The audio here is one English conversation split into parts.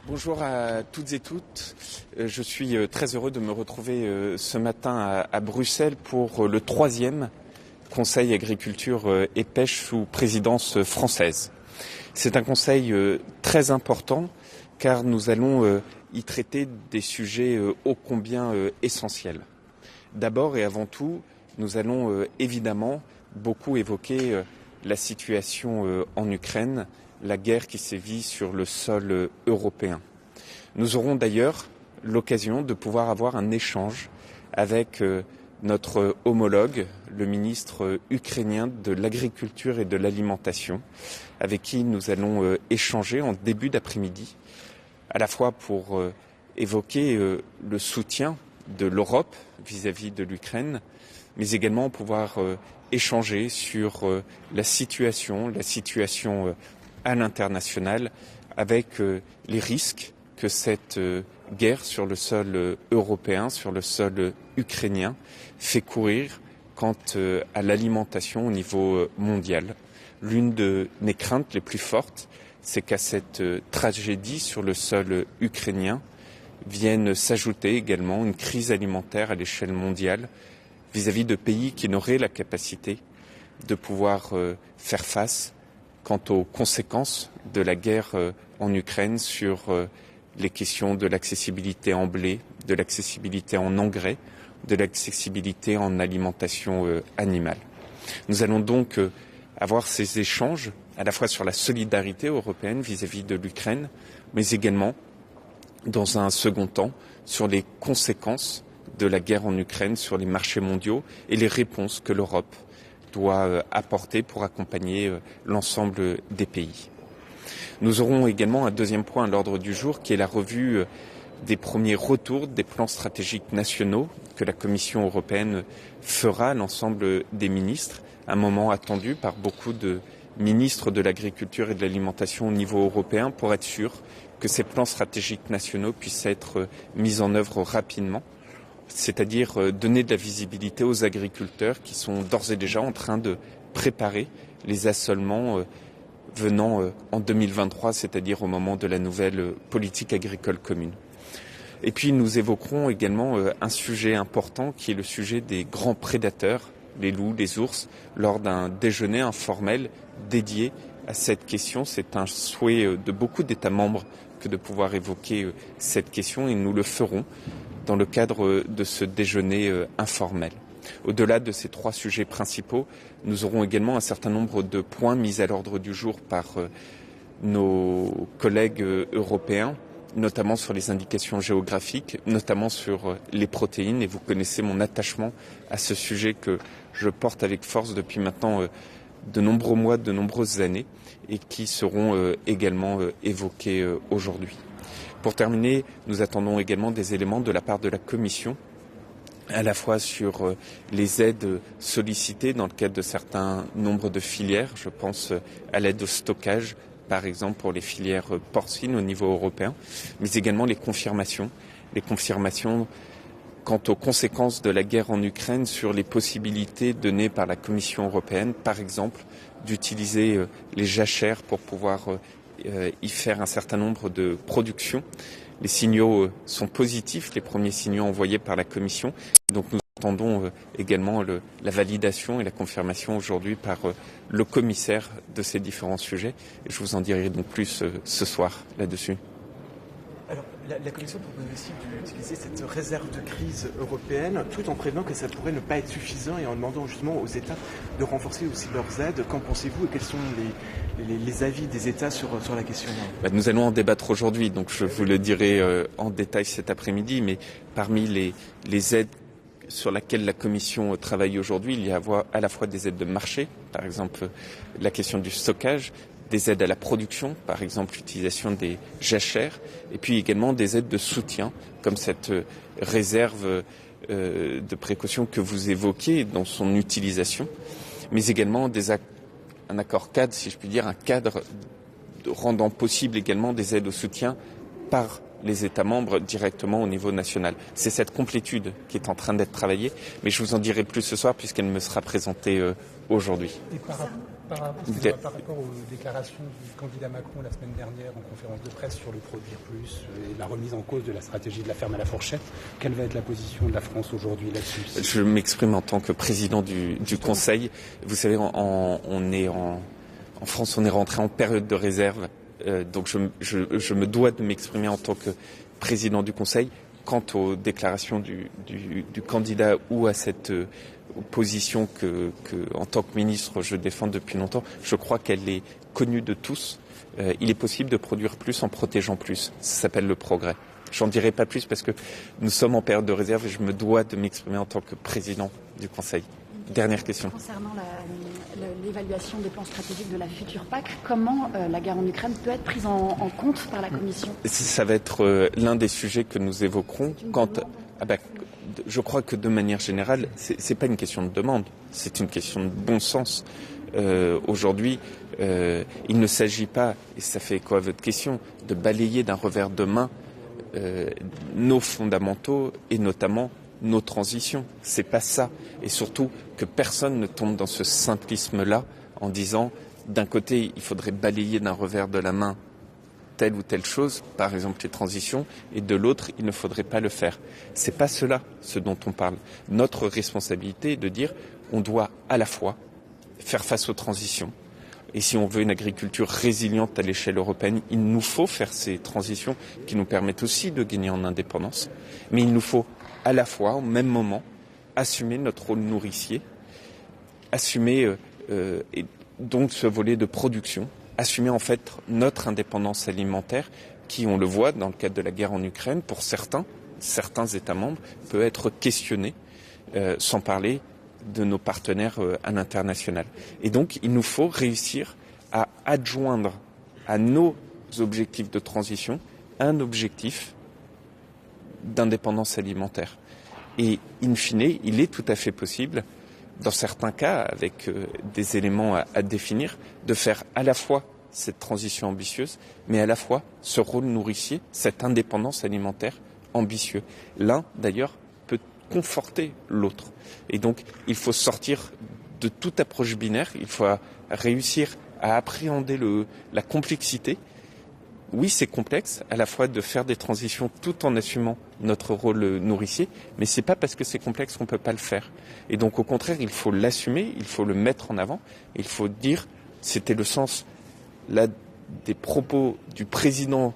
Bonjour à toutes et toutes. Je suis très heureux de me retrouver ce matin à Bruxelles pour le 3e Conseil agriculture et pêche sous présidence française. C'est un conseil très important car nous allons y traiter des sujets ô combien essentiels. D'abord et avant tout, nous allons évidemment beaucoup évoquer la situation en Ukraine, la guerre qui sévit sur le sol européen. Nous aurons d'ailleurs l'occasion de pouvoir avoir un échange avec notre homologue, le ministre ukrainien de l'Agriculture et de l'Alimentation, avec qui nous allons échanger en début d'après-midi, à la fois pour évoquer le soutien de l'Europe vis-à-vis de l'Ukraine, mais également pouvoir échanger sur la situation à l'international avec les risques que cette guerre sur le sol européen, sur le sol ukrainien, fait courir quant à l'alimentation au niveau mondial. L'une de mes craintes les plus fortes, c'est qu'à cette tragédie sur le sol ukrainien vienne s'ajouter également une crise alimentaire à l'échelle mondiale vis-à-vis de pays qui n'auraient la capacité de pouvoir faire face quant aux conséquences de la guerre en Ukraine sur les questions de l'accessibilité en blé, de l'accessibilité en engrais, de l'accessibilité en alimentation animale. Nous allons donc avoir ces échanges à la fois sur la solidarité européenne vis-à-vis de l'Ukraine, mais également, dans un second temps, sur les conséquences de la guerre en Ukraine sur les marchés mondiaux et les réponses que l'Europe doit apporter pour accompagner l'ensemble des pays. Nous aurons également un deuxième point à l'ordre du jour qui est la revue des premiers retours des plans stratégiques nationaux que la Commission européenne fera à l'ensemble des ministres, un moment attendu par beaucoup de ministres de l'agriculture et de l'alimentation au niveau européen pour être sûr que ces plans stratégiques nationaux puissent être mis en œuvre rapidement, c'est-à-dire donner de la visibilité aux agriculteurs qui sont d'ores et déjà en train de préparer les assolements venant en 2023, c'est-à-dire au moment de la nouvelle politique agricole commune. Et puis nous évoquerons également un sujet important qui est le sujet des grands prédateurs, les loups, les ours, lors d'un déjeuner informel dédié à cette question. C'est un souhait de beaucoup d'États membres que de pouvoir évoquer cette question et nous le ferons dans le cadre de ce déjeuner informel. Au-delà de ces 3 sujets principaux, nous aurons également un certain nombre de points mis à l'ordre du jour par nos collègues européens, notamment sur les indications géographiques, notamment sur les protéines. Et vous connaissez mon attachement à ce sujet que je porte avec force depuis maintenant de nombreux mois, de nombreuses années, et qui seront également évoqués aujourd'hui. Pour terminer, nous attendons également des éléments de la part de la Commission, à la fois sur les aides sollicitées dans le cadre de certains nombres de filières. Je pense à l'aide au stockage, par exemple pour les filières porcines au niveau européen, mais également les confirmations quant aux conséquences de la guerre en Ukraine sur les possibilités données par la Commission européenne, par exemple d'utiliser les jachères pour pouvoir y faire un certain nombre de productions. Les signaux sont positifs, les premiers signaux envoyés par la Commission. Donc nous attendons également la validation et la confirmation aujourd'hui par le commissaire de ces différents sujets. Et je vous en dirai donc plus ce soir là-dessus. Alors, la Commission propose aussi d'utiliser cette réserve de crise européenne, tout en prévenant que ça pourrait ne pas être suffisant et en demandant justement aux États de renforcer aussi leurs aides. Qu'en pensez-vous et quels sont les avis des États sur la question? Nous allons en débattre aujourd'hui, donc je vous le dirai en détail cet après-midi, mais parmi les aides sur laquelle la Commission travaille aujourd'hui, il y a à la fois des aides de marché, par exemple la question du stockage, des aides à la production, par exemple l'utilisation des jachères, et puis également des aides de soutien, comme cette réserve de précaution que vous évoquez dans son utilisation, mais également un accord cadre, si je puis dire, un cadre rendant possible également des aides au soutien par les États membres directement au niveau national. C'est cette complétude qui est en train d'être travaillée, mais je vous en dirai plus ce soir puisqu'elle me sera présentée aujourd'hui. Et par Par rapport aux déclarations du candidat Macron la semaine dernière en conférence de presse sur le produire plus et la remise en cause de la stratégie de la ferme à la fourchette, quelle va être la position de la France aujourd'hui là-dessus? Je m'exprime en tant que président du Conseil. Vous savez, en France, on est rentré en période de réserve. Donc je me dois de m'exprimer en tant que président du Conseil quant aux déclarations du candidat ou à cette position que en tant que ministre je défends depuis longtemps. Je crois qu'elle est connue de tous. Il est possible de produire plus en protégeant plus. Ça s'appelle le progrès. J'en dirai pas plus parce que nous sommes en période de réserve et je me dois de m'exprimer en tant que président du Conseil. Dernière question. Concernant l'évaluation des plans stratégiques de la future PAC, comment la guerre en Ukraine peut être prise en compte par la Commission? Ça va être l'un des sujets que nous évoquerons. Je crois que de manière générale, c'est pas une question de demande, c'est une question de bon sens. Aujourd'hui, il ne s'agit pas, et ça fait écho à votre question, de balayer d'un revers de main nos fondamentaux et notamment nos transitions. C'est pas ça. Et surtout que personne ne tombe dans ce simplisme-là en disant d'un côté il faudrait balayer d'un revers de la main telle ou telle chose, par exemple les transitions, et de l'autre il ne faudrait pas le faire. C'est pas cela ce dont on parle. Notre responsabilité est de dire on doit à la fois faire face aux transitions. Et si on veut une agriculture résiliente à l'échelle européenne, il nous faut faire ces transitions qui nous permettent aussi de gagner en indépendance. Mais il nous faut à la fois, au même moment, assumer notre rôle nourricier, assumer et donc ce volet de production, assumer en fait notre indépendance alimentaire qui, on le voit dans le cadre de la guerre en Ukraine, pour certains États membres, peut être questionnée, sans parler de nos partenaires à l'international. Et donc, il nous faut réussir à adjoindre à nos objectifs de transition un objectif d'indépendance alimentaire. Et in fine, il est tout à fait possible, dans certains cas, avec des éléments à définir, de faire à la fois cette transition ambitieuse, mais à la fois ce rôle nourricier, cette indépendance alimentaire ambitieux. L'un, d'ailleurs, peut conforter l'autre. Et donc, il faut sortir de toute approche binaire, il faut réussir à appréhender la complexité. Oui, c'est complexe, à la fois de faire des transitions tout en assumant notre rôle nourricier, mais c'est pas parce que c'est complexe qu'on peut pas le faire. Et donc, au contraire, il faut l'assumer, il faut le mettre en avant, il faut dire, c'était le sens là des propos du président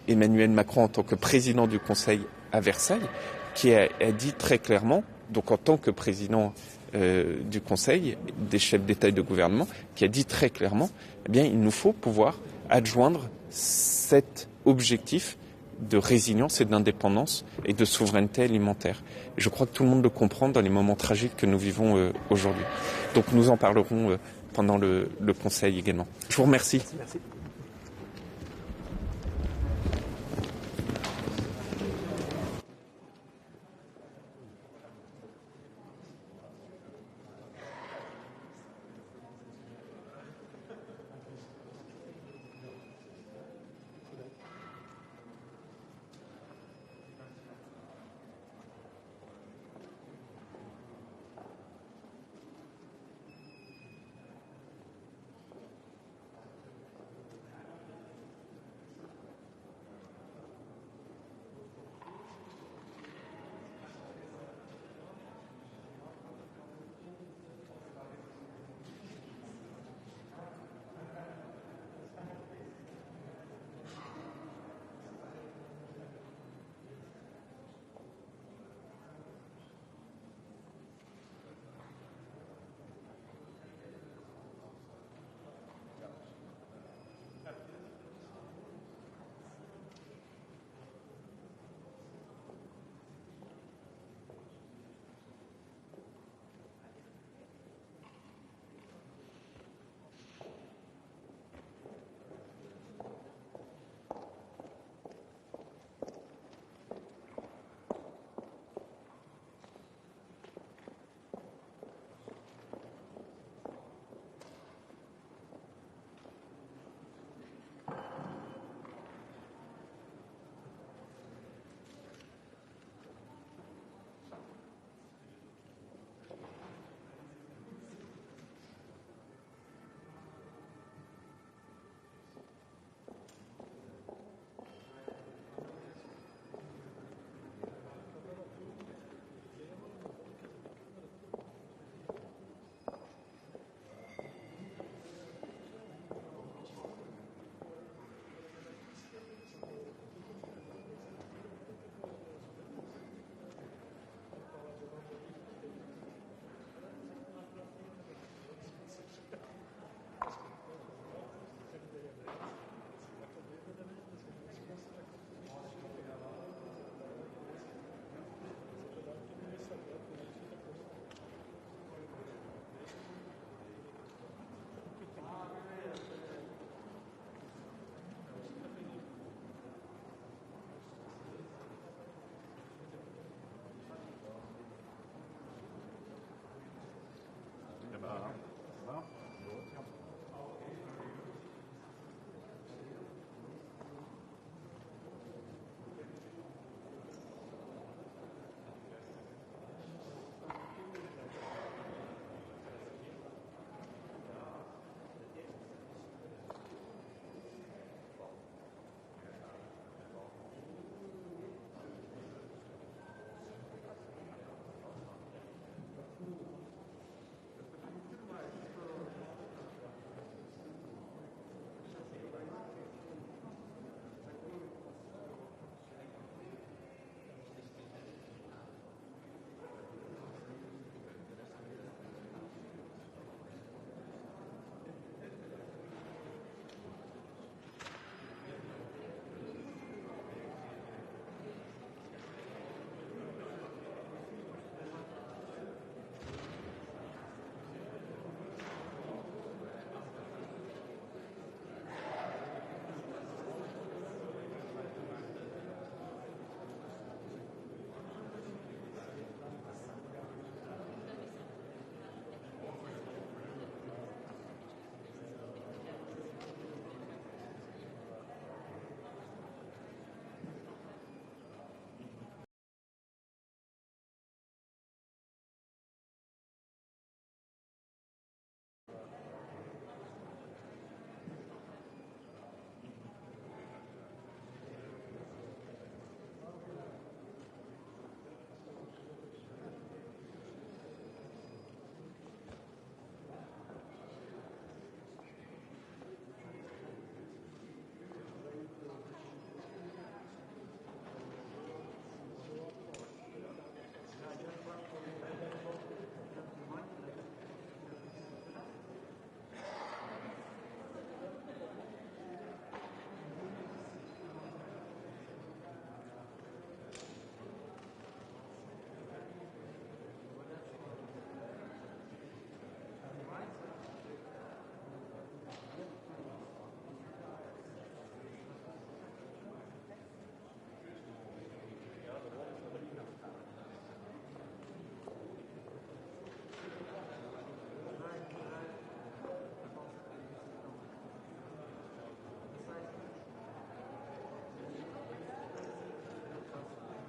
Emmanuel Macron en tant que président du Conseil à Versailles, qui a dit très clairement, donc en tant que président du Conseil, des chefs d'État et de gouvernement, qui a dit très clairement, eh bien, il nous faut pouvoir adjoindre cet objectif de résilience et d'indépendance et de souveraineté alimentaire. Et je crois que tout le monde le comprend dans les moments tragiques que nous vivons aujourd'hui. Donc nous en parlerons pendant le Conseil également. Je vous remercie. Merci.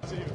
See you.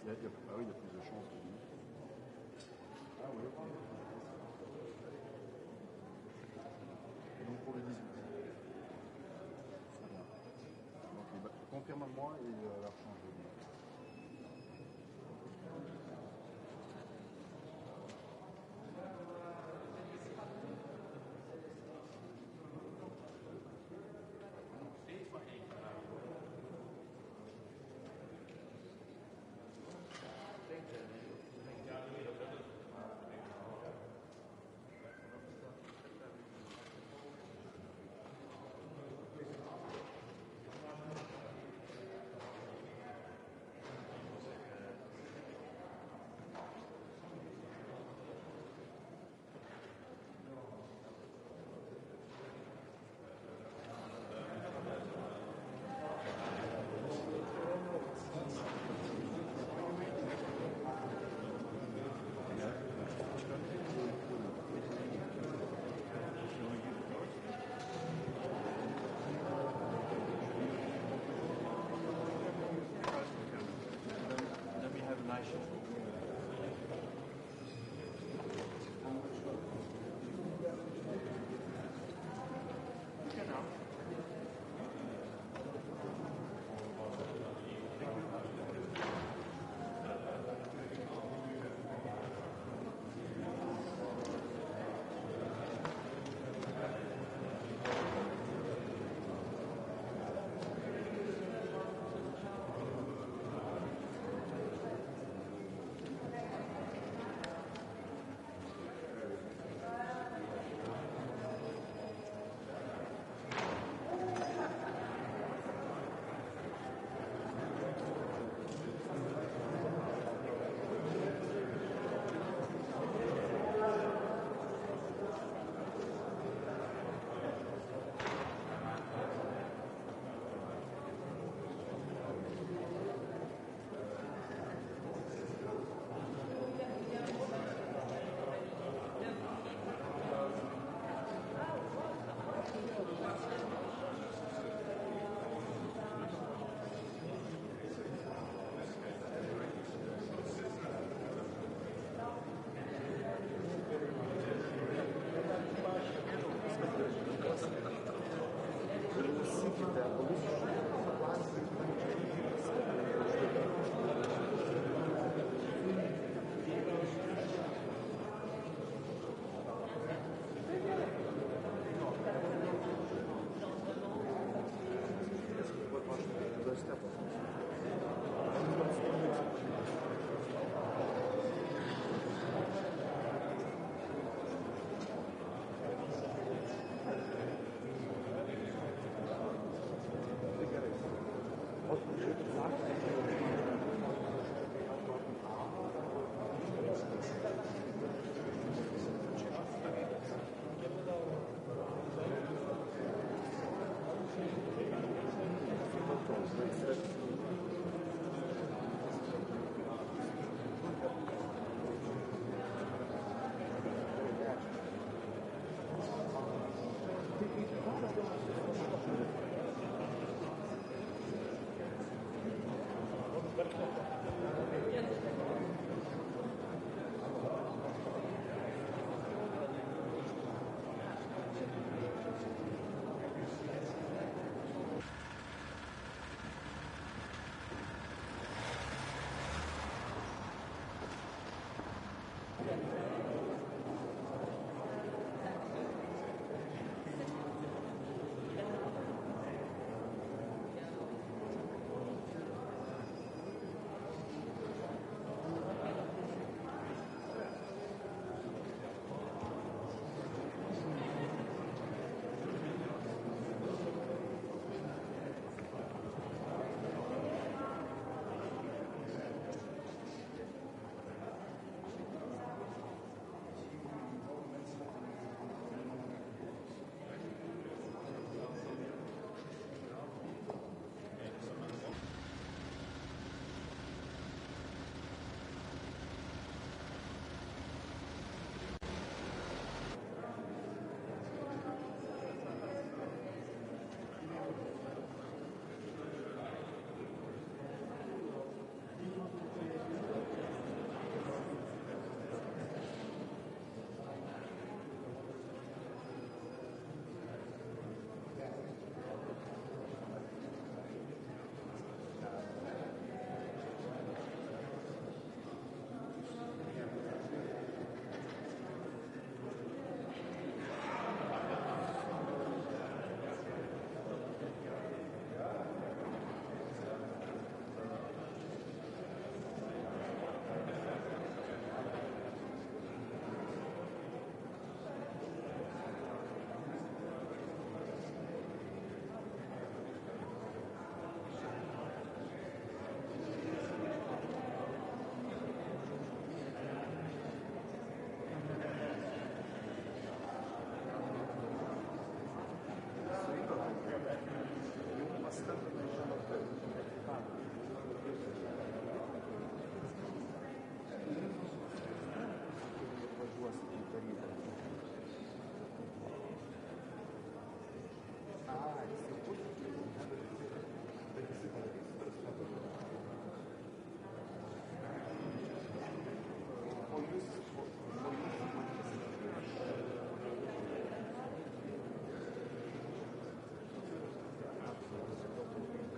il y a plus de chances que nous. Ah oui. Donc pour le 18. Très bien. Donc confirme-moi et la change de vie.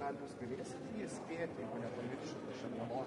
ar jūs galėsite jį spėti, jeigu nepamiršite šiandien namo?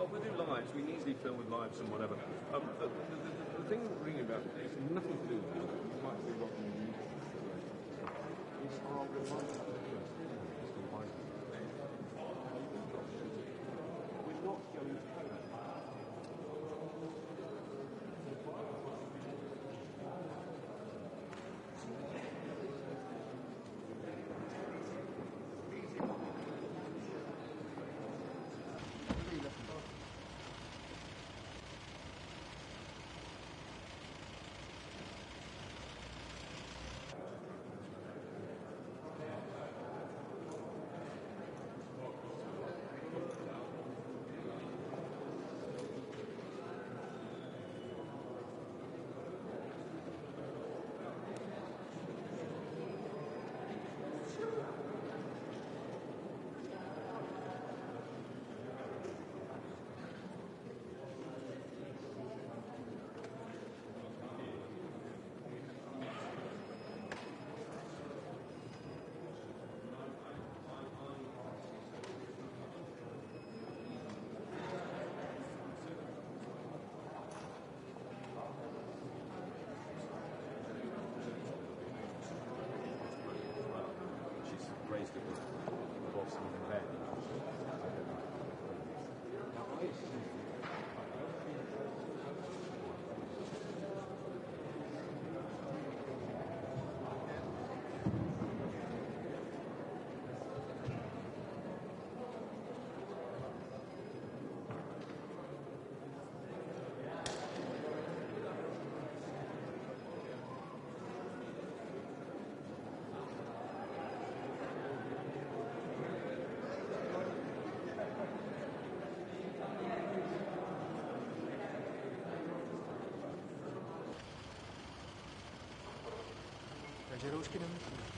Well, we do lives. We can easily film with lives and whatever. The thing we're reading about is nothing to do with it. You might be wrong. It's our we're not going to Poland. Takže roušky nemusíme.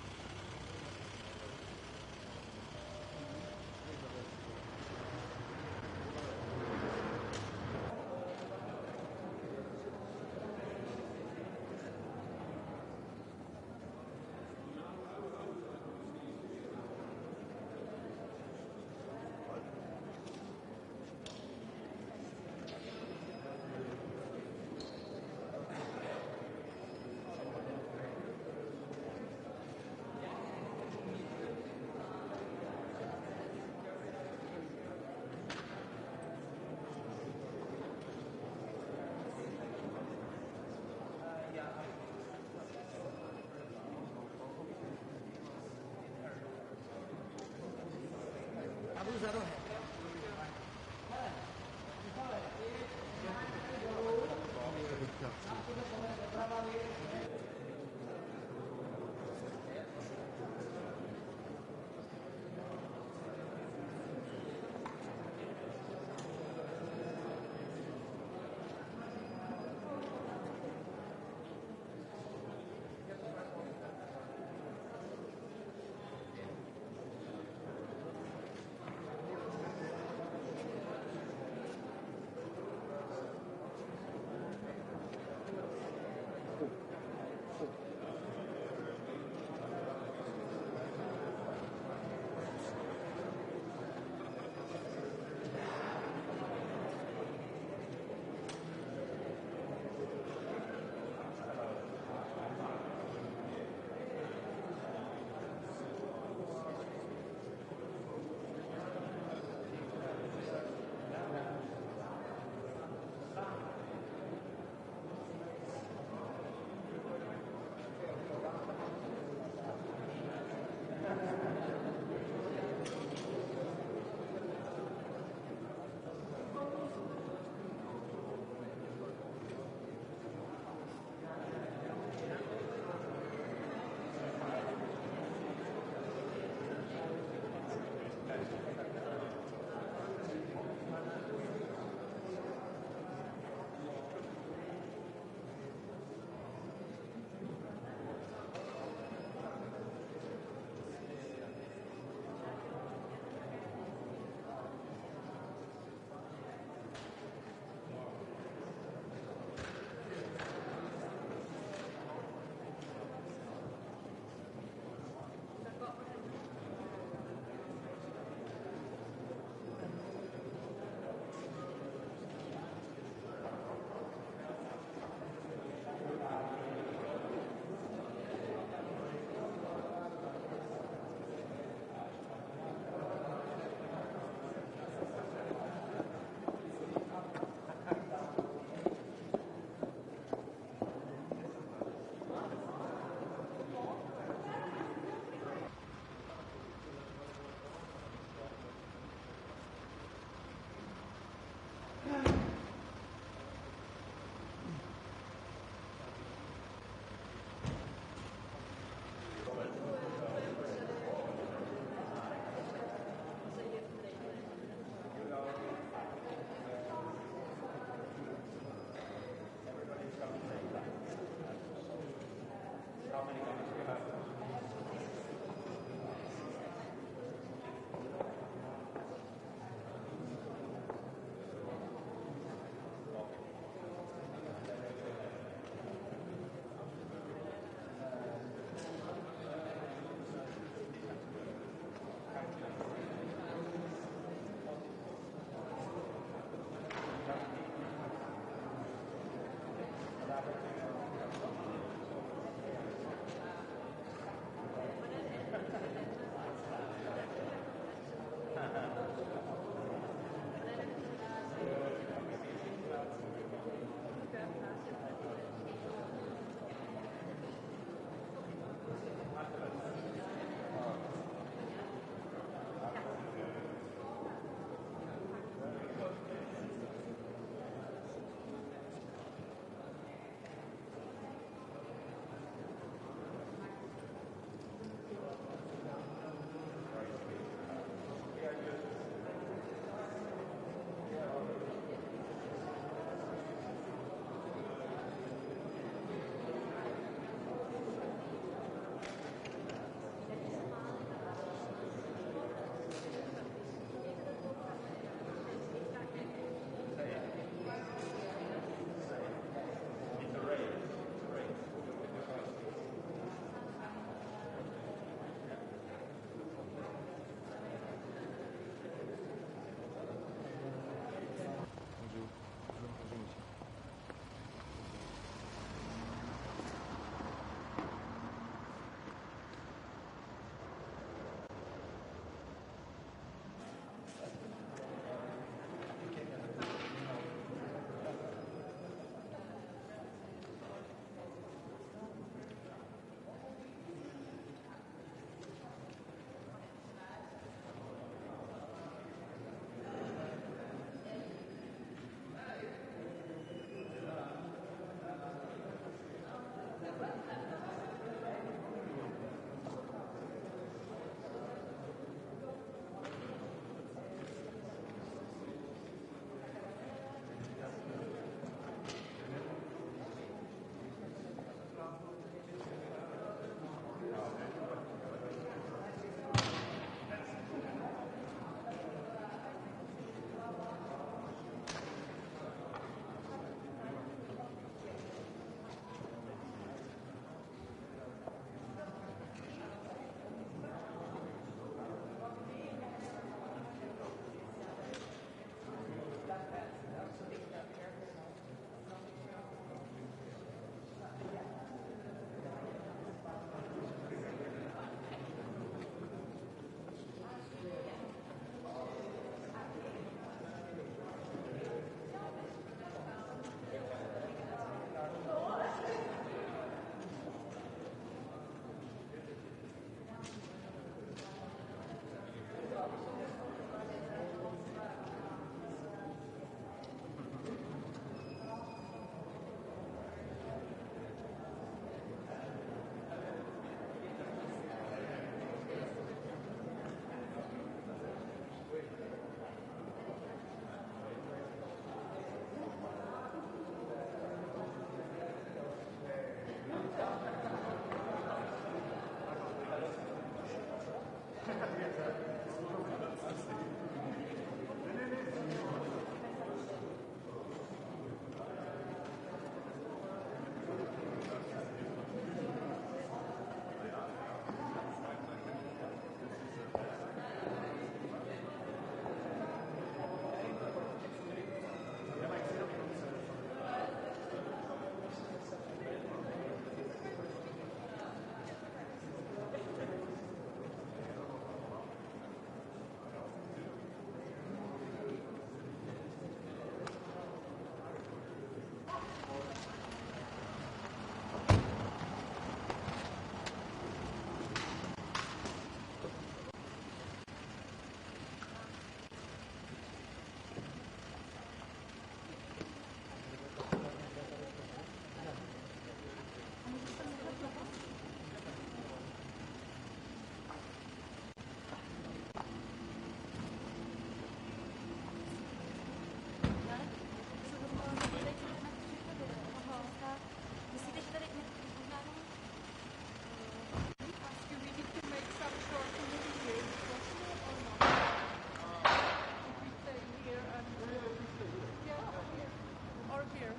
here.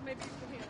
Maybe here.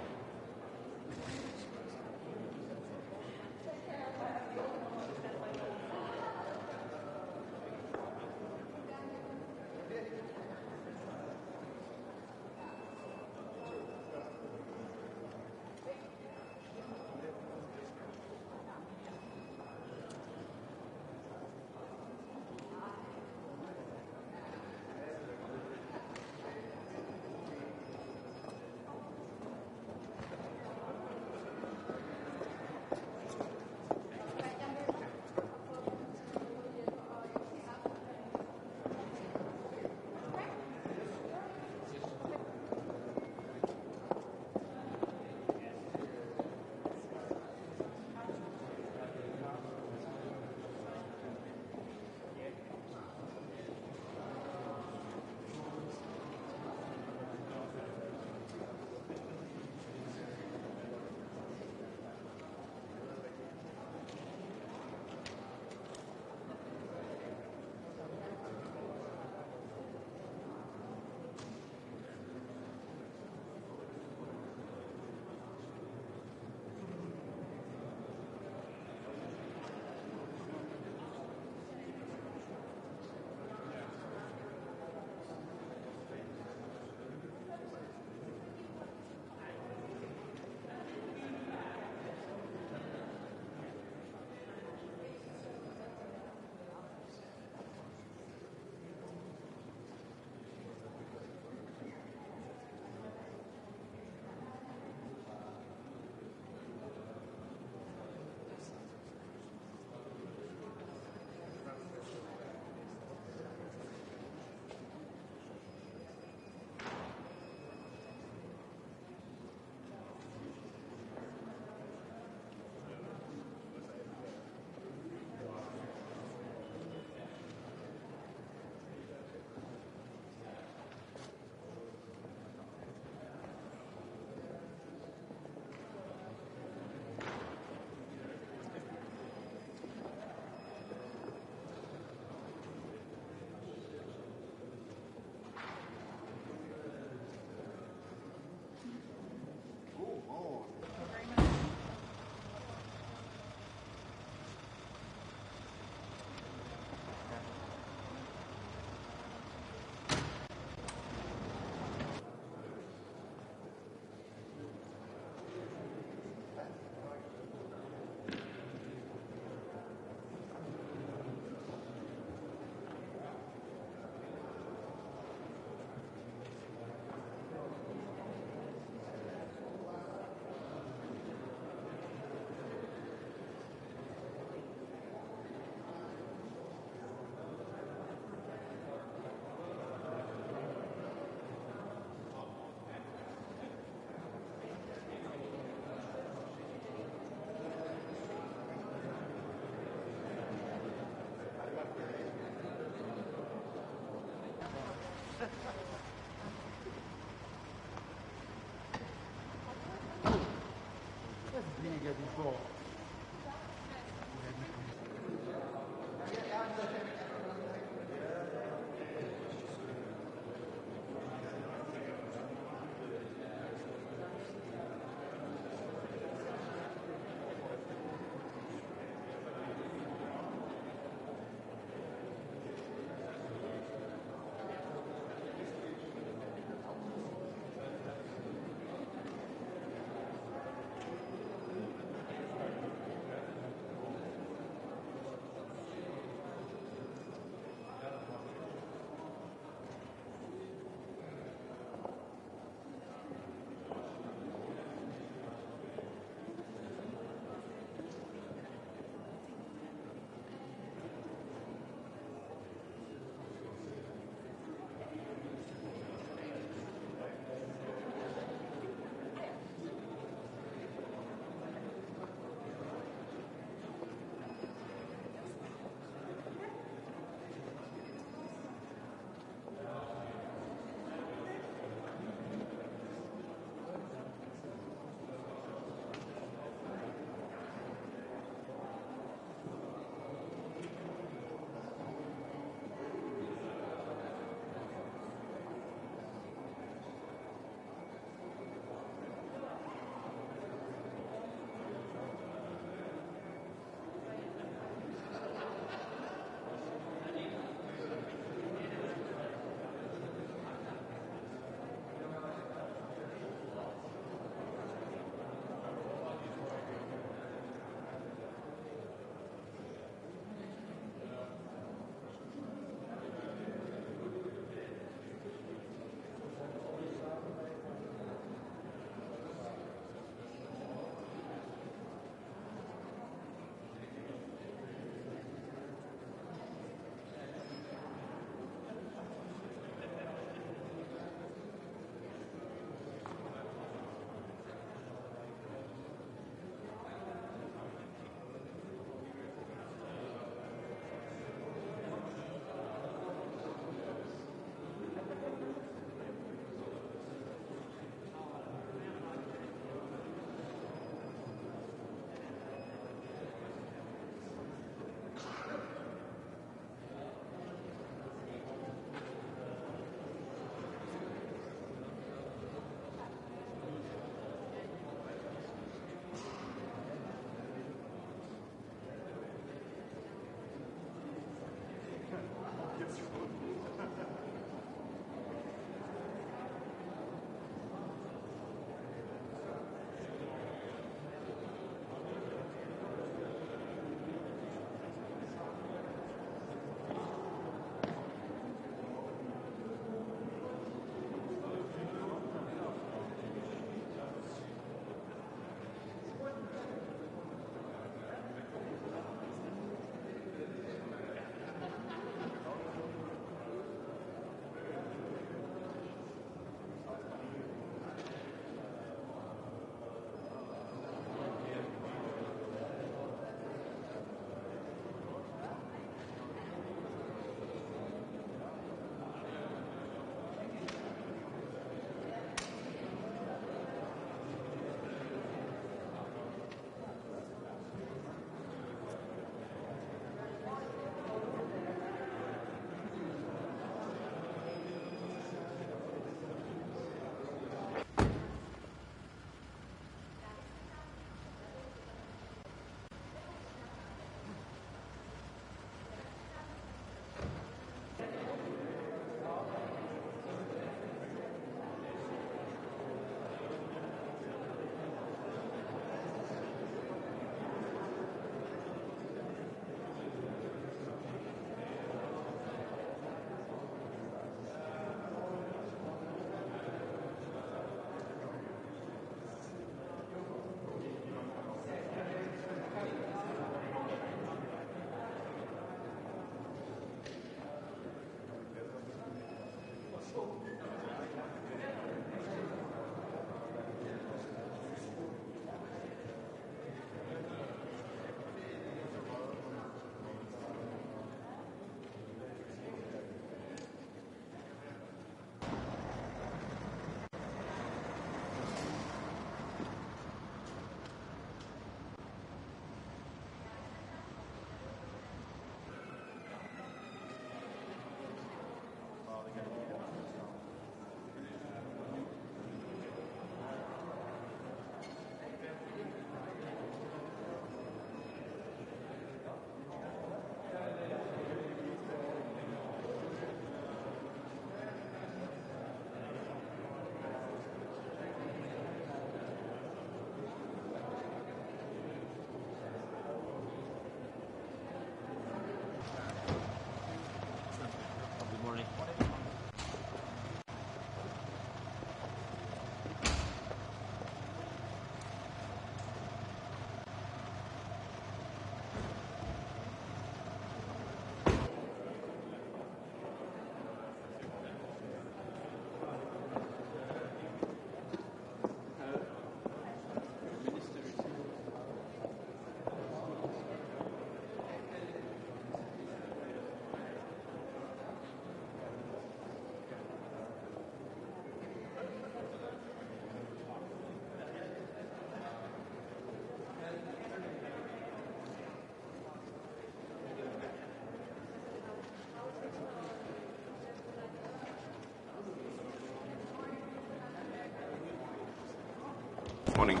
morning.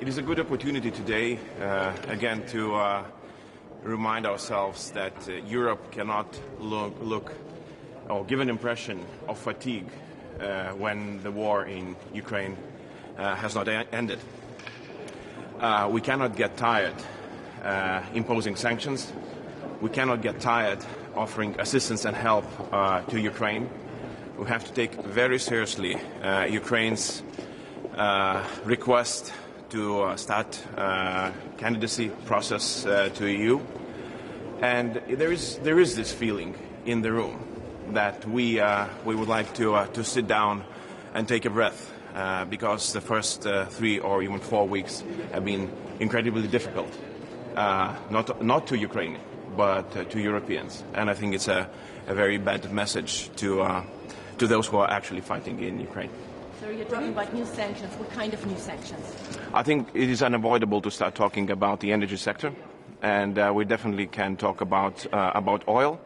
It is a good opportunity today, again, to remind ourselves that Europe cannot look or give an impression of fatigue when the war in Ukraine has not ended. We cannot get tired imposing sanctions. We cannot get tired offering assistance and help to Ukraine. We have to take very seriously Ukraine's request to start candidacy process to EU. And there is this feeling in the room that we would like to sit down and take a breath because the first 3 or even 4 weeks have been incredibly difficult, not to Ukraine, but to Europeans. And I think it's a very bad message to those who are actually fighting in Ukraine. So you're talking about new sanctions. What kind of new sanctions? I think it is unavoidable to start talking about the energy sector, and we definitely can talk about oil,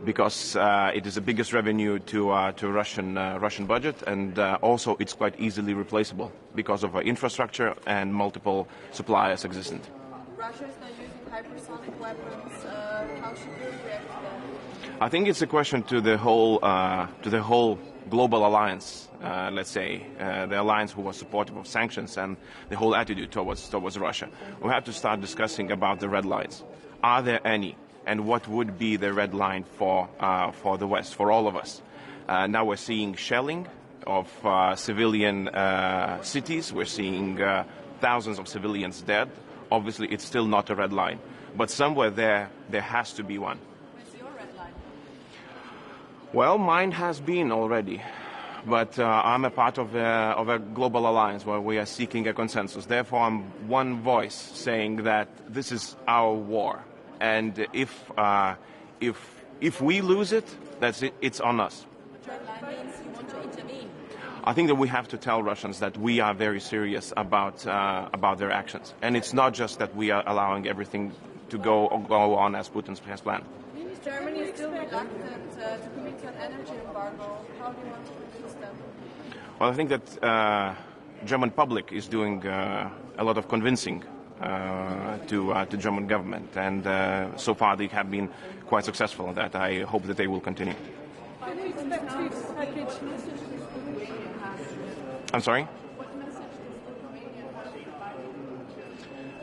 because it is the biggest revenue to Russian budget, and also it's quite easily replaceable because of our infrastructure and multiple suppliers existent. Russia is not using hypersonic weapons. How should we react to that? I think it's a question to the whole global alliance. Let's say the alliance who was supportive of sanctions and the whole attitude towards Russia. We have to start discussing about the red lines. Are there any? And what would be the red line for the West, for all of us? Now we're seeing shelling of civilian cities. We're seeing thousands of civilians dead. Obviously, it's still not a red line. But somewhere there has to be one. Where's your red line? Well, mine has been already. But I'm a part of a global alliance where we are seeking a consensus. Therefore, I'm one voice saying that this is our war. And if we lose it, that's it. It's on us. Red line means you want to intervene. I think that we have to tell Russians that we are very serious about their actions, and it's not just that we are allowing everything to go on as Putin has planned. Germany is still reluctant to commit to an energy embargo. How do you want to convince them? Well, I think that German public is doing a lot of convincing to German government, and so far they have been quite successful in that. I hope that they will continue. Can we expect this package message to Lithuania? I'm sorry? What message does Lithuania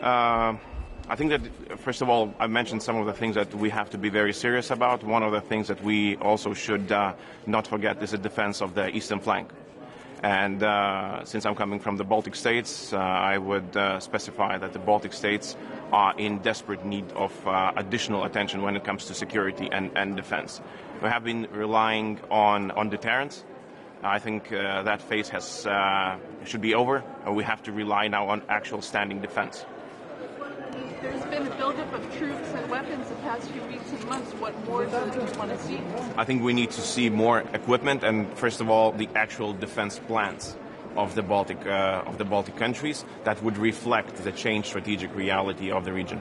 have? I think that, first of all, I mentioned some of the things that we have to be very serious about. One of the things that we also should not forget is the defense of the eastern flank. And since I'm coming from the Baltic states, I would specify that the Baltic states are in desperate need of additional attention when it comes to security and defense. We have been relying on deterrence. I think that phase should be over, and we have to rely now on actual standing defense. There's been a buildup of troops and weapons the past few weeks and months. What more do you want to see? I think we need to see more equipment, and first of all, the actual defense plans of the Baltic countries that would reflect the changed strategic reality of the region.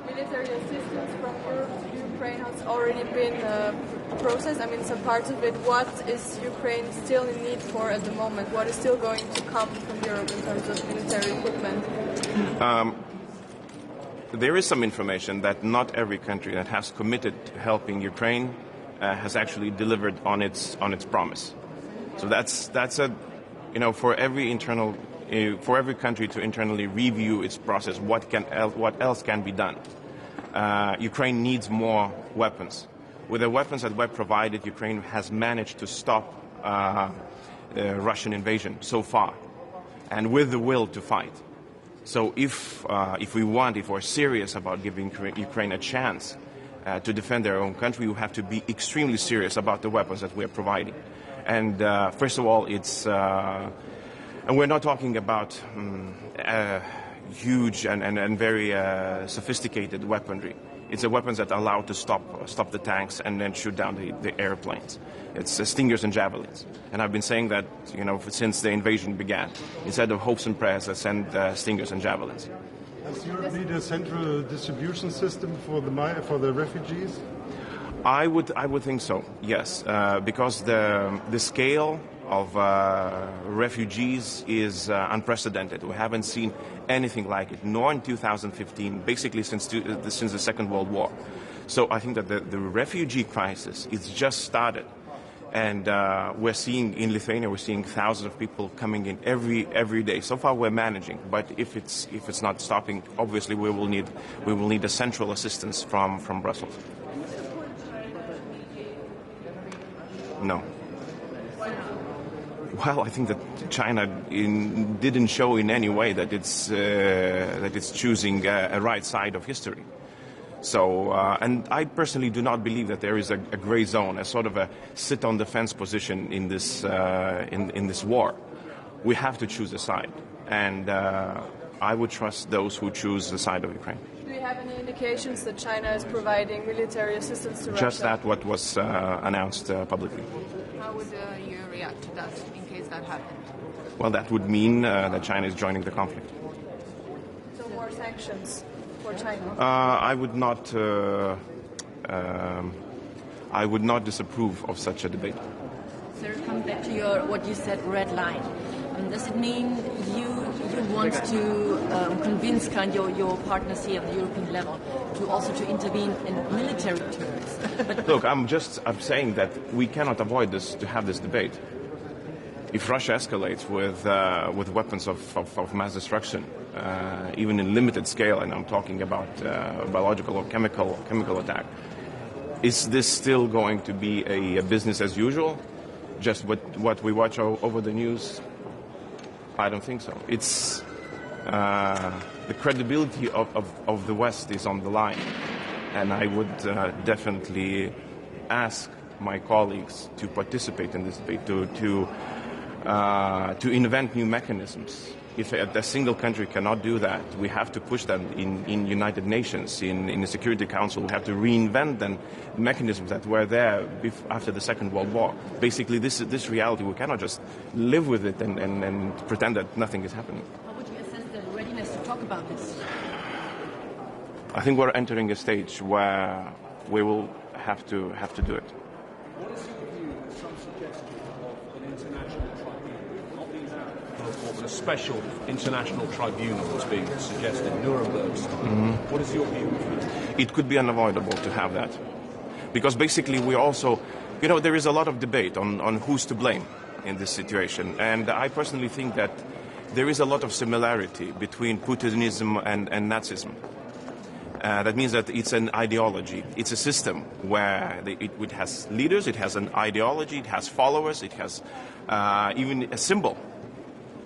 Military assistance from Europe to Ukraine has already been processed. I mean, some parts of it. What is Ukraine still in need for at the moment? What is still going to come from Europe in terms of military equipment? There is some information that not every country that has committed to helping Ukraine has actually delivered on its promise. So that's for every country to internally review its process. What else can be done? Ukraine needs more weapons. With the weapons that were provided, Ukraine has managed to stop the Russian invasion so far, and with the will to fight. So if we're serious about giving Ukraine a chance to defend their own country, we have to be extremely serious about the weapons that we're providing. And first of all, and we're not talking about huge and very sophisticated weaponry. It's the weapons that allow to stop the tanks and then shoot down the airplanes. It's stingers and javelins. And I've been saying that, since the invasion began. Instead of hopes and prayers, I send stingers and javelins. Does Europe need a central distribution system for the refugees? I would think so, yes, because the scale of refugees is unprecedented. We haven't seen anything like it, nor in 2015, basically since the Second World War. So I think that the refugee crisis is just started. And we're seeing in Lithuania, we're seeing thousands of people coming in every day. So far, we're managing, but if it's not stopping, obviously we will need a central assistance from Brussels. No. Well, I think that China didn't show in any way that it's choosing a right side of history. So, and I personally do not believe that there is a gray zone, a sort of a sit-on-the-fence position in this war. We have to choose a side, and I would trust those who choose the side of Ukraine. Do you have any indications that China is providing military assistance to Russia? Just that what was announced publicly. How would you react to that in case that happened? Well, that would mean that China is joining the conflict. So more sanctions for China? I would not disapprove of such a debate. Sir, come back to what you said, red line. Does it mean you want to convince your partners here on the European level to also to intervene in military terms? Look, I'm saying that we cannot avoid to have this debate. If Russia escalates with weapons of mass destruction, even in limited scale, and I'm talking about biological or chemical attack, is this still going to be a business as usual? Just what we watch over the news? I don't think so. It's the credibility of the West is on the line, and I would definitely ask my colleagues to participate in this debate, to invent new mechanisms. If a single country cannot do that, we have to push them in United Nations, in the Security Council. We have to reinvent then mechanisms that were there after the Second World War. Basically, this reality, we cannot just live with it and pretend that nothing is happening. How would you assess the readiness to talk about this? I think we're entering a stage where we will have to do it. What is your view, some suggestion of an international tribunal, not these out, but a special international tribunal that's being suggested, Nuremberg style? Mm-hmm. What is your view? It could be unavoidable to have that. Because basically we also, there is a lot of debate on who's to blame in this situation. And I personally think that there is a lot of similarity between Putinism and Nazism. That means that it's an ideology. It's a system where it has leaders, it has an ideology, it has followers, it has even a symbol.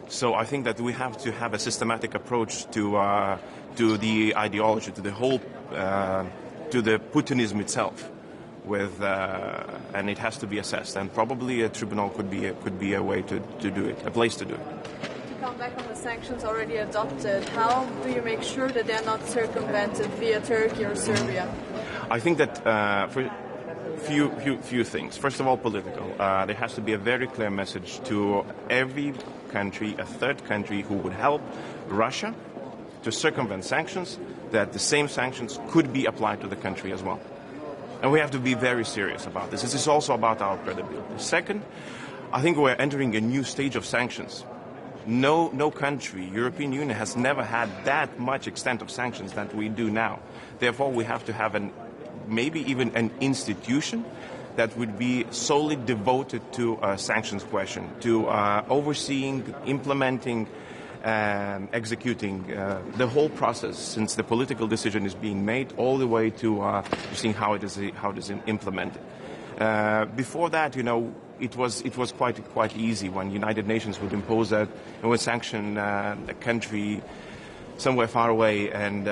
So I think that we have to have a systematic approach to the ideology, to the whole, to the Putinism itself, and it has to be assessed. And probably a tribunal could be a way to do it, a place to do it. Come back on the sanctions already adopted, how do you make sure that they're not circumvented via Turkey or Serbia? I think that for few things. First of all, political. There has to be a very clear message to every country, a third country, who would help Russia to circumvent sanctions, that the same sanctions could be applied to the country as well. And we have to be very serious about this. This is also about our credibility. Second, I think we're entering a new stage of sanctions. No country, European Union, has never had that much extent of sanctions that we do now. Therefore, we have to have maybe even an institution that would be solely devoted to sanctions question, to overseeing, implementing, executing the whole process, since the political decision is being made, all the way to seeing how it is implemented. Before that, it was quite easy when United Nations would impose that and would sanction a country somewhere far away, and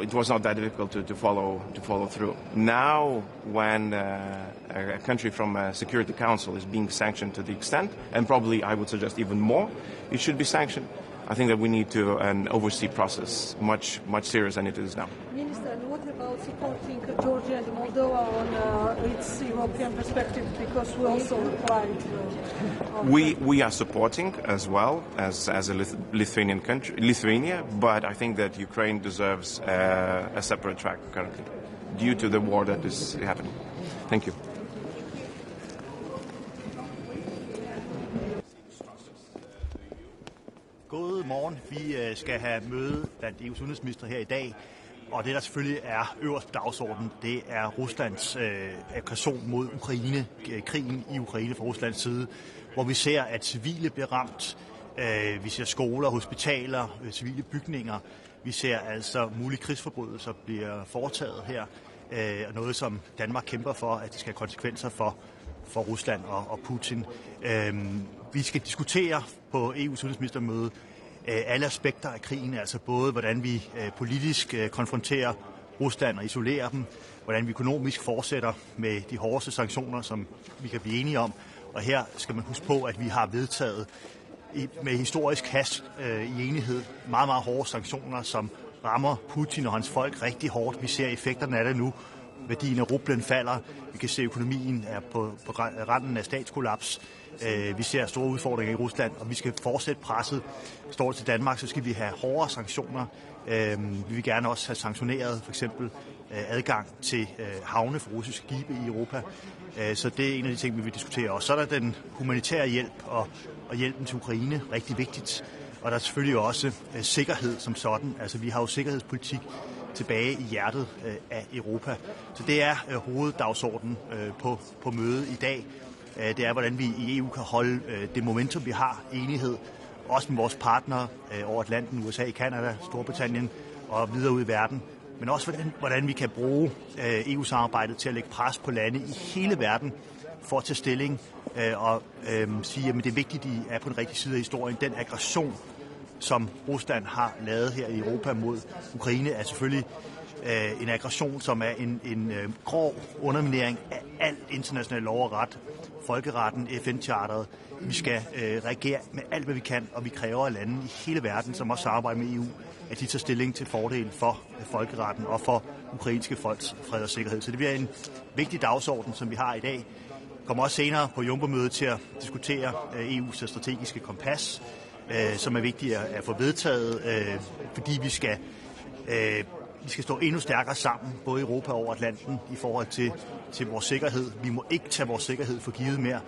it was not that difficult to follow through. Now, when a country from a Security Council is being sanctioned to the extent, and probably I would suggest even more, it should be sanctioned. I think that we need to oversee process much serious than it is now. Minister, what about supporting Georgia and Moldova on its European perspective? Because we also applied. We are supporting as well as a Lithuanian country, Lithuania, but I think that Ukraine deserves a separate track currently, due to the war that is happening. Thank you. God morgen. Vi skal have møde blandt EU's udenrigsministre her i dag. Og det, der selvfølgelig er øverst på dagsordenen, det er Ruslands aggression mod Ukraine, krigen i Ukraine fra Ruslands side, hvor vi ser, at civile bliver ramt. Vi ser skoler, hospitaler, civile bygninger. Vi ser altså mulige krigsforbrydelser bliver foretaget her. Og noget, som Danmark kæmper for, at det skal have konsekvenser for Rusland og Putin. Vi skal diskutere på EU's udenrigsministermøde alle aspekter af krigen, altså både hvordan vi politisk konfronterer Rusland og isolerer dem, hvordan vi økonomisk fortsætter med de hårdeste sanktioner, som vi kan blive enige om. Og her skal man huske på, at vi har vedtaget med historisk hast i enighed meget, meget hårde sanktioner, som rammer Putin og hans folk rigtig hårdt. Vi ser effekterne af det nu. Værdien af rublen falder. Vi kan se, at økonomien er på randen af statskollaps. Vi ser store udfordringer i Rusland, og vi skal fortsætte presset. Står det til Danmark, så skal vi have hårdere sanktioner. Vi vil gerne også have sanktioneret for eksempel adgang til havne for russiske skibe i Europa. Så det er en af de ting, vi vil diskutere. Og så er der den humanitære hjælp og hjælpen til Ukraine, rigtig vigtigt. Og der er selvfølgelig også sikkerhed som sådan. Altså vi har jo sikkerhedspolitik tilbage i hjertet af Europa. Så det er hoveddagsordenen på mødet i dag. Det er, hvordan vi i EU kan holde det momentum, vi har, enighed, også med vores partnere over Atlanten, USA, Canada, Storbritannien og videre ud i verden. Men også hvordan vi kan bruge EU-samarbejdet til at lægge pres på lande i hele verden for at tage stilling og sige, at det er vigtigt, at de er på den rigtige side af historien. Den aggression, som Rusland har lavet her i Europa mod Ukraine, er selvfølgelig en aggression, som er en grov underminering af al international lov og ret, folkeretten, FN-charteret. Vi skal reagere med alt, hvad vi kan, og vi kræver af lande i hele verden, som også samarbejder med EU, at de tager stilling til fordel for folkeretten og for ukrainske folks fred og sikkerhed. Så det bliver en vigtig dagsorden, som vi har i dag. Vi kommer også senere på Jumbo-mødet til at diskutere EU's strategiske kompas, som er vigtigt at få vedtaget, fordi vi skal stå endnu stærkere sammen, både i Europa og over Atlanten, i forhold til vores sikkerhed. Vi må ikke tage vores sikkerhed for givet mere.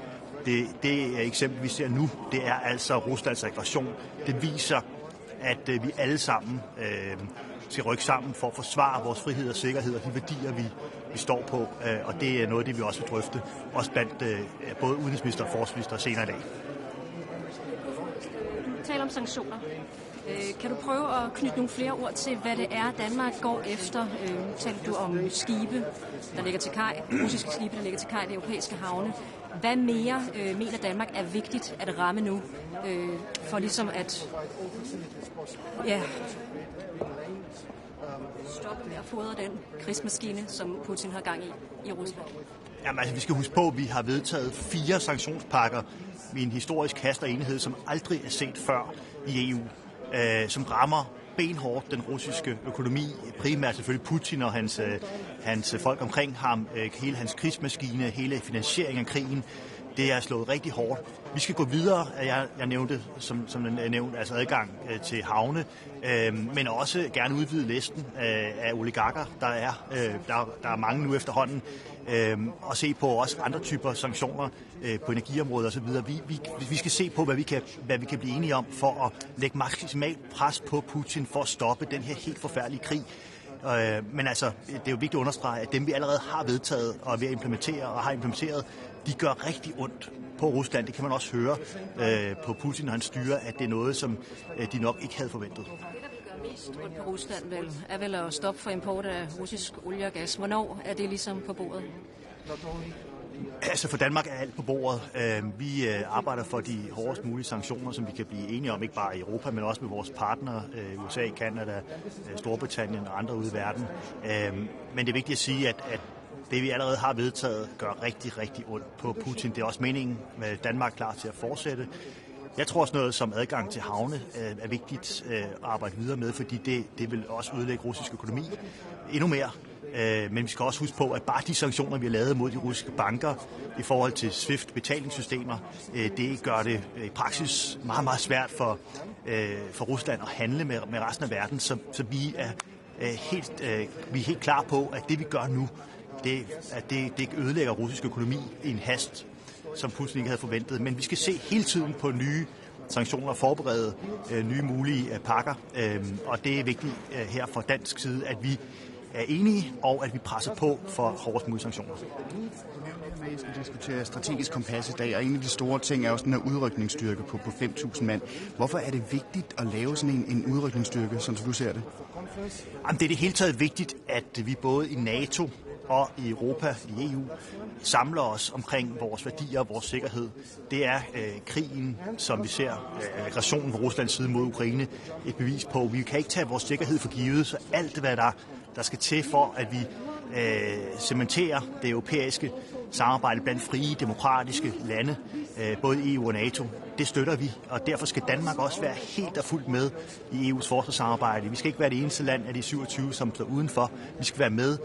Det eksempel, vi ser nu, det er altså Ruslands aggression. Det viser, at vi alle sammen skal rykke sammen for at forsvare vores frihed og sikkerhed og de værdier, vi står på. Og det er noget af det, vi også vil drøfte, også blandt både udenrigsminister og forsvarsminister senere i dag. Tale om sanktioner. Kan du prøve at knytte nogle flere ord til, hvad det er, Danmark går efter? Taler du om skibe, der ligger til kaj, russiske skibe, der ligger til kaj i de europæiske havne. Hvad mere mener Danmark er vigtigt at ramme nu, for ligesom at stoppe med at fodre den krigsmaskine, som Putin har gang i Rusland? Jamen, altså, vi skal huske på, at vi har vedtaget 4 sanktionspakker med en historisk hast og enighed, som aldrig er set før i EU, som rammer benhårdt den russiske økonomi, primært selvfølgelig Putin og hans folk omkring ham, hele hans krigsmaskine, hele finansieringen af krigen. Det er slået rigtig hårdt. Vi skal gå videre. Jeg nævnte, som nævnt, altså adgang til havne, men også gerne udvide listen af oligarker. Der er mange nu efterhånden, og se på også andre typer sanktioner på energiområdet osv. Vi skal se på, hvad vi kan blive enige om for at lægge maksimalt pres på Putin for at stoppe den her helt forfærdelige krig. Men altså, det er jo vigtigt at understrege, at dem vi allerede har vedtaget og er ved at implementere og har implementeret, de gør rigtig ondt på Rusland. Det kan man også høre på Putin og hans styre, at det er noget, som de nok ikke havde forventet. Det, der vil gøre mest ondt på Rusland, er vel at stoppe for import af russisk olie og gas. Hvornår er det ligesom på bordet? Altså for Danmark er alt på bordet. Vi arbejder for de hårdest mulige sanktioner, som vi kan blive enige om, ikke bare i Europa, men også med vores partnere, USA, Canada, Storbritannien og andre ude i verden. Men det er vigtigt at sige, at det vi allerede har vedtaget gør rigtig, rigtig ondt på Putin. Det er også meningen, at Danmark er klar til at fortsætte. Jeg tror også noget som adgang til havne er vigtigt at arbejde videre med, fordi det vil også ødelægge russisk økonomi endnu mere. Men vi skal også huske på, at bare de sanktioner, vi har lavet mod de russiske banker i forhold til SWIFT-betalingssystemer, det gør det i praksis meget, meget svært for Rusland at handle med resten af verden. Så vi er helt klar på, at det vi gør nu, det ødelægger russisk økonomi i en hast, som Putin ikke havde forventet. Men vi skal se hele tiden på nye sanktioner og forberede nye mulige pakker. Og det er vigtigt her fra dansk side, at vi er enige, og at vi presser på for hårdest mulige sanktioner. Vi skal diskutere strategisk kompas i dag, og en af de store ting er også den her udrykningsstyrke på 5.000 mand. Hvorfor er det vigtigt at lave sådan en udrykningsstyrke, som du ser det? Jamen, det er det hele taget vigtigt, at vi både i NATO og i Europa, i EU, samler os omkring vores værdier og vores sikkerhed. Det er krigen, som vi ser, aggressionen fra Ruslands side mod Ukraine, et bevis på. Vi kan ikke tage vores sikkerhed for givet, så alt hvad der skal til for, at vi cementerer det europæiske samarbejde blandt frie, demokratiske lande, både EU og NATO. Det støtter vi, og derfor skal Danmark også være helt og fuldt med i EU's forsvarssamarbejde. Vi skal ikke være det eneste land af de 27, som står udenfor. Vi skal være med,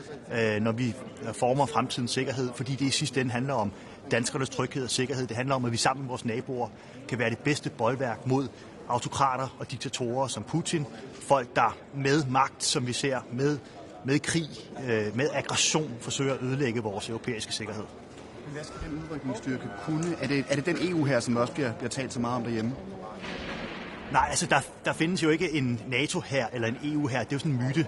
når vi former fremtidens sikkerhed, fordi det i sidste ende handler om danskernes tryghed og sikkerhed. Det handler om, at vi sammen med vores naboer kan være det bedste bolværk mod autokrater og diktatorer som Putin. Folk, der med magt, som vi ser, med krig, med aggression, forsøger at ødelægge vores europæiske sikkerhed. Hvad skal den udrykningsstyrke kunne? Er det den EU her, som også bliver talt så meget om derhjemme? Nej, altså der findes jo ikke en NATO her eller en EU her. Det er jo sådan en myte.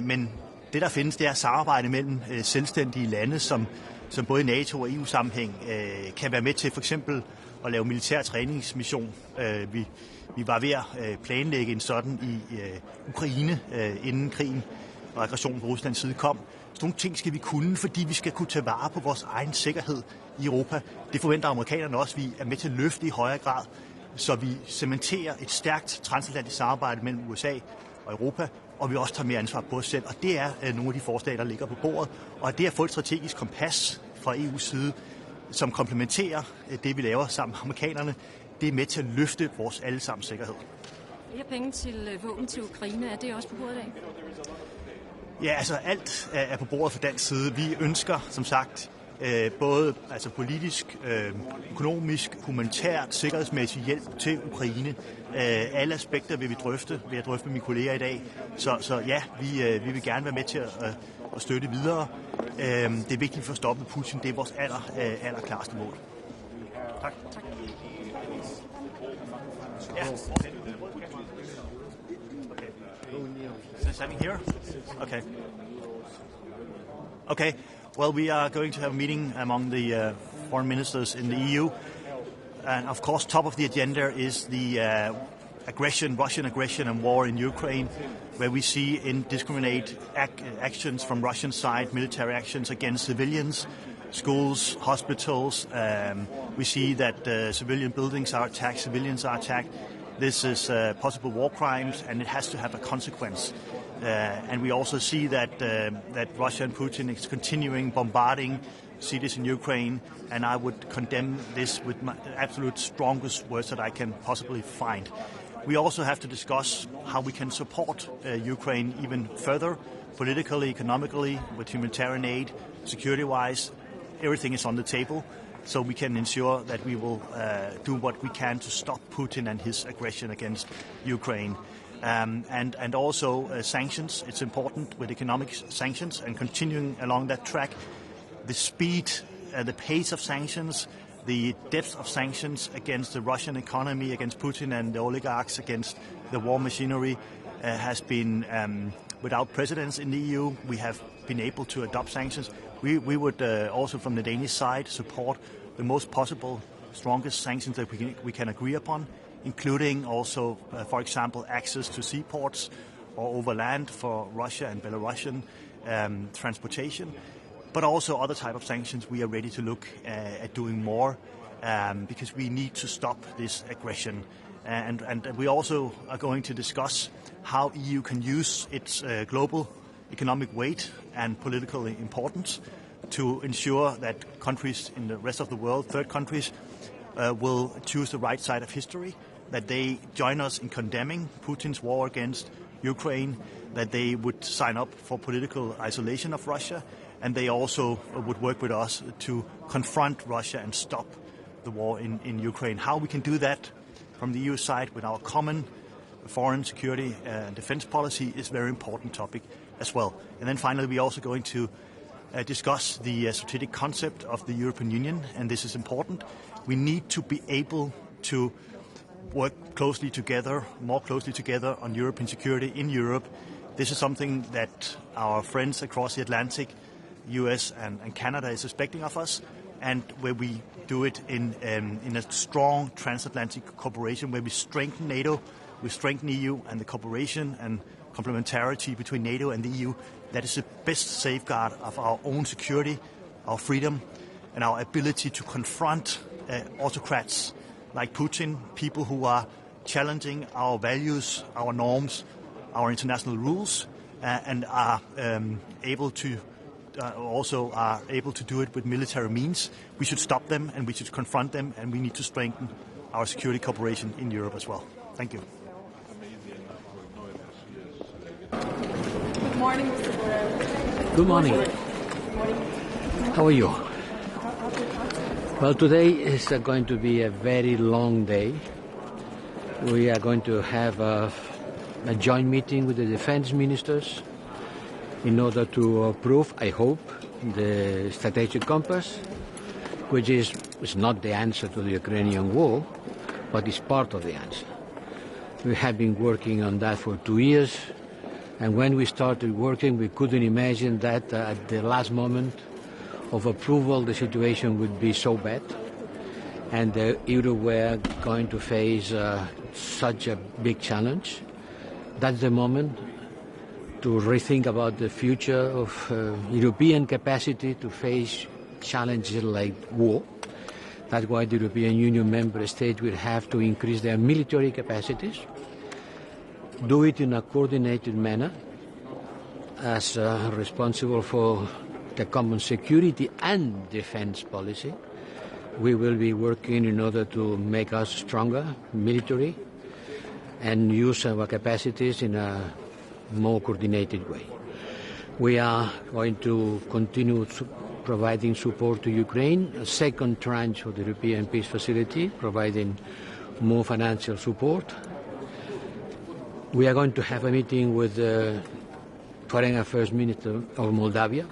Men det, der findes, det er samarbejde mellem selvstændige lande, som både i NATO og EU-sammenhæng kan være med til for eksempel at lave militær træningsmission. Vi var ved at planlægge en sådan i Ukraine, inden krigen og aggressionen på Ruslands side kom. Så nogle ting skal vi kunne, fordi vi skal kunne tage vare på vores egen sikkerhed i Europa. Det forventer amerikanerne også, at vi er med til at løfte i højere grad, så vi cementerer et stærkt transatlantisk samarbejde mellem USA og Europa, og vi også tager mere ansvar på os selv. Og det er nogle af de forslag, der ligger på bordet. Og det at få et strategisk kompas fra EU's side, som komplementerer det, vi laver sammen med amerikanerne, det er med til at løfte vores allesammens sikkerhed. Flere penge til våben til Ukraine, er det også på bordet i dag? Ja, altså alt er på bordet fra dansk side. Vi ønsker, som sagt, både altså politisk, økonomisk, humanitært, sikkerhedsmæssig hjælp til Ukraine. Alle aspekter vil jeg drøfte med mine kolleger i dag. Så ja, vi vil gerne være med til at støtte videre. Det er vigtigt for at stoppe Putin. Det er vores allerklareste mål. Tak. Ja. Standing here? Okay. Well, we are going to have a meeting among the foreign ministers in the EU. And of course, top of the agenda is the Russian aggression and war in Ukraine, where we see indiscriminate actions from Russian side, military actions against civilians, schools, hospitals. We see that civilian buildings are attacked, civilians are attacked. This is possible war crimes, and it has to have a consequence. And we also see that Russia and Putin is continuing bombarding cities in Ukraine, and I would condemn this with my absolute strongest words that I can possibly find. We also have to discuss how we can support Ukraine even further, politically, economically, with humanitarian aid, security-wise. Everything is on the table, so we can ensure that we will do what we can to stop Putin and his aggression against Ukraine. And also sanctions. It's important with economic sanctions and continuing along that track. The speed, the pace of sanctions, the depth of sanctions against the Russian economy, against Putin and the oligarchs, against the war machinery has been without precedence in the EU. We have been able to adopt sanctions. We would also from the Danish side support the most possible, strongest sanctions that we can agree upon, including also, for example, access to seaports or overland for Russia and Belarusian transportation, but also other type of sanctions. We are ready to look at doing more because we need to stop this aggression. And we also are going to discuss how EU can use its global economic weight and political importance to ensure that countries in the rest of the world, third countries, will choose the right side of history, that they join us in condemning Putin's war against Ukraine, that they would sign up for political isolation of Russia, and they also would work with us to confront Russia and stop the war in Ukraine. How we can do that from the EU side with our common foreign security and defense policy is a very important topic as well. And then finally, we're also going to discuss the strategic concept of the European Union, and this is important. We need to be able to work closely together, more closely together on European security in Europe. This is something that our friends across the Atlantic, US and Canada, is expecting of us, and where we do it in a strong transatlantic cooperation, where we strengthen NATO, we strengthen EU, and the cooperation and complementarity between NATO and the EU. That is the best safeguard of our own security, our freedom, and our ability to confront autocrats like Putin, people who are challenging our values, our norms, our international rules, and are able to do it with military means. We should stop them and we should confront them, and we need to strengthen our security cooperation in Europe as well. Thank you. Good morning, Mr. Borrell. Good morning. How are you? Well, today is going to be a very long day. We are going to have a joint meeting with the defense ministers in order to approve, I hope, the strategic compass, which is not the answer to the Ukrainian war, but is part of the answer. We have been working on that for 2 years, and when we started working, we couldn't imagine that at the last moment of approval, the situation would be so bad, and Europe were going to face such a big challenge. That's the moment to rethink about the future of European capacity to face challenges like war. That's why the European Union member states will have to increase their military capacities, do it in a coordinated manner, as responsible for the common security and defense policy. We will be working in order to make us stronger military and use our capacities in a more coordinated way. We are going to continue providing support to Ukraine, a second tranche of the European Peace Facility, providing more financial support. We are going to have a meeting with the Foreign Affairs Minister of Moldavia.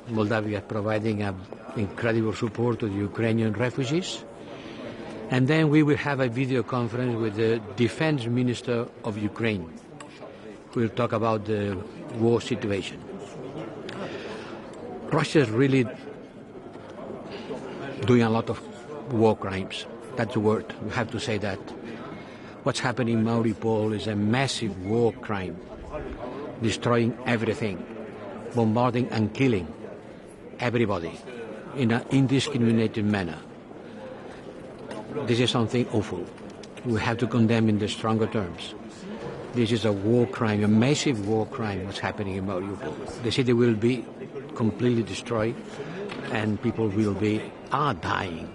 Moldavia providing incredible support to the Ukrainian refugees. And then we will have a video conference with the Defense Minister of Ukraine. We'll talk about the war situation. Russia is really doing a lot of war crimes. That's the word. We have to say that. What's happening in Mariupol is a massive war crime, destroying everything, bombarding and killing everybody in an indiscriminated manner. This is something awful. We have to condemn in the stronger terms. This is a war crime, a massive war crime, what's happening in Mariupol. The city will be completely destroyed and people are dying.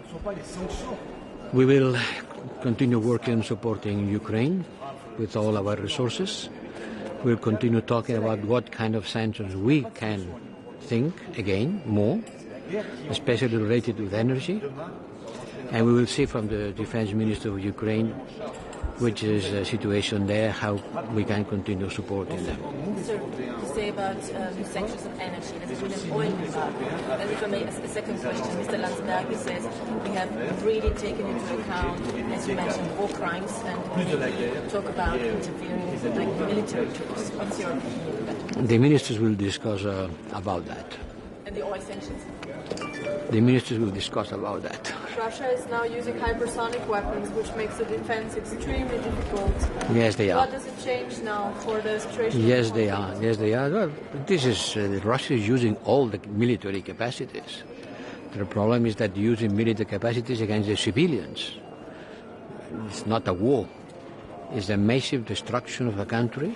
We will continue working and supporting Ukraine with all our resources. We'll continue talking about what kind of sanctions we can think again more, especially related with energy. And we will see from the Defense Minister of Ukraine which is the situation there, how we can continue supporting them. Sir, to say about sanctions on energy, there's been an oil embargo. And if I may, a second question, Mr. Landsbergis says we have really taken into account, as you mentioned, war crimes, and talk about interfering with like military troops. What's your opinion on that? The ministers will discuss about that. And the oil sanctions? The ministers will discuss about that. Russia is now using hypersonic weapons, which makes the defense extremely difficult. Yes, they are. What does it change now for the situation? Yes, they are. Yes, they are. Well, this is Russia is using all the military capacities. The problem is that using military capacities against the civilians. It's not a war. It's a massive destruction of a country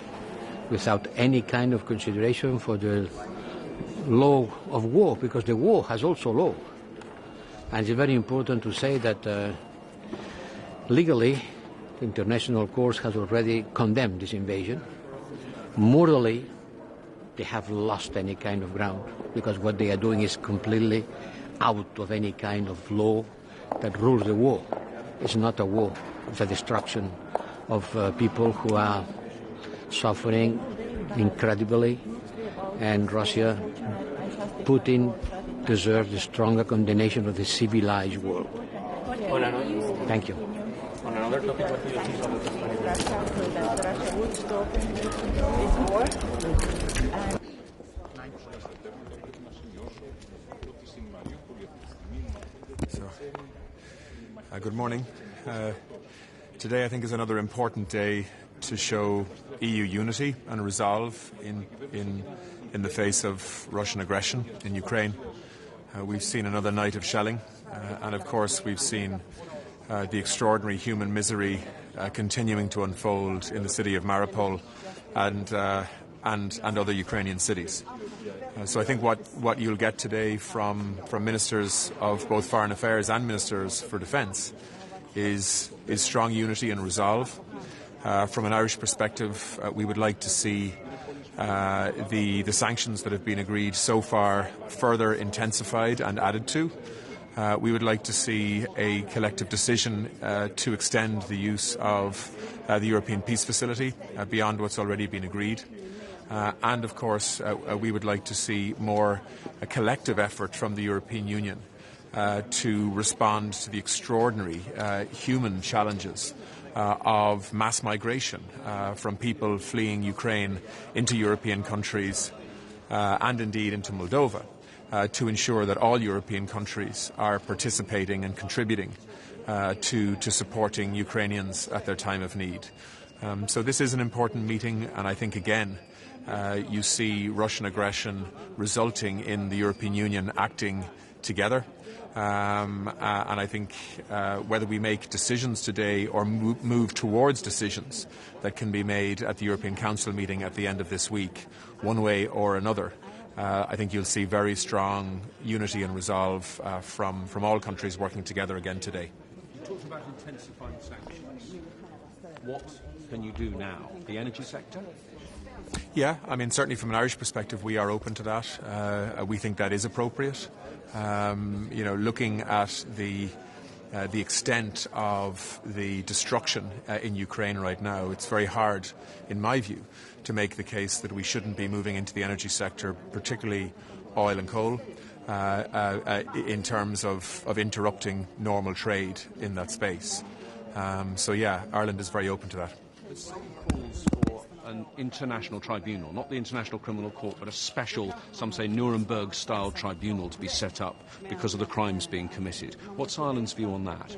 without any kind of consideration for the law of war, because the war has also law. And it's very important to say that legally, the international court has already condemned this invasion. Morally, they have lost any kind of ground, because what they are doing is completely out of any kind of law that rules the war. It's not a war, it's a destruction of people who are suffering incredibly, and Russia, Putin, deserves the stronger condemnation of the civilized world. Thank you. another topic what you think about Good morning. Today I think is another important day to show EU unity and resolve in the face of Russian aggression in Ukraine. We've seen another night of shelling, and of course we've seen the extraordinary human misery continuing to unfold in the city of Mariupol and other Ukrainian cities. So I think what you'll get today from ministers of both foreign affairs and ministers for defence is strong unity and resolve. From an Irish perspective, we would like to see the sanctions that have been agreed so far further intensified and added to. We would like to see a collective decision to extend the use of the European Peace Facility beyond what's already been agreed. And of course, we would like to see a collective effort from the European Union to respond to the extraordinary human challenges of mass migration from people fleeing Ukraine into European countries and indeed into Moldova, to ensure that all European countries are participating and contributing to supporting Ukrainians at their time of need. So this is an important meeting, and I think again you see Russian aggression resulting in the European Union acting together. And I think whether we make decisions today or move towards decisions that can be made at the European Council meeting at the end of this week, one way or another, I think you'll see very strong unity and resolve from all countries working together again today. You talked about intensifying sanctions. What can you do now? The energy sector? Yeah, I mean, certainly from an Irish perspective, we are open to that. We think that is appropriate. Looking at the extent of the destruction in Ukraine right now, it's very hard, in my view, to make the case that we shouldn't be moving into the energy sector, particularly oil and coal, in terms of interrupting normal trade in that space. So yeah, Ireland is very open to that. There's some calls for an international tribunal, not the International Criminal Court, but a special, some say Nuremberg-style tribunal to be set up because of the crimes being committed. What's Ireland's view on that?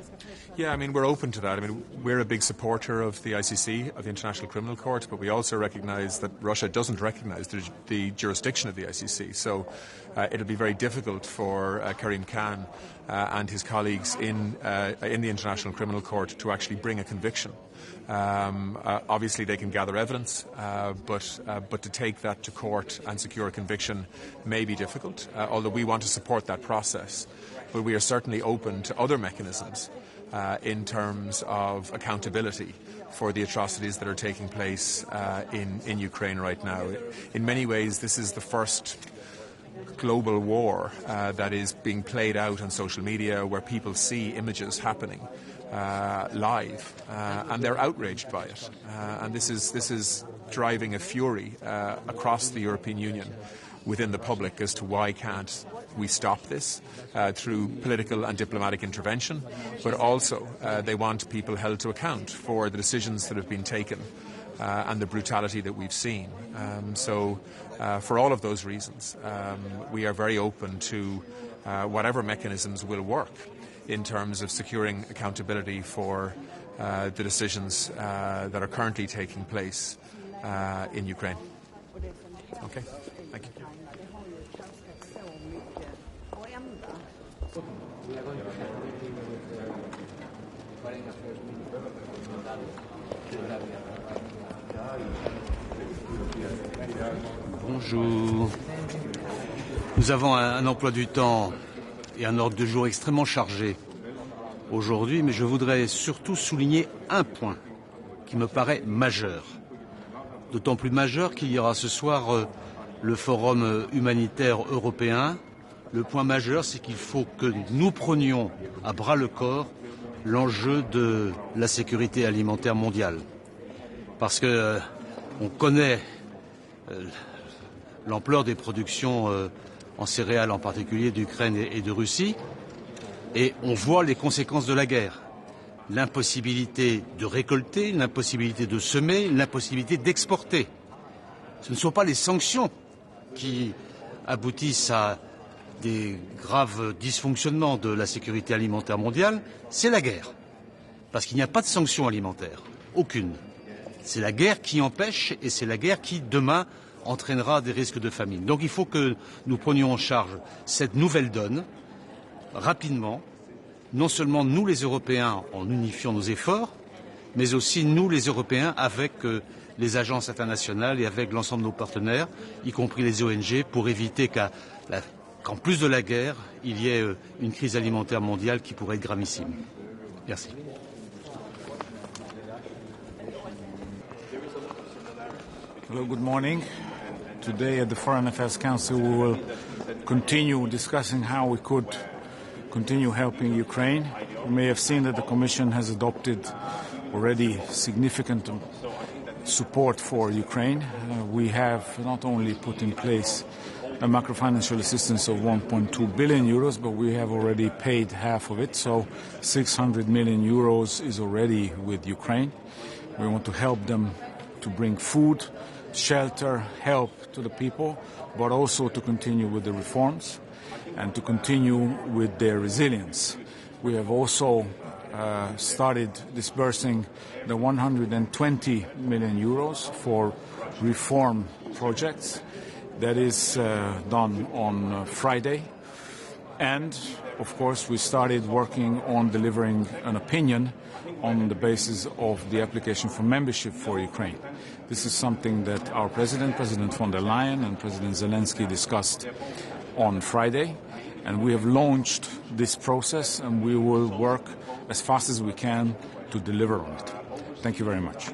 Yeah, I mean, we're open to that. I mean, we're a big supporter of the ICC, of the International Criminal Court, but we also recognise that Russia doesn't recognise the jurisdiction of the ICC. So it'll be very difficult for Karim Khan and his colleagues in the International Criminal Court to actually bring a conviction. Obviously, they can gather evidence, but to take that to court and secure a conviction may be difficult, although we want to support that process. But we are certainly open to other mechanisms in terms of accountability for the atrocities that are taking place in Ukraine right now. In many ways, this is the first global war that is being played out on social media, where people see images happening live, and they're outraged by it. And this is driving a fury across the European Union within the public as to why can't we stop this through political and diplomatic intervention, but also they want people held to account for the decisions that have been taken and the brutality that we've seen. So for all of those reasons, we are very open to whatever mechanisms will work in terms of securing accountability for the decisions that are currently taking place in Ukraine. Okay, thank you. Bonjour. Nous avons un emploi du temps et un ordre de jour extrêmement chargé aujourd'hui, mais je voudrais surtout souligner un point qui me paraît majeur. D'autant plus majeur qu'il y aura ce soir le forum humanitaire européen. Le point majeur, c'est qu'il faut que nous prenions à bras le corps l'enjeu de la sécurité alimentaire mondiale. Parce que on connaît l'ampleur des productions en céréales, en particulier d'Ukraine et de Russie, et on voit les conséquences de la guerre. l'impossibilité de récolter, l'impossibilité de semer, l'impossibilité d'exporter. Ce ne sont pas les sanctions qui aboutissent à des graves dysfonctionnements de la sécurité alimentaire mondiale, c'est la guerre. Parce qu'il n'y a pas de sanctions alimentaires, aucune. C'est la guerre qui empêche et c'est la guerre qui, demain, entraînera des risques de famine. Donc il faut que nous prenions en charge cette nouvelle donne, rapidement, non seulement nous les Européens en unifiant nos efforts, mais aussi nous les Européens avec les agences internationales et avec l'ensemble de nos partenaires, y compris les ONG, pour éviter qu'en plus de la guerre, il y ait une crise alimentaire mondiale qui pourrait être gravissime. Merci. Hello, good morning. Today at the Foreign Affairs Council we will continue discussing how we could continue helping Ukraine. You may have seen that the Commission has adopted already significant support for Ukraine. We have not only put in place a macrofinancial assistance of 1.2 billion euros, but we have already paid half of it, so 600 million euros is already with Ukraine. We want to help them to bring food, shelter, help to the people, but also to continue with the reforms and to continue with their resilience. We have also started disbursing the 120 million euros for reform projects. That is done on Friday. And, of course, we started working on delivering an opinion on the basis of the application for membership for Ukraine. This is something that our President von der Leyen and President Zelensky discussed on Friday. And we have launched this process and we will work as fast as we can to deliver on it. Thank you very much.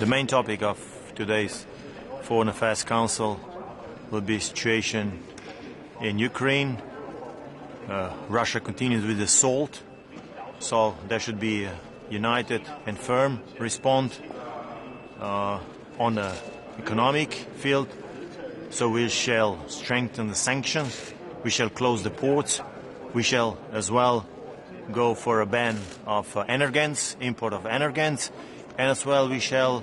The main topic of today's Foreign Affairs Council will be situation in Ukraine. Russia continues with the assault, so there should be a united and firm response on the economic field. So we shall strengthen the sanctions, we shall close the ports, we shall as well go for a ban of energens, import of energens, and as well we shall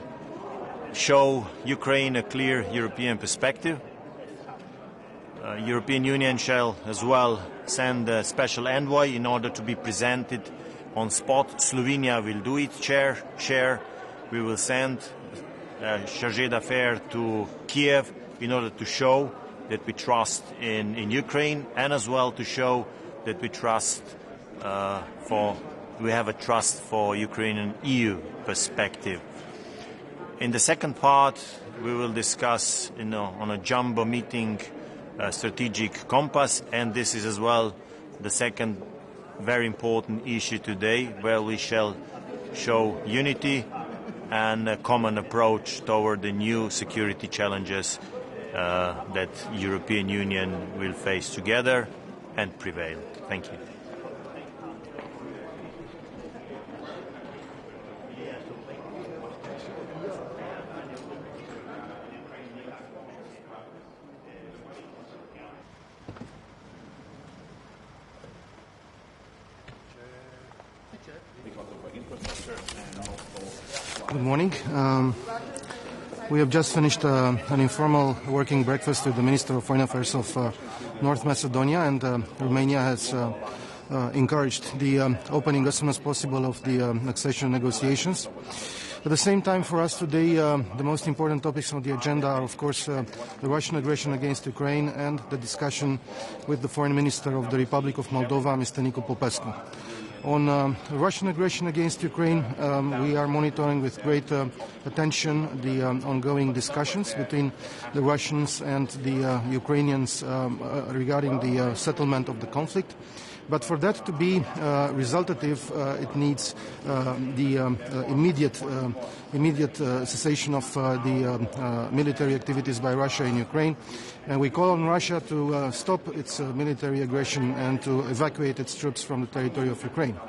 show Ukraine a clear European perspective. European Union shall as well send a special envoy in order to be presented on spot. Slovenia will do it, chair. We will send chargé d'affaires to Kiev in order to show that we trust in Ukraine and as well to show that we trust we have a trust for Ukrainian EU perspective. In the second part, we will discuss on a jumbo meeting strategic compass, and this is as well the second very important issue today, where we shall show unity and a common approach toward the new security challenges that European Union will face together and prevail. Thank you. Good morning. We have just finished an informal working breakfast with the Minister of Foreign Affairs of North Macedonia, and Romania has encouraged the opening as soon as possible of the accession negotiations. At the same time, for us today, the most important topics on the agenda are, of course, the Russian aggression against Ukraine and the discussion with the Foreign Minister of the Republic of Moldova, Mr. Nicu Popescu. On Russian aggression against Ukraine, we are monitoring with great attention the ongoing discussions between the Russians and the Ukrainians regarding the settlement of the conflict. But for that to be resultative, it needs the immediate cessation of the military activities by Russia in Ukraine. And we call on Russia to stop its military aggression and to evacuate its troops from the territory of Ukraine.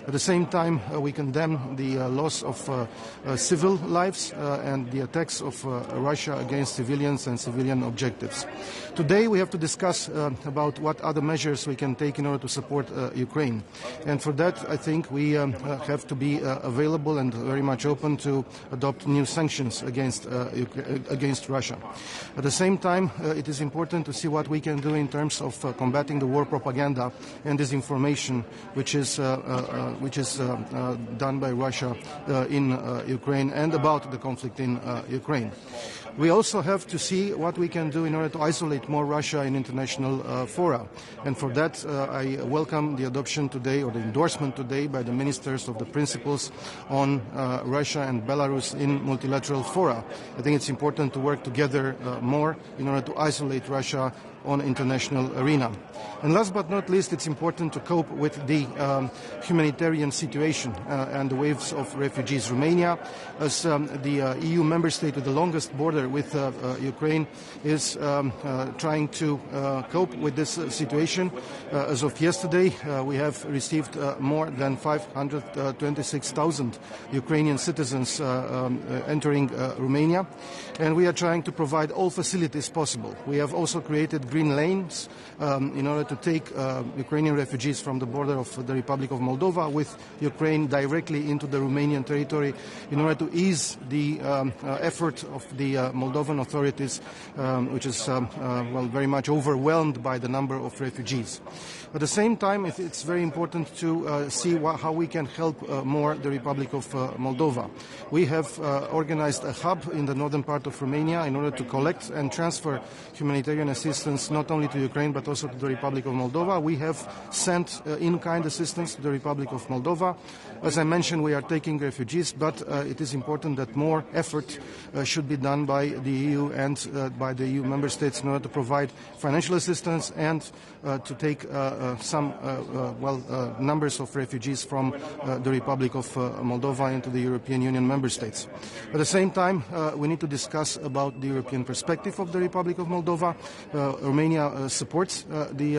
At the same time, we condemn the loss of civil lives and the attacks of Russia against civilians and civilian objectives. Today we have to discuss about what other measures we can take in order to support Ukraine. And for that, I think we have to be available and very much open to adopt new sanctions against Russia. At the same time, it is important to see what we can do in terms of combating the war propaganda and disinformation which is done by Russia in Ukraine and about the conflict in Ukraine. We also have to see what we can do in order to isolate more Russia in international fora. And for that, I welcome the adoption today, or the endorsement today, by the ministers of the principles on Russia and Belarus in multilateral fora. I think it's important to work together more in order to isolate Russia on international arena. And last but not least, it's important to cope with the humanitarian situation and the waves of refugees. Romania, as the EU member state with the longest border with Ukraine, is trying to cope with this situation. As of yesterday, we have received more than 526,000 Ukrainian citizens entering Romania, and we are trying to provide all facilities possible. We have also created green lanes in order to take Ukrainian refugees from the border of the Republic of Moldova with Ukraine directly into the Romanian territory in order to ease the effort of the Moldovan authorities, which is very much overwhelmed by the number of refugees. At the same time, it's very important to see how we can help more the Republic of Moldova. We have organized a hub in the northern part of Romania in order to collect and transfer humanitarian assistance not only to Ukraine but also to the Republic of Moldova. We have sent in-kind assistance to the Republic of Moldova. As I mentioned, we are taking refugees, but it is important that more effort should be done by the EU and by the EU member states in order to provide financial assistance and to take some numbers of refugees from the Republic of Moldova into the European Union member states. At the same time, we need to discuss about the European perspective of the Republic of Moldova. Romania supports the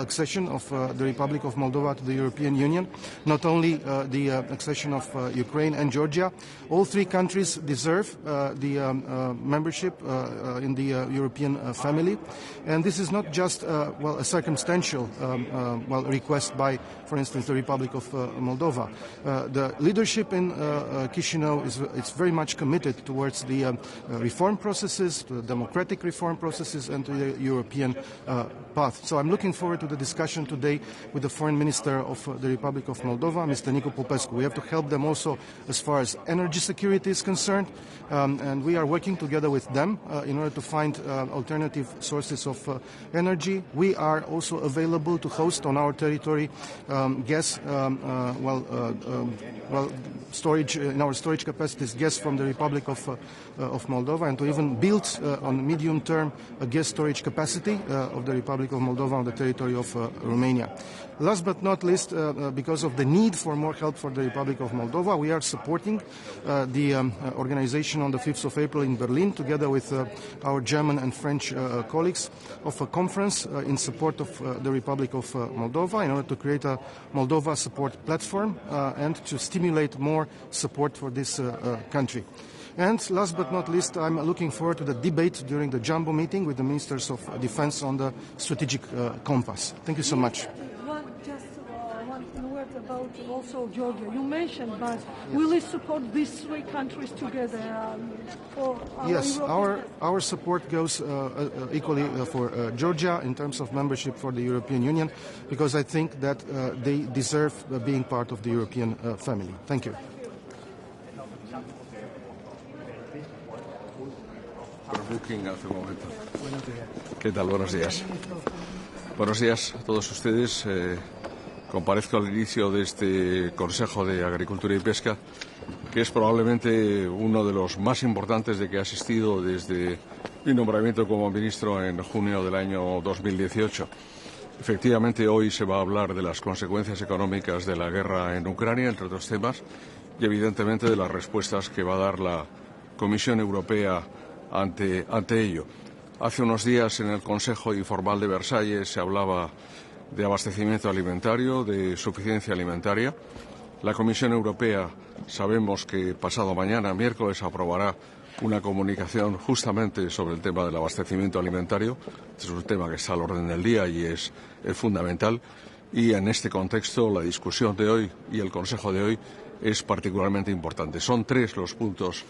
accession of the Republic of Moldova to the European Union, not only the accession of Ukraine and Georgia. All three countries deserve the membership in the European family, and this is not just a circumstantial request by, for instance, the Republic of Moldova. The leadership in Chisinau is very much committed towards the reform processes, to the democratic reform processes, and to the European path. So I'm looking forward to the discussion today with the Foreign Minister of the Republic of Moldova, Mr. Nicu Popescu. We have to help them also as far as energy security is concerned, and we are working together with them in order to find alternative sources of energy. We are also available to host on our territory gas, storage in our storage capacities, gas from the Republic of Moldova, and to even build on medium term a gas storage capacity of the Republic of Moldova on the territory of Romania. Last but not least, because of the need for more help for the Republic of Moldova, we are supporting the organization on the 5th of April in Berlin, together with our German and French colleagues, of a conference in support of the Republic of Moldova in order to create a Moldova support platform and to stimulate more support for this country. And last but not least, I'm looking forward to the debate during the Jumbo meeting with the Ministers of Defense on the strategic compass. Thank you so much. One word about also Georgia. You mentioned, but will it support these three countries together? Yes, our support goes equally for Georgia in terms of membership for the European Union, because I think that they deserve being part of the European family. Thank you. ¿Qué tal? Buenos días. Buenos días a todos ustedes. Comparezco al inicio de este Consejo de Agricultura y Pesca, que es probablemente uno de los más importantes de que he asistido desde mi nombramiento como ministro en junio del año 2018. Efectivamente, hoy se va a hablar de las consecuencias económicas de la guerra en Ucrania, entre otros temas, y evidentemente de las respuestas que va a dar la Comisión Europea ante ello. Hace unos días en el Consejo Informal de Versalles se hablaba de abastecimiento alimentario, de suficiencia alimentaria. La Comisión Europea sabemos que pasado mañana, miércoles, aprobará una comunicación justamente sobre el tema del abastecimiento alimentario. Este es un tema que está al orden del día y es fundamental. Y en este contexto la discusión de hoy y el Consejo de hoy es particularmente importante. Son 3 los puntos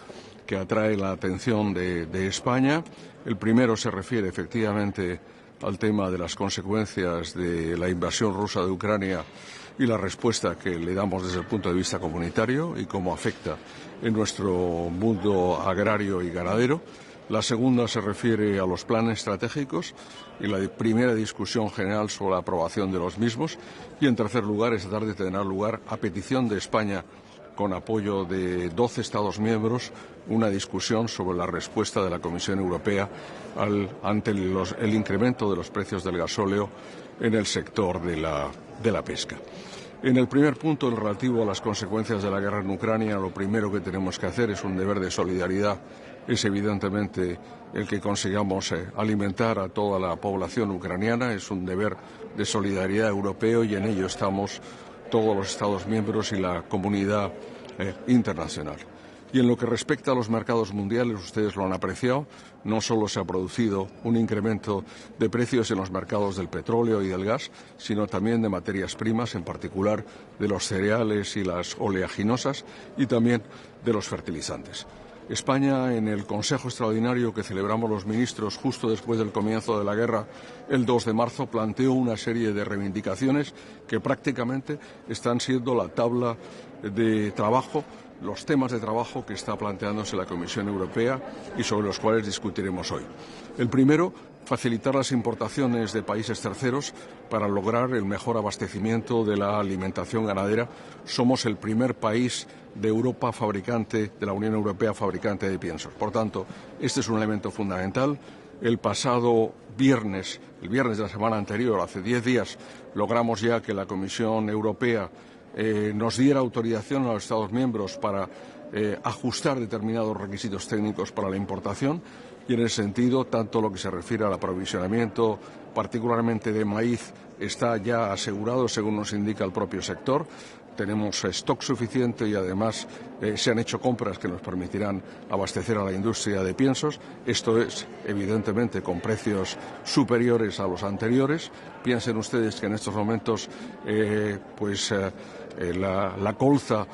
que atrae la atención de España. El primero se refiere efectivamente al tema de las consecuencias de la invasión rusa de Ucrania y la respuesta que le damos desde el punto de vista comunitario y cómo afecta en nuestro mundo agrario y ganadero. La segunda se refiere a los planes estratégicos y la primera discusión general sobre la aprobación de los mismos. Y en tercer lugar, esta tarde tendrá lugar, a petición de España, con apoyo de 12 Estados miembros, una discusión sobre la respuesta de la Comisión Europea ante el incremento de los precios del gasóleo en el sector de la pesca. En el primer punto, el relativo a las consecuencias de la guerra en Ucrania, lo primero que tenemos que hacer es un deber de solidaridad. Es evidentemente el que consigamos alimentar a toda la población ucraniana. Es un deber de solidaridad europeo y en ello estamos todos los Estados miembros y la comunidad internacional. Y en lo que respecta a los mercados mundiales, ustedes lo han apreciado, no solo se ha producido un incremento de precios en los mercados del petróleo y del gas, sino también de materias primas, en particular de los cereales y las oleaginosas, y también de los fertilizantes. España, en el Consejo Extraordinario que celebramos los ministros justo después del comienzo de la guerra, el 2 de marzo, planteó una serie de reivindicaciones que prácticamente están siendo la tabla de trabajo, los temas de trabajo que está planteándose la Comisión Europea y sobre los cuales discutiremos hoy. El primero, facilitar las importaciones de países terceros para lograr el mejor abastecimiento de la alimentación ganadera. Somos el primer país de Europa fabricante, de la Unión Europea fabricante de piensos. Por tanto, este es un elemento fundamental. El pasado viernes, el viernes de la semana anterior, hace 10 días, logramos ya que la Comisión Europea nos diera autorización a los Estados miembros para ajustar determinados requisitos técnicos para la importación y en ese sentido, tanto lo que se refiere al aprovisionamiento, particularmente de maíz, está ya asegurado, según nos indica el propio sector. Tenemos stock suficiente y además se han hecho compras que nos permitirán abastecer a la industria de piensos. Esto es, evidentemente, con precios superiores a los anteriores. Piensen ustedes que en estos momentos la colza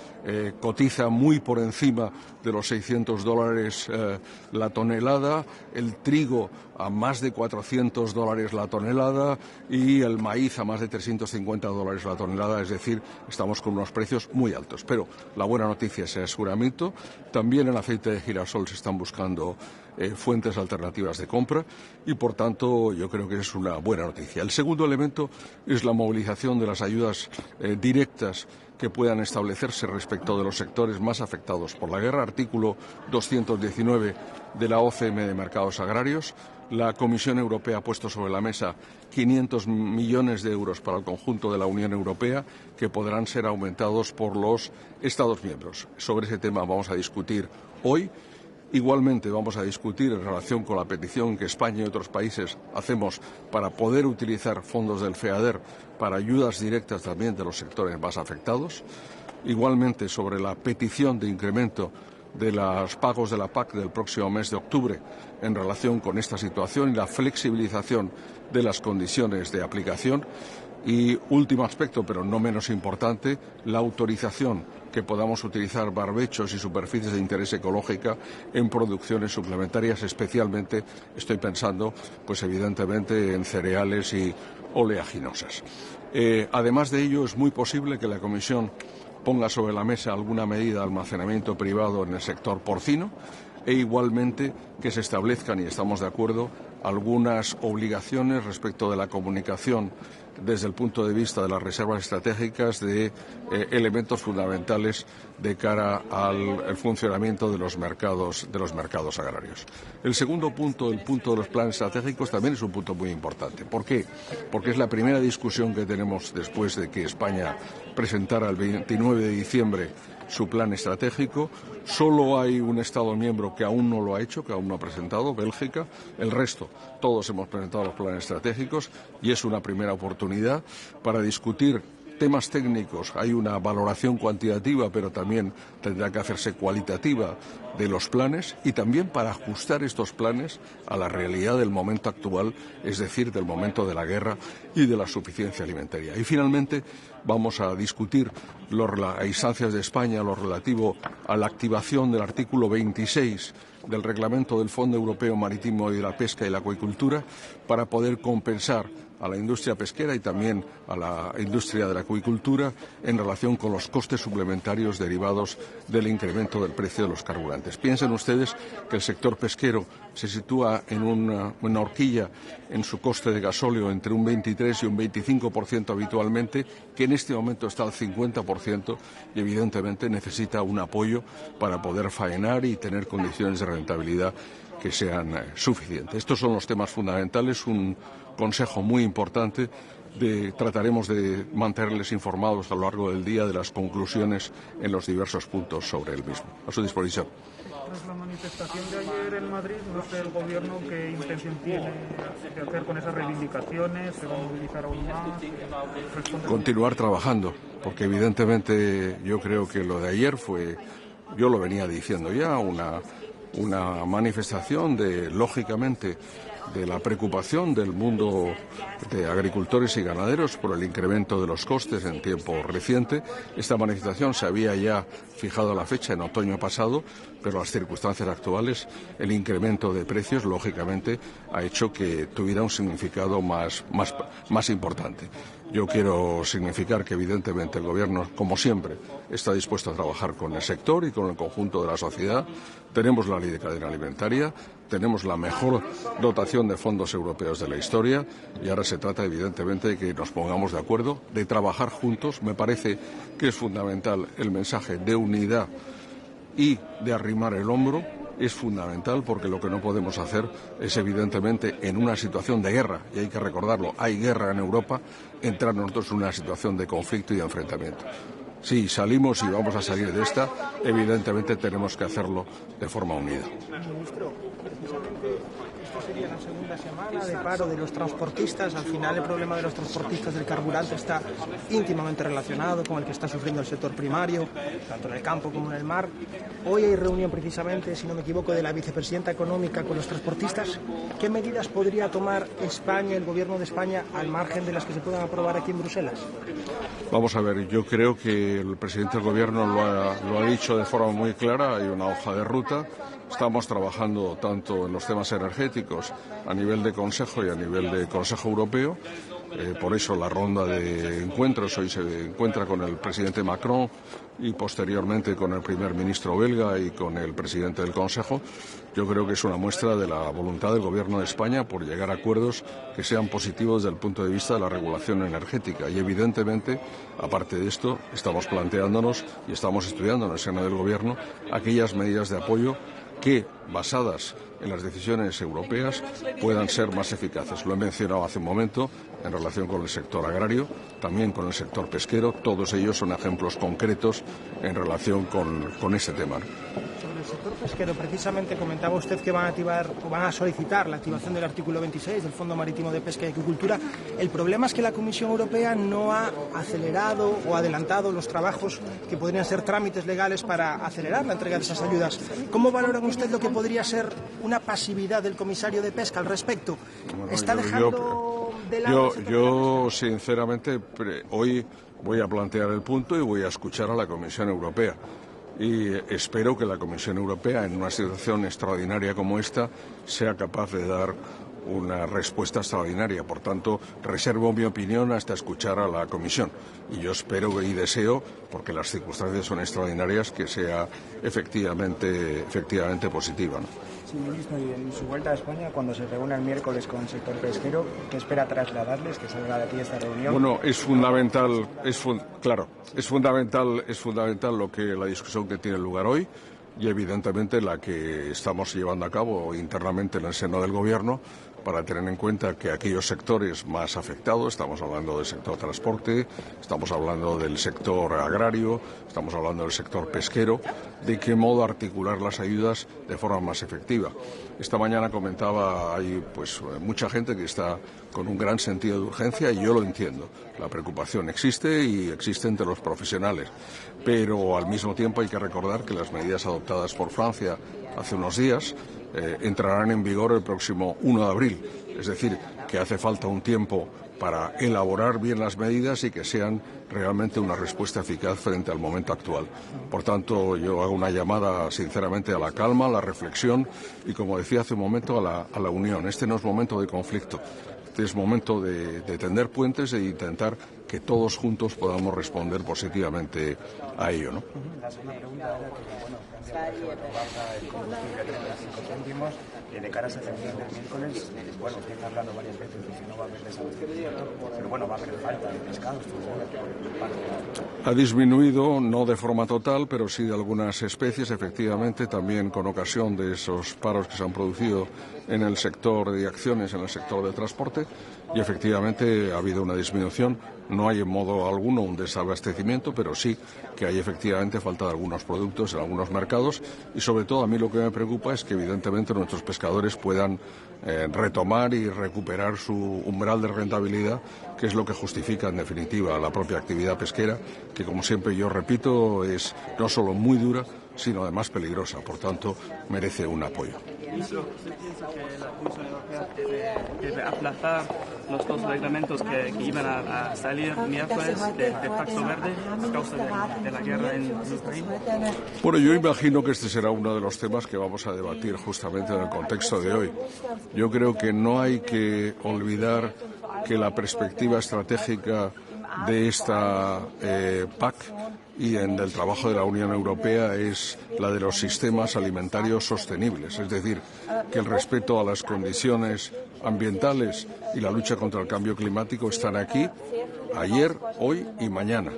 cotiza muy por encima de los $600 la tonelada, el trigo a más de $400 la tonelada y el maíz a más de $350 la tonelada, es decir, estamos con unos precios muy altos. Pero la buena noticia es el aseguramiento. También el aceite de girasol se están buscando fuentes alternativas de compra y, por tanto, yo creo que es una buena noticia. El segundo elemento es la movilización de las ayudas directas que puedan establecerse respecto de los sectores más afectados por la guerra. Artículo 219 de la OCM de Mercados Agrarios. La Comisión Europea ha puesto sobre la mesa 500 millones de euros para el conjunto de la Unión Europea que podrán ser aumentados por los Estados miembros. Sobre ese tema vamos a discutir hoy. Igualmente vamos a discutir en relación con la petición que España y otros países hacemos para poder utilizar fondos del FEADER para ayudas directas también de los sectores más afectados. Igualmente sobre la petición de incremento de los pagos de la PAC del próximo mes de octubre en relación con esta situación y la flexibilización de las condiciones de aplicación. Y último aspecto, pero no menos importante, la autorización que podamos utilizar barbechos y superficies de interés ecológica en producciones suplementarias, especialmente estoy pensando, pues evidentemente, en cereales y oleaginosas. Además de ello, es muy posible que la Comisión ponga sobre la mesa alguna medida de almacenamiento privado en el sector porcino. e igualmente que se establezcan, y estamos de acuerdo, algunas obligaciones respecto de la comunicación desde el punto de vista de las reservas estratégicas de elementos fundamentales de cara al funcionamiento de los mercados agrarios. El segundo punto, el punto de los planes estratégicos, también es un punto muy importante. ¿Por qué? Porque es la primera discusión que tenemos después de que España presentara el 29 de diciembre su plan estratégico. Solo hay un Estado miembro que aún no lo ha hecho, que aún no ha presentado, Bélgica. El resto, todos hemos presentado los planes estratégicos y es una primera oportunidad para discutir temas técnicos. Hay una valoración cuantitativa, pero también tendrá que hacerse cualitativa de los planes y también para ajustar estos planes a la realidad del momento actual, es decir, del momento de la guerra y de la suficiencia alimentaria. Y finalmente vamos a discutir a instancias de España lo relativo a la activación del artículo 26 del Reglamento del Fondo Europeo Marítimo y de la Pesca y la Acuicultura para poder compensar a la industria pesquera y también a la industria de la acuicultura en relación con los costes suplementarios derivados del incremento del precio de los carburantes. Piensen ustedes que el sector pesquero se sitúa en una horquilla en su coste de gasóleo entre un 23 y un 25% habitualmente, que en este momento está al 50% y evidentemente necesita un apoyo para poder faenar y tener condiciones de rentabilidad que sean suficientes. Estos son los temas fundamentales, un consejo muy importante. Trataremos de mantenerles informados a lo largo del día de las conclusiones en los diversos puntos sobre el mismo. A su disposición. Tras la manifestación de ayer en Madrid, no sé el Gobierno qué intención tiene de hacer con esas reivindicaciones, se va a movilizar aún más. Continuar trabajando, porque evidentemente yo creo que lo de ayer fue, yo lo venía diciendo ya, una manifestación lógicamente, de la preocupación del mundo de agricultores y ganaderos por el incremento de los costes en tiempo reciente. Esta manifestación se había ya fijado la fecha en otoño pasado, pero las circunstancias actuales, el incremento de precios, lógicamente, ha hecho que tuviera un significado más importante. Yo quiero significar que, evidentemente, el Gobierno, como siempre, está dispuesto a trabajar con el sector y con el conjunto de la sociedad. Tenemos la ley de cadena alimentaria, tenemos la mejor dotación de fondos europeos de la historia y ahora se trata, evidentemente, de que nos pongamos de acuerdo, de trabajar juntos. Me parece que es fundamental el mensaje de unidad y de arrimar el hombro. Es fundamental porque lo que no podemos hacer es, evidentemente, en una situación de guerra, y hay que recordarlo, hay guerra en Europa, entrar nosotros en una situación de conflicto y de enfrentamiento. Si salimos y vamos a salir de esta, evidentemente tenemos que hacerlo de forma unida. Ministro, precisamente esta sería la segunda semana de paro de los transportistas. Al final el problema de los transportistas del carburante está íntimamente relacionado con el que está sufriendo el sector primario, tanto en el campo como en el mar. Hoy hay reunión precisamente, si no me equivoco, de la vicepresidenta económica con los transportistas. ¿Qué medidas podría tomar España, el Gobierno de España, al margen de las que se puedan aprobar aquí en Bruselas? Vamos a ver, yo creo que el presidente del Gobierno lo ha dicho de forma muy clara, hay una hoja de ruta. Estamos trabajando tanto en los temas energéticos a nivel de Consejo y a nivel de Consejo Europeo. Por eso la ronda de encuentros hoy se encuentra con el presidente Macron y posteriormente con el primer ministro belga y con el presidente del Consejo. Yo creo que es una muestra de la voluntad del Gobierno de España por llegar a acuerdos que sean positivos desde el punto de vista de la regulación energética. Y evidentemente, aparte de esto, estamos planteándonos y estamos estudiando en el seno del Gobierno aquellas medidas de apoyo que, basadas en las decisiones europeas, puedan ser más eficaces. Lo he mencionado hace un momento en relación con el sector agrario, también con el sector pesquero. Todos ellos son ejemplos concretos en relación con este tema. Sobre el sector pesquero, precisamente comentaba usted que van a activar o van a solicitar la activación del artículo 26 del Fondo Marítimo de Pesca y Acuicultura. El problema es que la Comisión Europea no ha acelerado o adelantado los trabajos que podrían ser trámites legales para acelerar la entrega de esas ayudas. ¿Cómo valoran usted lo que podría ser una pasividad del comisario de Pesca al respecto? ¿Está dejando de lado? Yo sinceramente, hoy voy a plantear el punto y voy a escuchar a la Comisión Europea. Y espero que la Comisión Europea, en una situación extraordinaria como esta, sea capaz de dar una respuesta extraordinaria. Por tanto, reservo mi opinión hasta escuchar a la Comisión. Y yo espero y deseo, porque las circunstancias son extraordinarias, que sea efectivamente positiva, ¿no? Señor ministro, y en su vuelta a España, cuando se reúne el miércoles con el sector pesquero, ¿qué espera trasladarles que salga de aquí esta reunión? Bueno, es fundamental lo que la discusión que tiene lugar hoy y evidentemente la que estamos llevando a cabo internamente en el seno del Gobierno para tener en cuenta que aquellos sectores más afectados, estamos hablando del sector transporte, estamos hablando del sector agrario, estamos hablando del sector pesquero, de qué modo articular las ayudas de forma más efectiva. Esta mañana comentaba, hay pues mucha gente que está con un gran sentido de urgencia y yo lo entiendo. La preocupación existe y existe entre los profesionales, pero al mismo tiempo hay que recordar que las medidas adoptadas por Francia hace unos días entrarán en vigor el próximo 1 de abril. Es decir, que hace falta un tiempo para elaborar bien las medidas y que sean realmente una respuesta eficaz frente al momento actual. Por tanto, yo hago una llamada sinceramente a la calma, a la reflexión y, como decía hace un momento, a la unión. Este no es momento de conflicto. Este es momento de tender puentes e intentar que todos juntos podamos responder positivamente a ello, ¿no? La segunda pregunta era que, bueno, el combustible a 5 céntimos, de cara a esa reunión del miércoles, bueno, usted está hablando varias veces de que no va a haber desabastecimiento, pero bueno, va a haber falta de pescados. Ha disminuido, no de forma total, pero sí de algunas especies, efectivamente, también con ocasión de esos paros que se han producido en el sector de acciones, en el sector del transporte, y efectivamente ha habido una disminución. No hay en modo alguno un desabastecimiento, pero sí que hay efectivamente falta de algunos productos en algunos mercados y sobre todo a mí lo que me preocupa es que evidentemente nuestros pescadores puedan retomar y recuperar su umbral de rentabilidad, que es lo que justifica en definitiva la propia actividad pesquera, que como siempre yo repito es no solo muy dura, sino además peligrosa. Por tanto, merece un apoyo. Ministro, ¿usted piensa que la Comisión Europea debe aplazar los dos reglamentos que iban a salir miércoles de Pacto Verde a causa de la guerra en Ucrania? Bueno, yo imagino que este será uno de los temas que vamos a debatir justamente en el contexto de hoy. Yo creo que no hay que olvidar que la perspectiva estratégica de esta PAC y del trabajo de la Unión Europea es la de los sistemas alimentarios sostenibles, es decir, que el respeto a las condiciones ambientales y la lucha contra el cambio climático están aquí, ayer, hoy y mañana.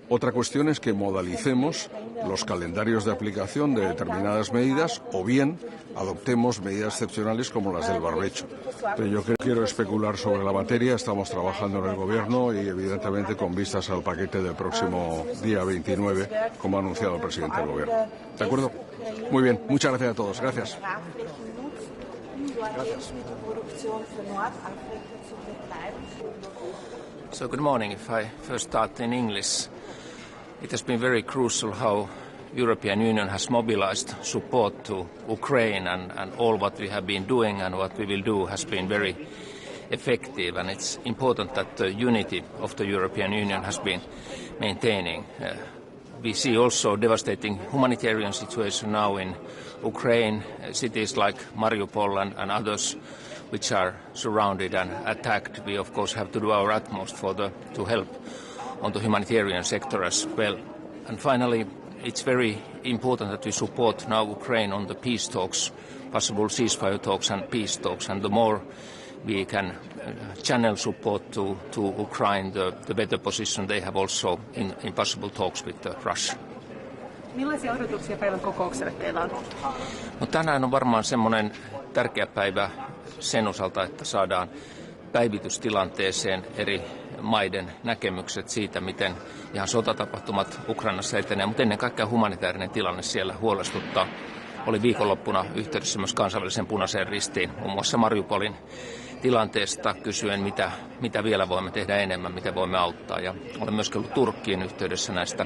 Otra cuestión es que modalicemos los calendarios de aplicación de determinadas medidas o bien adoptemos medidas excepcionales como las del barbecho. Pero yo quiero especular sobre la materia, estamos trabajando en el Gobierno y evidentemente con vistas al paquete del próximo día 29, como ha anunciado el presidente del Gobierno. ¿De acuerdo? Muy bien, muchas gracias a todos. Gracias. So good morning. If I first start in English, it has been very crucial how European Union has mobilized support to Ukraine and all what we have been doing and what we will do has been very effective, and it's important that the unity of the European Union has been maintaining. We see also devastating humanitarian situation now in Ukraine, cities like Mariupol and others which are surrounded and attacked. We of course have to do our utmost to help on the humanitarian sector as well. And finally, it's very important that we support now Ukraine on the peace talks, possible ceasefire talks and peace talks, and the more we can channel support to Ukraine, the better position they have also in possible talks with Russia. Millaisia odotuksia päivän kokoukselle teillä on? No, tänään on varmaan semmoinen tärkeä päivä sen osalta, että saadaan päivitystilanteeseen eri maiden näkemykset siitä, miten ihan sotatapahtumat Ukrainassa etenee, mutta ennen kaikkea humanitaarinen tilanne siellä huolestuttaa. Oli viikonloppuna yhteydessä myös kansainvälisen punaiseen ristiin, muun muassa Mariupolin tilanteesta kysyen, mitä vielä voimme tehdä enemmän, miten voimme auttaa. Ja olen myös ollut Turkkiin yhteydessä näistä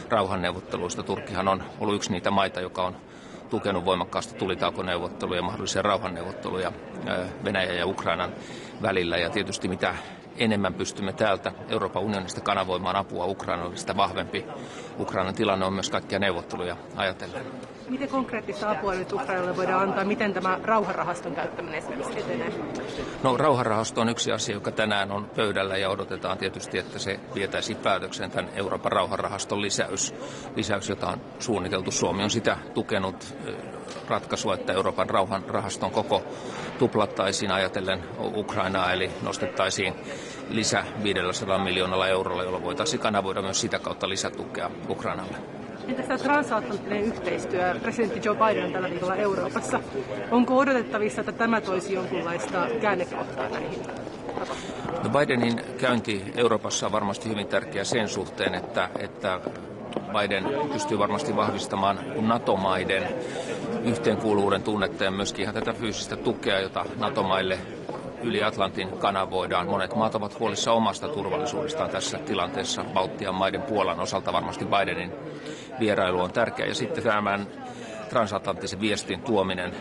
rauhanneuvotteluista. Turkkihan on ollut yksi niitä maita, joka on tukenut voimakkaasti tulitaukoneuvotteluja ja mahdollisia rauhanneuvotteluja Venäjän ja Ukrainan välillä. Ja tietysti mitä enemmän pystymme täältä Euroopan unionista kanavoimaan apua Ukrainalle, sitä vahvempi Ukrainan tilanne on myös kaikkia neuvotteluja ajatellen. Miten konkreettista apua nyt Ukrainalle voidaan antaa? Miten tämä rauhanrahaston käyttäminen esimerkiksi etenee? No, rauhanrahasto on yksi asia, joka tänään on pöydällä ja odotetaan tietysti, että se vietäisi päätökseen tämän Euroopan rauhanrahaston lisäys, jota on suunniteltu. Suomi on sitä tukenut ratkaisua, että Euroopan rauhanrahaston koko tuplattaisiin ajatellen Ukrainaa, eli nostettaisiin lisä 500 miljoonalla eurolla, jolla voitaisiin kanavoida myös sitä kautta lisätukea Ukrainalle. Entäs tämä transatlanttinen yhteistyö? Presidentti Joe Biden on tällä viikolla Euroopassa. Onko odotettavissa, että tämä toisi jonkunlaista käännekohtaa näihin? No, Bidenin käynti Euroopassa on varmasti hyvin tärkeä sen suhteen, että Biden pystyy varmasti vahvistamaan NATO-maiden yhteenkuuluvuuden tunnetta ja myöskin ihan tätä fyysistä tukea, jota NATO-maille yli Atlantin kanavoidaan. Monet maat ovat huolissa omasta turvallisuudestaan tässä tilanteessa. Baltian maiden Puolan osalta varmasti Bidenin vierailu on tärkeä. Ja sitten tämän transatlanttisen viestin tuominen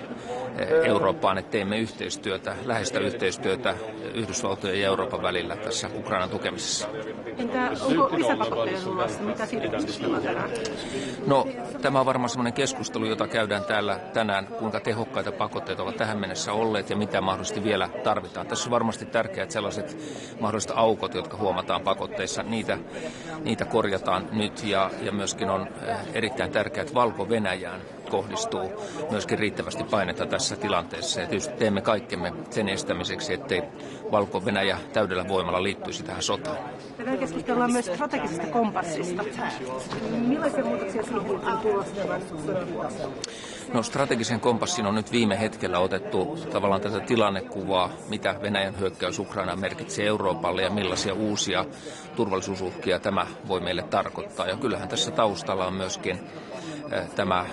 Eurooppaan, että teemme yhteistyötä, läheistä yhteistyötä Yhdysvaltojen ja Euroopan välillä tässä Ukrainan tukemisessa. Entä onko lisäpakotteiden luvassa? Mitä siitä keskustellaan tänään? No, tämä on varmaan sellainen keskustelu, jota käydään täällä tänään, kuinka tehokkaita pakotteet ovat tähän mennessä olleet ja mitä mahdollisesti vielä tarvitaan. Tässä on varmasti tärkeää, että sellaiset mahdolliset aukot, jotka huomataan pakotteissa, niitä korjataan nyt ja myöskin on erittäin tärkeää, että Valko-Venäjään kohdistuu myöskin riittävästi painetta tässä tilanteessa. Ja tietysti teemme kaikkemme sen estämiseksi, ettei Valko-Venäjä täydellä voimalla liittyisi tähän sotaan. Tänään keskustellaan myös strategisesta kompassista. Millaisia muutoksia siihen on tulossa? No, strategisen kompassin on nyt viime hetkellä otettu tavallaan tätä tilannekuvaa, mitä Venäjän hyökkäys Ukrainaan merkitsee Euroopalle ja millaisia uusia turvallisuusuhkia tämä voi meille tarkoittaa. Ja kyllähän tässä taustalla on myöskin tämä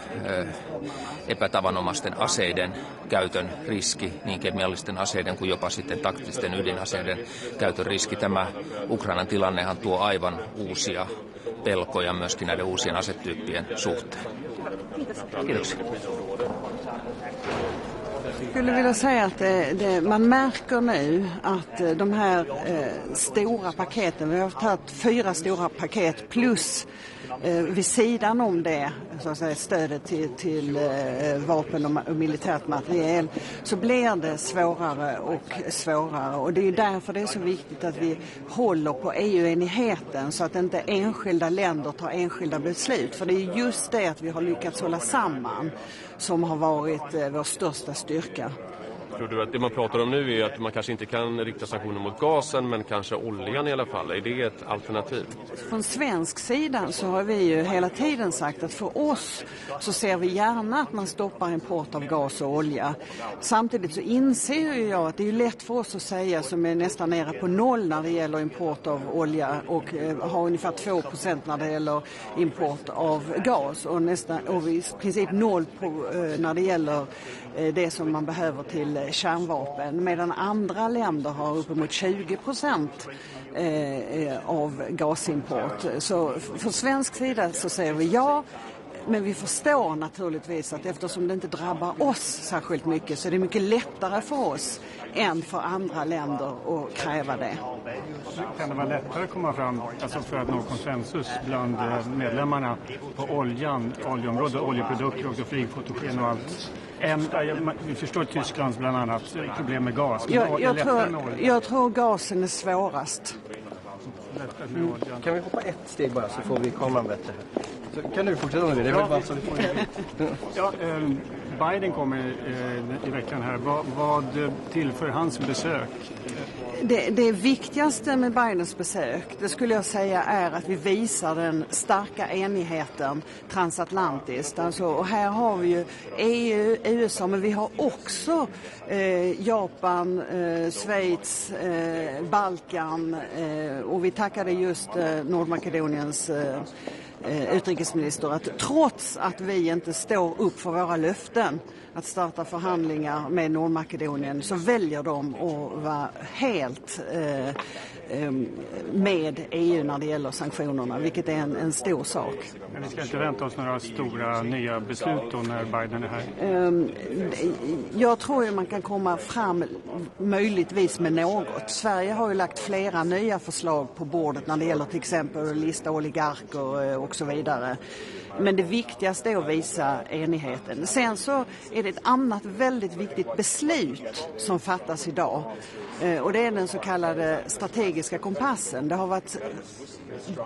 epätavanomaisten aseiden käytön riski, niin kemiallisten aseiden kuin jopa sitten taktisten ydinaseiden käytön riski. Tämä Ukrainan tilannehan tuo aivan uusia pelkoja myöskin näiden uusien asetyyppien suhteen. Kiitoksia. Jag skulle vilja säga att man märker nu att de här stora paketen, vi har tagit 4 stora paket plus vid sidan om det, så att säga, stödet till vapen och militärt materiel, så blir det svårare och svårare. Och det är därför det är så viktigt att vi håller på EU-enigheten så att inte enskilda länder tar enskilda beslut. För det är just det att vi har lyckats hålla samman som har varit vår största styrka. Tror du att det man pratar om nu är att man kanske inte kan rikta sanktioner mot gasen men kanske oljan i alla fall? Är det ett alternativ? Från svensk sida så har vi ju hela tiden sagt att för oss så ser vi gärna att man stoppar import av gas och olja. Samtidigt så inser ju jag att det är lätt för oss att säga som är nästan nere på 0 när det gäller import av olja och har ungefär 2% när det gäller import av gas och i princip 0 när det gäller det som man behöver till kärnvapen, medan andra länder har uppemot 20% av gasimport. Så för svensk sida så säger vi ja, men vi förstår naturligtvis att eftersom det inte drabbar oss särskilt mycket så är det mycket lättare för oss än för andra länder att kräva det. Kan det vara lättare att komma fram, alltså för att nå konsensus bland medlemmarna på oljeområdet, oljeprodukter och flygfotogen och allt? Vi förstår Tysklands bland annat problem med gas. Jag tror gasen är svårast. Kan vi hoppa ett steg bara så får vi komma bättre? Så kan du fortsätta med det? Det är väl bara så vi får ja, Biden kommer i veckan här. Vad tillför hans besök? Det viktigaste med Bidens besök, det skulle jag säga, är att vi visar den starka enigheten transatlantiskt. Alltså, och här har vi ju EU, USA, men vi har också Japan, Schweiz, Balkan och vi tackade just Nordmakedoniens utrikesminister att trots att vi inte står upp för våra löften att starta förhandlingar med Nordmakedonien så väljer de att vara helt med EU när det gäller sanktionerna, vilket är en stor sak. Men vi ska inte vänta oss några stora nya beslut då när Biden är här? Jag tror ju man kan komma fram möjligtvis med något. Sverige har ju lagt flera nya förslag på bordet när det gäller till exempel att lista oligarker och så vidare. Men det viktigaste är att visa enigheten. Sen så är det ett annat väldigt viktigt beslut som fattas idag. Och det är den så kallade strategiska kompassen. Det har varit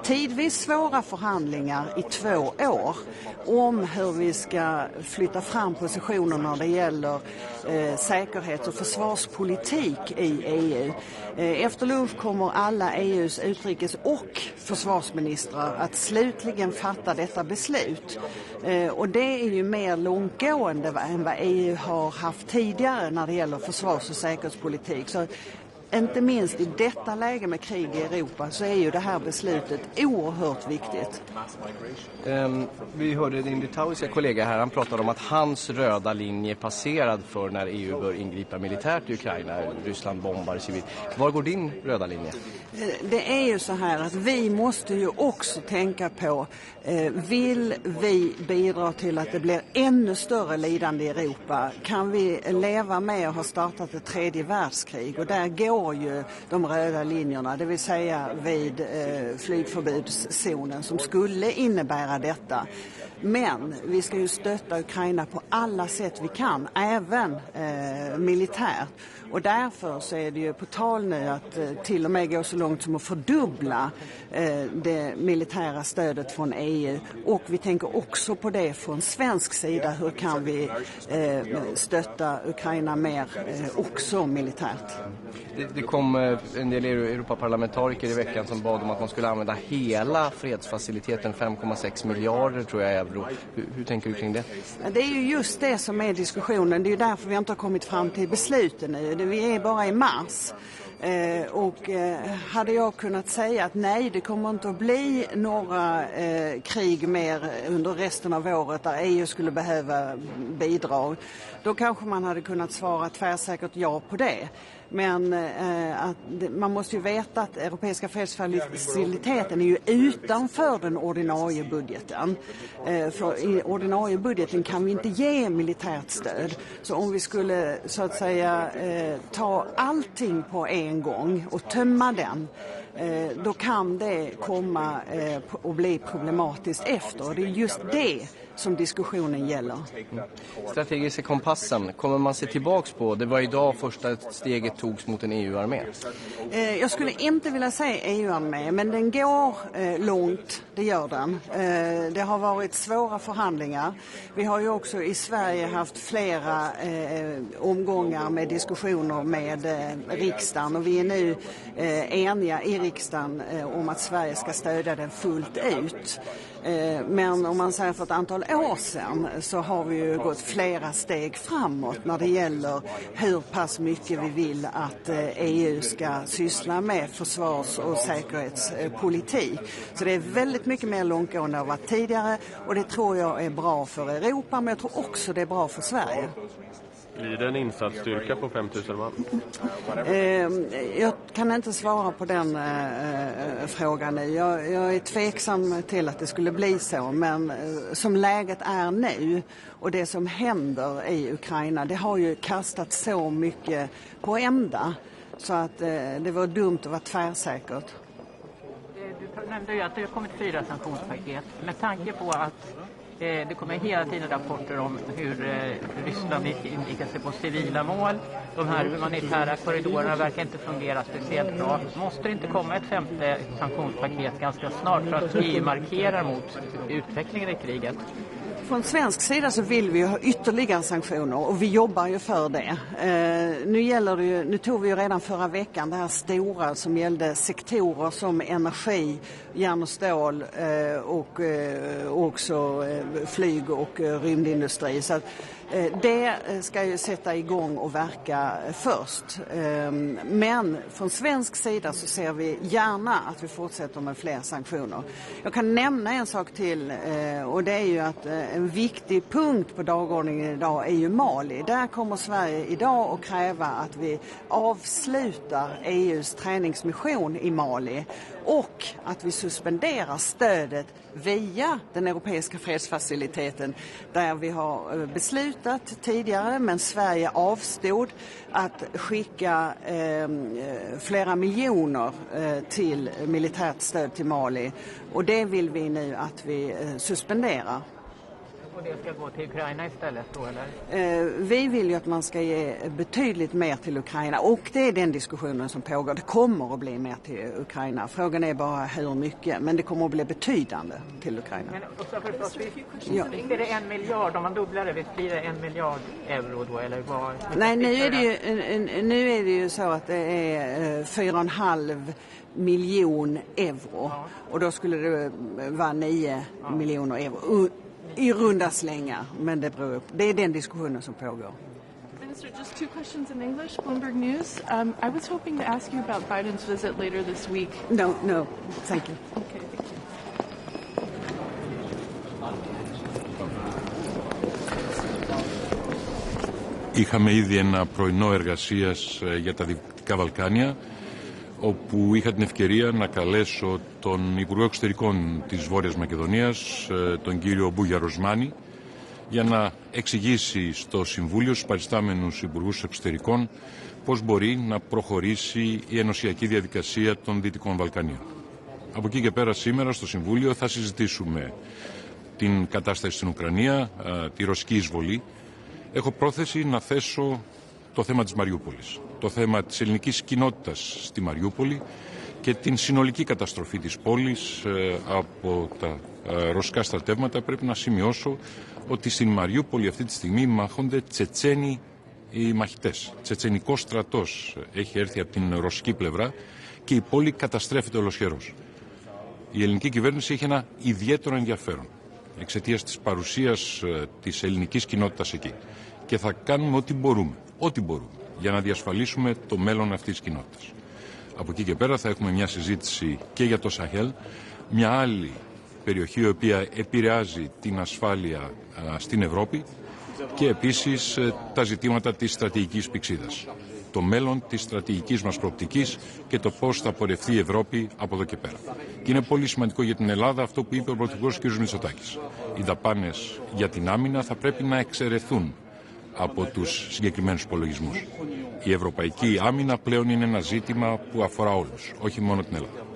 tidvis svåra förhandlingar i 2 år om hur vi ska flytta fram positionerna när det gäller säkerhets- och försvarspolitik i EU. Efter lunch kommer alla EUs utrikes- och försvarsministrar att slutligen fatta detta beslut. Och det är ju mer långtgående än vad EU har haft tidigare när det gäller försvars- och säkerhetspolitik. Så inte minst i detta läge med krig i Europa så är ju det här beslutet oerhört viktigt. Vi hörde din litauiska kollega här, han pratade om att hans röda linje är passerad för när EU bör ingripa militärt i Ukraina. Ryssland bombar civilt. Var går din röda linje? Det är ju så här att vi måste ju också tänka på, vill vi bidra till att det blir ännu större lidande i Europa? Kan vi leva med att ha startat ett 3:e världskrig? Och där går ju de röda linjerna, det vill säga vid flygförbudszonen som skulle innebära detta. Men vi ska ju stötta Ukraina på alla sätt vi kan, även militärt. Och därför så är det ju på tal nu att till och med gå så långt som att fördubbla det militära stödet från EU. Och vi tänker också på det från svensk sida. Hur kan vi stötta Ukraina mer också militärt? Det kom en del Europaparlamentariker i veckan som bad om att man skulle använda hela fredsfaciliteten, 5,6 miljarder tror jag euro. Hur tänker du kring det? Det är ju just det som är diskussionen. Det är ju därför vi inte har kommit fram till besluten nu. Vi är bara i mars. Och hade jag kunnat säga att nej, det kommer inte att bli några krig mer under resten av året där EU skulle behöva bidrag, då kanske man hade kunnat svara tvärsäkert ja på det. Men man måste ju veta att europeiska fredsfaciliteten är ju utanför den ordinarie budgeten. För i ordinarie budgeten kan vi inte ge militärt stöd. Så om vi skulle så att säga ta allting på en gång och tömma den, då kan det komma och bli problematiskt efter. Och det är just det som diskussionen gäller. Strategiska kompassen, kommer man se tillbaks på? Det var idag första steget togs mot en EU-armé. Jag skulle inte vilja säga EU-armé, men den går långt, det gör den. Det har varit svåra förhandlingar. Vi har ju också i Sverige haft flera omgångar med diskussioner med riksdagen, och vi är nu eniga i riksdagen om att Sverige ska stödja den fullt ut. Men om man säger för ett antal år sedan så har vi ju gått flera steg framåt när det gäller hur pass mycket vi vill att EU ska syssla med försvars- och säkerhetspolitik. Så det är väldigt mycket mer långtgående än vad tidigare, och det tror jag är bra för Europa, men jag tror också det är bra för Sverige. Blir det en insatsstyrka på 5 000 man? Jag kan inte svara på den frågan nu. Jag är tveksam till att det skulle bli så, men som läget är nu och det som händer i Ukraina, det har ju kastat så mycket på ända så att det var dumt att vara tvärsäkert. Du nämnde ju att det har kommit 4 sanktionspaket. Med tanke på att det kommer hela tiden rapporter om hur Ryssland inriktar sig på civila mål. De här humanitära korridorerna verkar inte fungera speciellt bra. Måste det inte komma ett 5:e sanktionspaket ganska snart för att EU markerar mot utvecklingen i kriget? Från svensk sida så vill vi ju ha ytterligare sanktioner, och vi jobbar ju för det. Nu tog vi ju redan förra veckan det här stora som gällde sektorer som energi, järn och stål och också flyg och rymdindustri. Så att det ska ju sätta igång och verka först. Men från svensk sida så ser vi gärna att vi fortsätter med fler sanktioner. Jag kan nämna en sak till, och det är ju att en viktig punkt på dagordningen idag är ju Mali. Där kommer Sverige idag att kräva att vi avslutar EUs träningsmission i Mali och att vi suspenderar stödet via den europeiska fredsfaciliteten, där vi har beslut beslutat tidigare, men Sverige avstod att skicka flera miljoner till militärt stöd till Mali. Och det vill vi nu att vi suspenderar. Och det ska gå till Ukraina istället då, eller? Vi vill ju att man ska ge betydligt mer till Ukraina, och det är den diskussionen som pågår. Det kommer att bli mer till Ukraina. Frågan är bara hur mycket, men det kommer att bli betydande till Ukraina. Men och så förstås, är det 1 miljard, om man dubblar det, blir det 1 miljard euro då, eller vad? Nej, nu är det ju så att det är 4,5 miljon euro, och då skulle det vara 9 miljoner euro. I runda slängar, men det beror upp. Det är den diskussionen som pågår. Minister, just 2 questions in English. Bloomberg News. I was hoping to ask you about Biden's visit later this week. No, thank you. Okay, thank you. Είχαμε ήδη ένα πρωινό εργασίας για τα Δυτικά Βαλκάνια, όπου είχα την ευκαιρία να καλέσω τον Υπουργό Εξωτερικών της Βόρειας Μακεδονίας, τον κύριο Μπούγια Ροσμάνη, για να εξηγήσει στο Συμβούλιο, στους παριστάμενους Υπουργούς Εξωτερικών, πώς μπορεί να προχωρήσει η ενωσιακή διαδικασία των Δυτικών Βαλκανίων. Από εκεί και πέρα σήμερα στο Συμβούλιο θα συζητήσουμε την κατάσταση στην Ουκρανία, τη ρωσική εισβολή. Έχω πρόθεση να θέσω το θέμα της Μαριούπολης, το θέμα της ελληνικής κοινότητας στη Μαριούπολη και την συνολική καταστροφή της πόλης από τα ρωσικά στρατεύματα. Πρέπει να σημειώσω ότι στην Μαριούπολη αυτή τη στιγμή μάχονται Τσετσένοι οι μαχητές. Τσετσενικός στρατός έχει έρθει από την ρωσική πλευρά και η πόλη καταστρέφεται ολοσχερώς. Η ελληνική κυβέρνηση έχει ένα ιδιαίτερο ενδιαφέρον εξαιτίας της παρουσίας της ελληνικής κοινότητας εκεί. Και θα κάνουμε ό,τι μπορούμε για να διασφαλίσουμε το μέλλον αυτής της κοινότητας. Από εκεί και πέρα θα έχουμε μια συζήτηση και για το Σαχέλ, μια άλλη περιοχή η οποία επηρεάζει την ασφάλεια στην Ευρώπη και επίσης τα ζητήματα της στρατηγικής πυξίδας. Το μέλλον της στρατηγικής μας προοπτικής και το πώς θα πορευτεί η Ευρώπη από εδώ και πέρα. Και είναι πολύ σημαντικό για την Ελλάδα αυτό που είπε ο Πρωθυπουργός κ. Μητσοτάκης. Οι δαπάνες για την άμυνα θα πρέπει να εξαιρεθούν από τους συγκεκριμένους υπολογισμούς. Η ευρωπαϊκή άμυνα πλέον είναι ένα ζήτημα που αφορά όλους, όχι μόνο την Ελλάδα.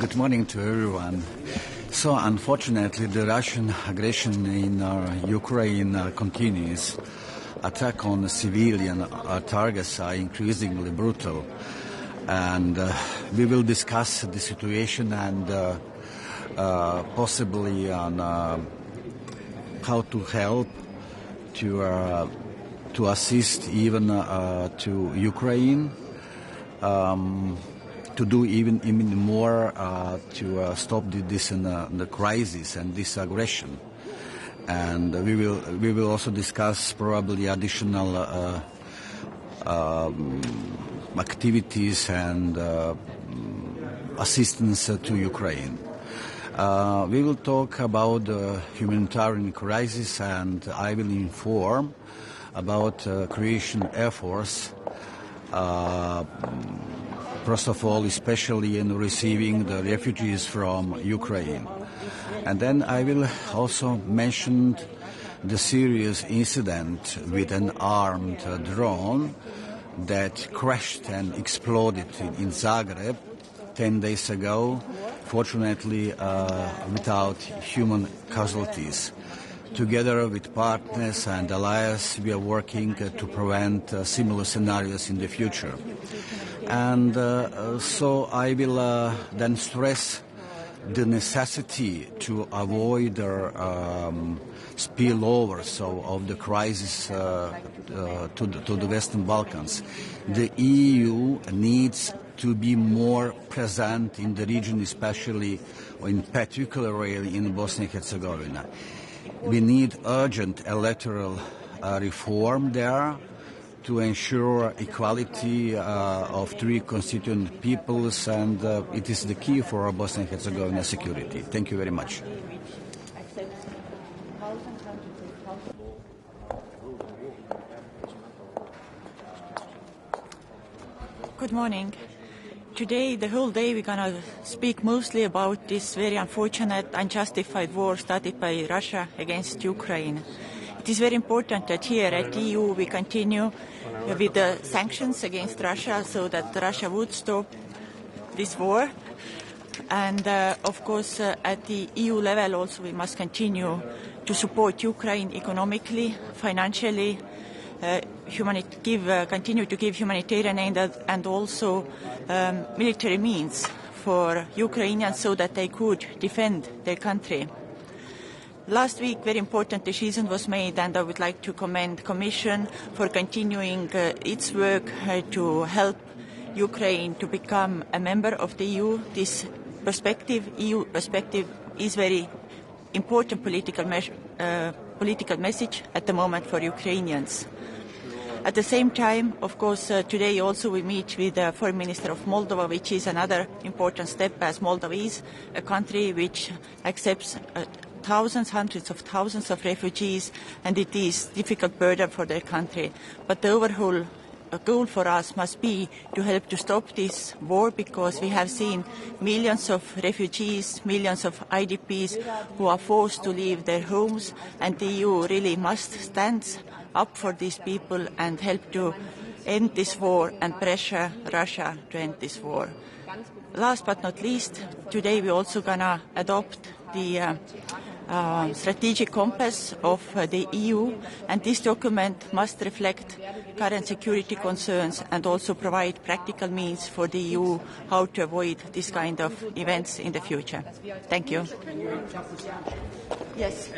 Good morning to everyone. So unfortunately the Russian aggression in Ukraine continues. Attack on civilian targets are increasingly brutal, and we will discuss the situation and possibly on how to help to assist even to Ukraine, to do even more to stop the crisis and this aggression. And we will also discuss probably additional activities and assistance to Ukraine. We will talk about the humanitarian crisis, and I will inform about creation efforts, first of all, especially in receiving the refugees from Ukraine. And then I will also mention the serious incident with an armed drone that crashed and exploded in Zagreb 10 days ago, fortunately without human casualties. Together with partners and allies, we are working to prevent similar scenarios in the future. And so I will then stress the necessity to avoid spillovers of the crisis to the Western Balkans. The EU needs to be more present in the region, especially in particularly in Bosnia and Herzegovina. We need urgent electoral reform there to ensure equality of 3 constituent peoples, and it is the key for Bosnia and Herzegovina security. Thank you very much. Good morning. Today, the whole day, we're going to speak mostly about this very unfortunate, unjustified war started by Russia against Ukraine. It is very important that here at the EU we continue with the sanctions against Russia so that Russia would stop this war. And of course, at the EU level also we must continue to support Ukraine economically, financially, continue to give humanitarian aid and also military means for Ukrainians so that they could defend their country. Last week, very important decision was made, and I would like to commend the Commission for continuing its work to help Ukraine to become a member of the EU. This EU perspective, is very important political message at the moment for Ukrainians. At the same time, of course, today also we meet with the Foreign Minister of Moldova, which is another important step, as Moldova is a country which accepts hundreds of thousands of refugees, and it is a difficult burden for their country. But the overall goal for us must be to help to stop this war, because we have seen millions of refugees, millions of IDPs who are forced to leave their homes, and the EU really must stand up for these people and help to end this war and pressure Russia to end this war. Last but not least, today we're also going to adopt the strategic compass of the EU, and this document must reflect current security concerns and also provide practical means for the EU how to avoid this kind of events in the future. Thank you. Yes.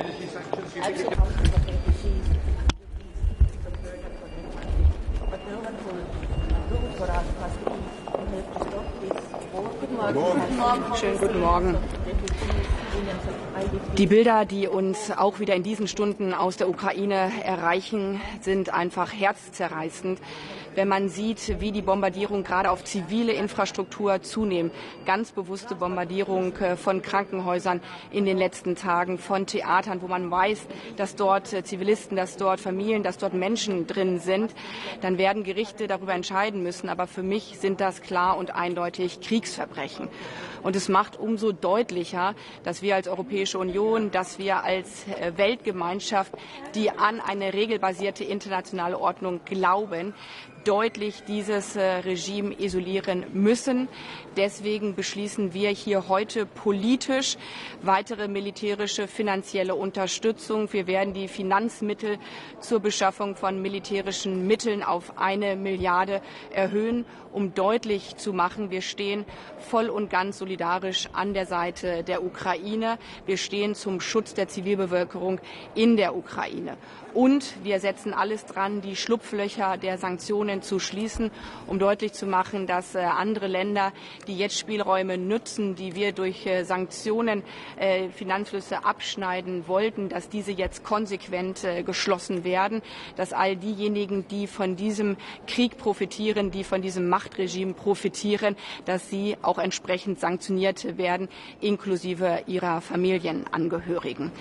Schönen guten Morgen. Die Bilder, die uns auch wieder in diesen Stunden aus der Ukraine erreichen, sind einfach herzzerreißend. Wenn man sieht, wie die Bombardierung gerade auf zivile Infrastruktur zunehmen, ganz bewusste Bombardierung von Krankenhäusern in den letzten Tagen, von Theatern, wo man weiß, dass dort Zivilisten, dass dort Familien, dass dort Menschen drin sind, dann werden Gerichte darüber entscheiden müssen. Aber für mich sind das klar und eindeutig Kriegsverbrechen. Und es macht umso deutlicher, dass wir als Europäische Union, dass wir als Weltgemeinschaft, die an eine regelbasierte internationale Ordnung glauben, deutlich dieses Regime isolieren müssen. Deswegen beschließen wir hier heute politisch weitere militärische finanzielle Unterstützung. Wir werden die Finanzmittel zur Beschaffung von militärischen Mitteln auf 1 Milliarde erhöhen, um deutlich zu machen, wir stehen voll und ganz solidarisch an der Seite der Ukraine. Wir stehen zum Schutz der Zivilbevölkerung in der Ukraine. Und wir setzen alles dran, die Schlupflöcher der Sanktionen zu schließen, um deutlich zu machen, dass andere Länder, die jetzt Spielräume nutzen, die wir durch Sanktionen Finanzflüsse abschneiden wollten, dass diese jetzt konsequent geschlossen werden, dass all diejenigen, die von diesem Krieg profitieren, die von diesem Machtregime profitieren, dass sie auch entsprechend sanktioniert werden, inklusive ihrer Familienangehörigen.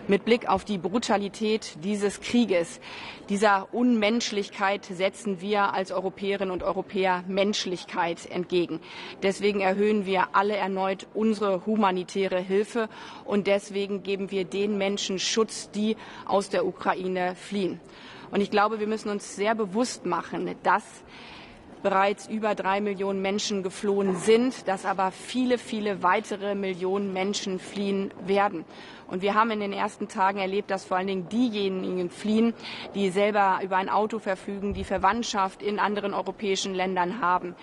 Mit Blick auf die Brutalität dieses Krieges, dieser Unmenschlichkeit setzen wir als Europäerinnen und Europäer Menschlichkeit entgegen. Deswegen erhöhen wir alle erneut unsere humanitäre Hilfe und deswegen geben wir den Menschen Schutz, die aus der Ukraine fliehen. Und ich glaube, wir müssen uns sehr bewusst machen, dass bereits über 3 Millionen Menschen geflohen sind, dass aber viele, viele weitere Millionen Menschen fliehen werden. Und wir haben in den ersten Tagen erlebt, dass vor allen Dingen diejenigen fliehen, die selber über ein Auto verfügen, die Verwandtschaft in anderen europäischen Ländern haben.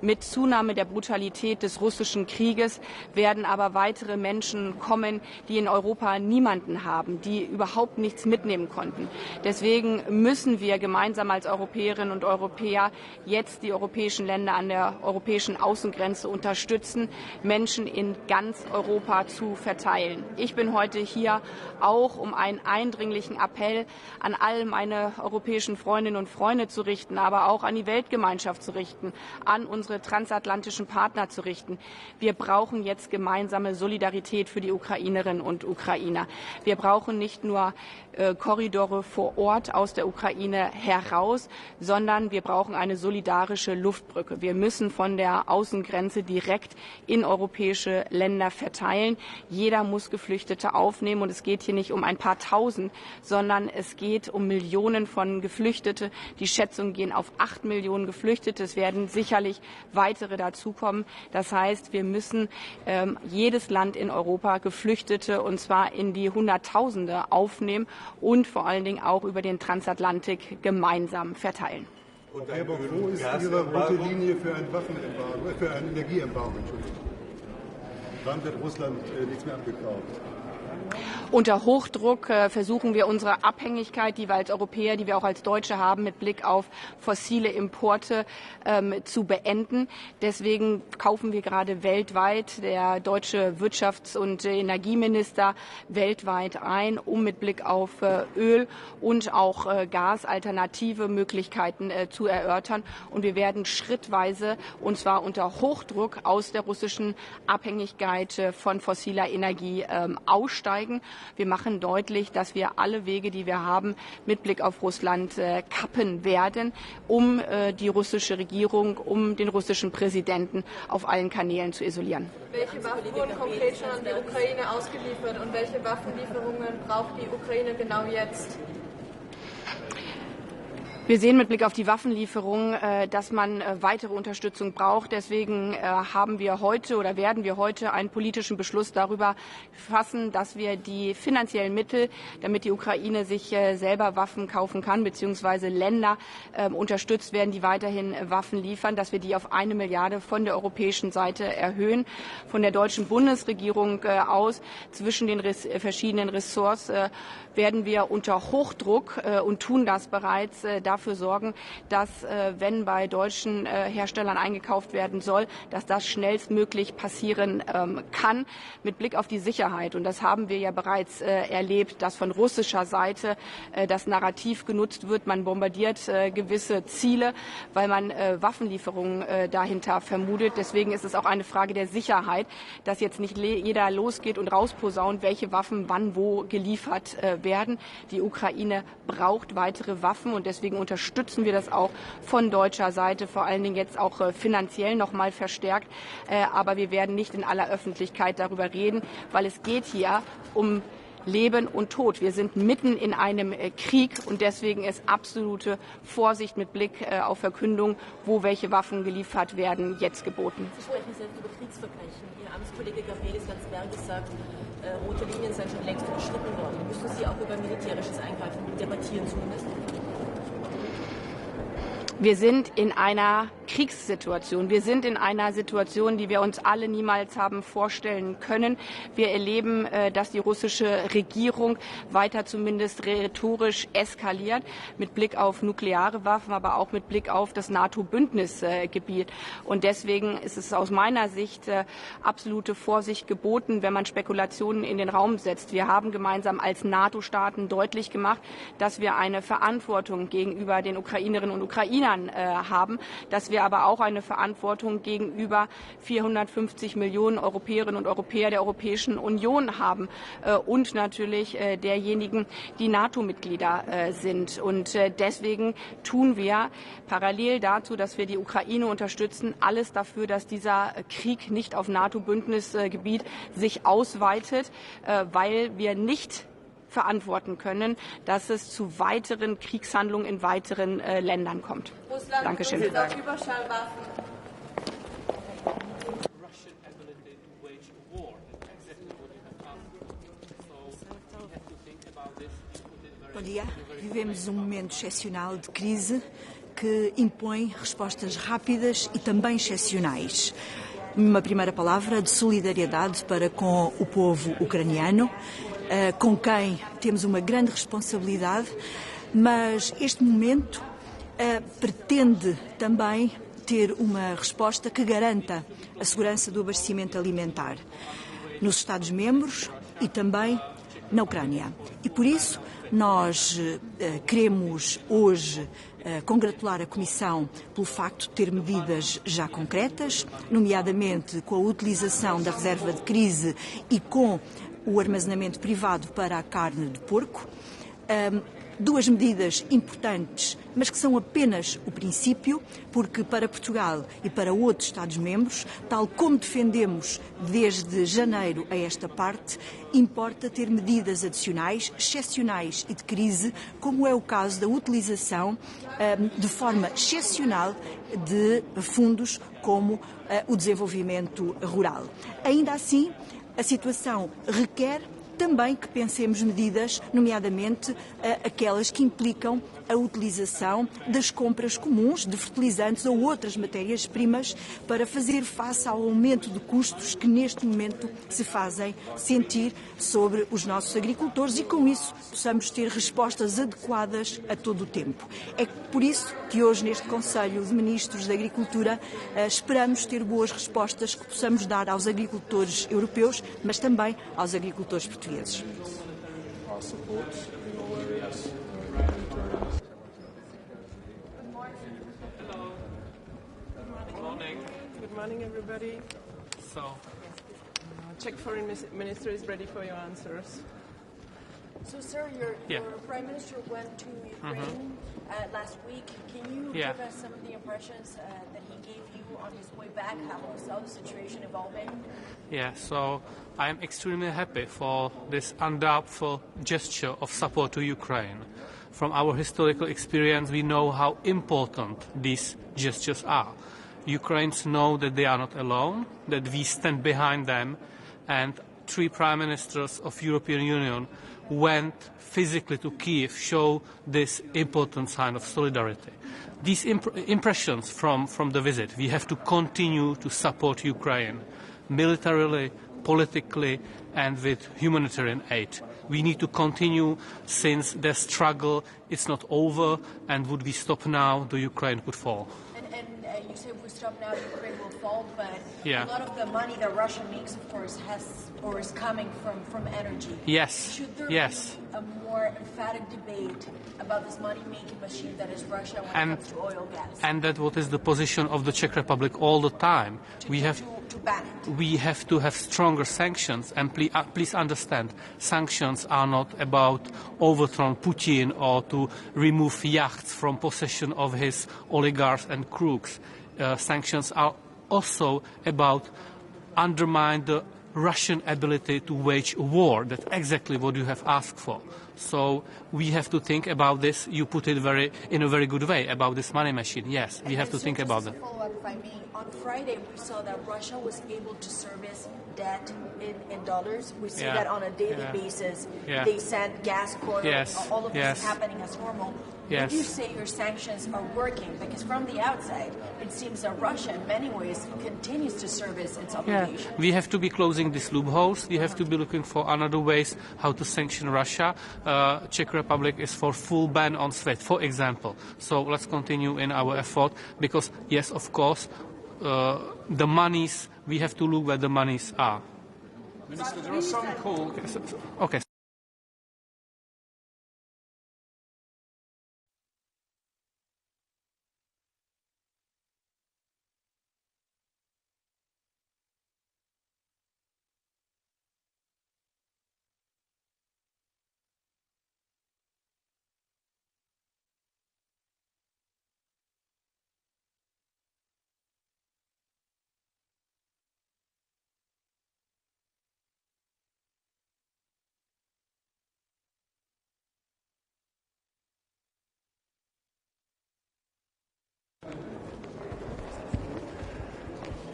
Mit Zunahme der Brutalität des russischen Krieges werden aber weitere Menschen kommen, die in Europa niemanden haben, die überhaupt nichts mitnehmen konnten. Deswegen müssen wir gemeinsam als Europäerinnen und Europäer jetzt die europäischen Länder an der europäischen Außengrenze unterstützen, Menschen in ganz Europa zu verteilen. Ich bin heute hier auch, um einen eindringlichen Appell an all meine europäischen Freundinnen und Freunde zu richten, aber auch an die Weltgemeinschaft zu richten, an unsere transatlantischen Partner zu richten. Wir brauchen jetzt gemeinsame Solidarität für die Ukrainerinnen und Ukrainer. Wir brauchen nicht nur Korridore vor Ort aus der Ukraine heraus, sondern wir brauchen eine solidarische solidarische Luftbrücke. Wir müssen von der Außengrenze direkt in europäische Länder verteilen. Jeder muss Geflüchtete aufnehmen und es geht hier nicht um ein paar Tausend, sondern es geht um Millionen von Geflüchtete. Die Schätzungen gehen auf 8 Millionen Geflüchtete. Es werden sicherlich weitere dazukommen. Das heißt, wir müssen jedes Land in Europa Geflüchtete und zwar in die Hunderttausende aufnehmen und vor allen Dingen auch über den Transatlantik gemeinsam verteilen. Und wo ist Ihre rote Linie für ein Waffenembargo, für ein Energieembargo? Wann wird Russland nichts mehr abgekauft? Unter Hochdruck versuchen wir unsere Abhängigkeit, die wir als Europäer, die wir auch als Deutsche haben, mit Blick auf fossile Importe zu beenden. Deswegen kaufen wir gerade weltweit, der deutsche Wirtschafts- und Energieminister weltweit ein, um mit Blick auf Öl und auch Gas alternative Möglichkeiten zu erörtern. Und wir werden schrittweise, und zwar unter Hochdruck, aus der russischen Abhängigkeit von fossiler Energie aussteigen. Wir machen deutlich, dass wir alle Wege, die wir haben, mit Blick auf Russland kappen werden, um die russische Regierung, um den russischen Präsidenten auf allen Kanälen zu isolieren. Welche Waffen wurden konkret schon an die Ukraine ausgeliefert und welche Waffenlieferungen braucht die Ukraine genau jetzt? Wir sehen mit Blick auf die Waffenlieferung, dass man weitere Unterstützung braucht. Deswegen haben wir heute oder werden wir heute einen politischen Beschluss darüber fassen, dass wir die finanziellen Mittel, damit die Ukraine sich selber Waffen kaufen kann, beziehungsweise Länder unterstützt werden, die weiterhin Waffen liefern, dass wir die auf 1 Milliarde von der europäischen Seite erhöhen. Von der deutschen Bundesregierung aus zwischen den verschiedenen Ressorts werden wir unter Hochdruck und tun das bereits dafür sorgen, dass wenn bei deutschen Herstellern eingekauft werden soll, dass das schnellstmöglich passieren kann mit Blick auf die Sicherheit. Und das haben wir ja bereits erlebt, dass von russischer Seite das Narrativ genutzt wird. Man bombardiert gewisse Ziele, weil man Waffenlieferungen dahinter vermutet. Deswegen ist es auch eine Frage der Sicherheit, dass jetzt nicht jeder losgeht und rausposaunt, welche Waffen wann wo geliefert werden. Die Ukraine braucht weitere Waffen und deswegen unterstützen wir das auch von deutscher Seite, vor allen Dingen jetzt auch finanziell noch mal verstärkt. Aber wir werden nicht in aller Öffentlichkeit darüber reden, weil es geht hier um Leben und Tod. Wir sind mitten in einem Krieg und deswegen ist absolute Vorsicht mit Blick auf Verkündung, wo welche Waffen geliefert werden, jetzt geboten. Sie sprechen selbst über Kriegsverbrechen. Ihr Amtskollege Gabriel Landsbergis sagt, rote Linien seien schon längst überschritten worden. Müssen Sie auch über militärisches Eingreifen debattieren zumindest? Wir sind in einer Kriegssituation. Wir sind in einer Situation, die wir uns alle niemals haben vorstellen können. Wir erleben, dass die russische Regierung weiter zumindest rhetorisch eskaliert, mit Blick auf nukleare Waffen, aber auch mit Blick auf das NATO-Bündnisgebiet. Und deswegen ist es aus meiner Sicht absolute Vorsicht geboten, wenn man Spekulationen in den Raum setzt. Wir haben gemeinsam als NATO-Staaten deutlich gemacht, dass wir eine Verantwortung gegenüber den Ukrainerinnen und Ukrainern haben, dass wir aber auch eine Verantwortung gegenüber 450 Millionen Europäerinnen und Europäer der Europäischen Union haben und natürlich derjenigen, die NATO-Mitglieder sind. Und deswegen tun wir parallel dazu, dass wir die Ukraine unterstützen, alles dafür, dass dieser Krieg nicht auf NATO-Bündnisgebiet sich ausweitet, weil wir nicht verantworten können, dass es zu weiteren Kriegshandlungen in weiteren Ländern kommt. Russland Dankeschön. Bom dia. Vivemos momento excepcional de crise que impõe respostas rápidas e também excepcionais. Uma primeira palavra de solidariedade para com o povo ucraniano, com quem temos uma grande responsabilidade, mas este momento pretende também ter uma resposta que garanta a segurança do abastecimento alimentar nos Estados-membros e também na Ucrânia. E por isso nós queremos hoje congratular a Comissão pelo facto de ter medidas já concretas, nomeadamente com a utilização da reserva de crise e com o armazenamento privado para a carne de porco. duas medidas importantes, mas que são apenas o princípio, porque para Portugal e para outros Estados-membros, tal como defendemos desde janeiro a esta parte, importa ter medidas adicionais, excepcionais e de crise, como é o caso da utilização de forma excepcional de fundos como o desenvolvimento rural. Ainda assim, a situação requer também que pensemos medidas, nomeadamente aquelas que implicam a utilização das compras comuns de fertilizantes ou outras matérias-primas para fazer face ao aumento de custos que neste momento se fazem sentir sobre os nossos agricultores e com isso possamos ter respostas adequadas a todo o tempo. É por isso que hoje neste Conselho de Ministros da Agricultura esperamos ter boas respostas que possamos dar aos agricultores europeus, mas também aos agricultores portugueses. Good morning, everybody. So, Czech Foreign Minister is ready for your answers. So, sir, your Prime Minister went to Ukraine last week. Can you give us some of the impressions that he gave you on his way back? How he saw the situation evolving? Yeah, so I'm extremely happy for this undoubtful gesture of support to Ukraine. From our historical experience, we know how important these gestures are. Ukrainians know that they are not alone, that we stand behind them, and 3 prime ministers of European Union went physically to Kiev, show this important sign of solidarity. These impressions from the visit, we have to continue to support Ukraine militarily, politically, and with humanitarian aid. We need to continue since the struggle is not over, and would we stop now, the Ukraine could fall. You say if we stop now, Ukraine will fall, but Yeah. a lot of the money that Russia makes, of course, is coming from energy. Yes. Should there Yes. be a more emphatic debate about this money-making machine that is Russia when And- it comes to oil, gas? And that what is the position of the Czech Republic all the time. To ban it. We have to have stronger sanctions, and please understand, sanctions are not about overthrowing Putin or to remove yachts from possession of his oligarchs and crooks. Sanctions are also about undermine the Russian ability to wage a war. That's exactly what you have asked for. So we have to think about this. You put it in a very good way about this money machine. Yes, we have to think about that. Follow up, if I may. On Friday, we saw that Russia was able to service debt in dollars. We see Yeah. that on a daily Yeah. basis. Yeah. They send gas, oil, Yes. all of this Yes. is happening as normal. Yes. Would you say your sanctions are working? Because from the outside, it seems that Russia, in many ways, continues to service its Yeah, obligation. we have to be closing these loopholes. We have to be looking for another ways how to sanction Russia. Czech Republic is for full ban on SWIFT, for example. So let's continue in our effort because, yes, of course, the monies, we have to look where the monies are. Minister, there are some calls. Okay.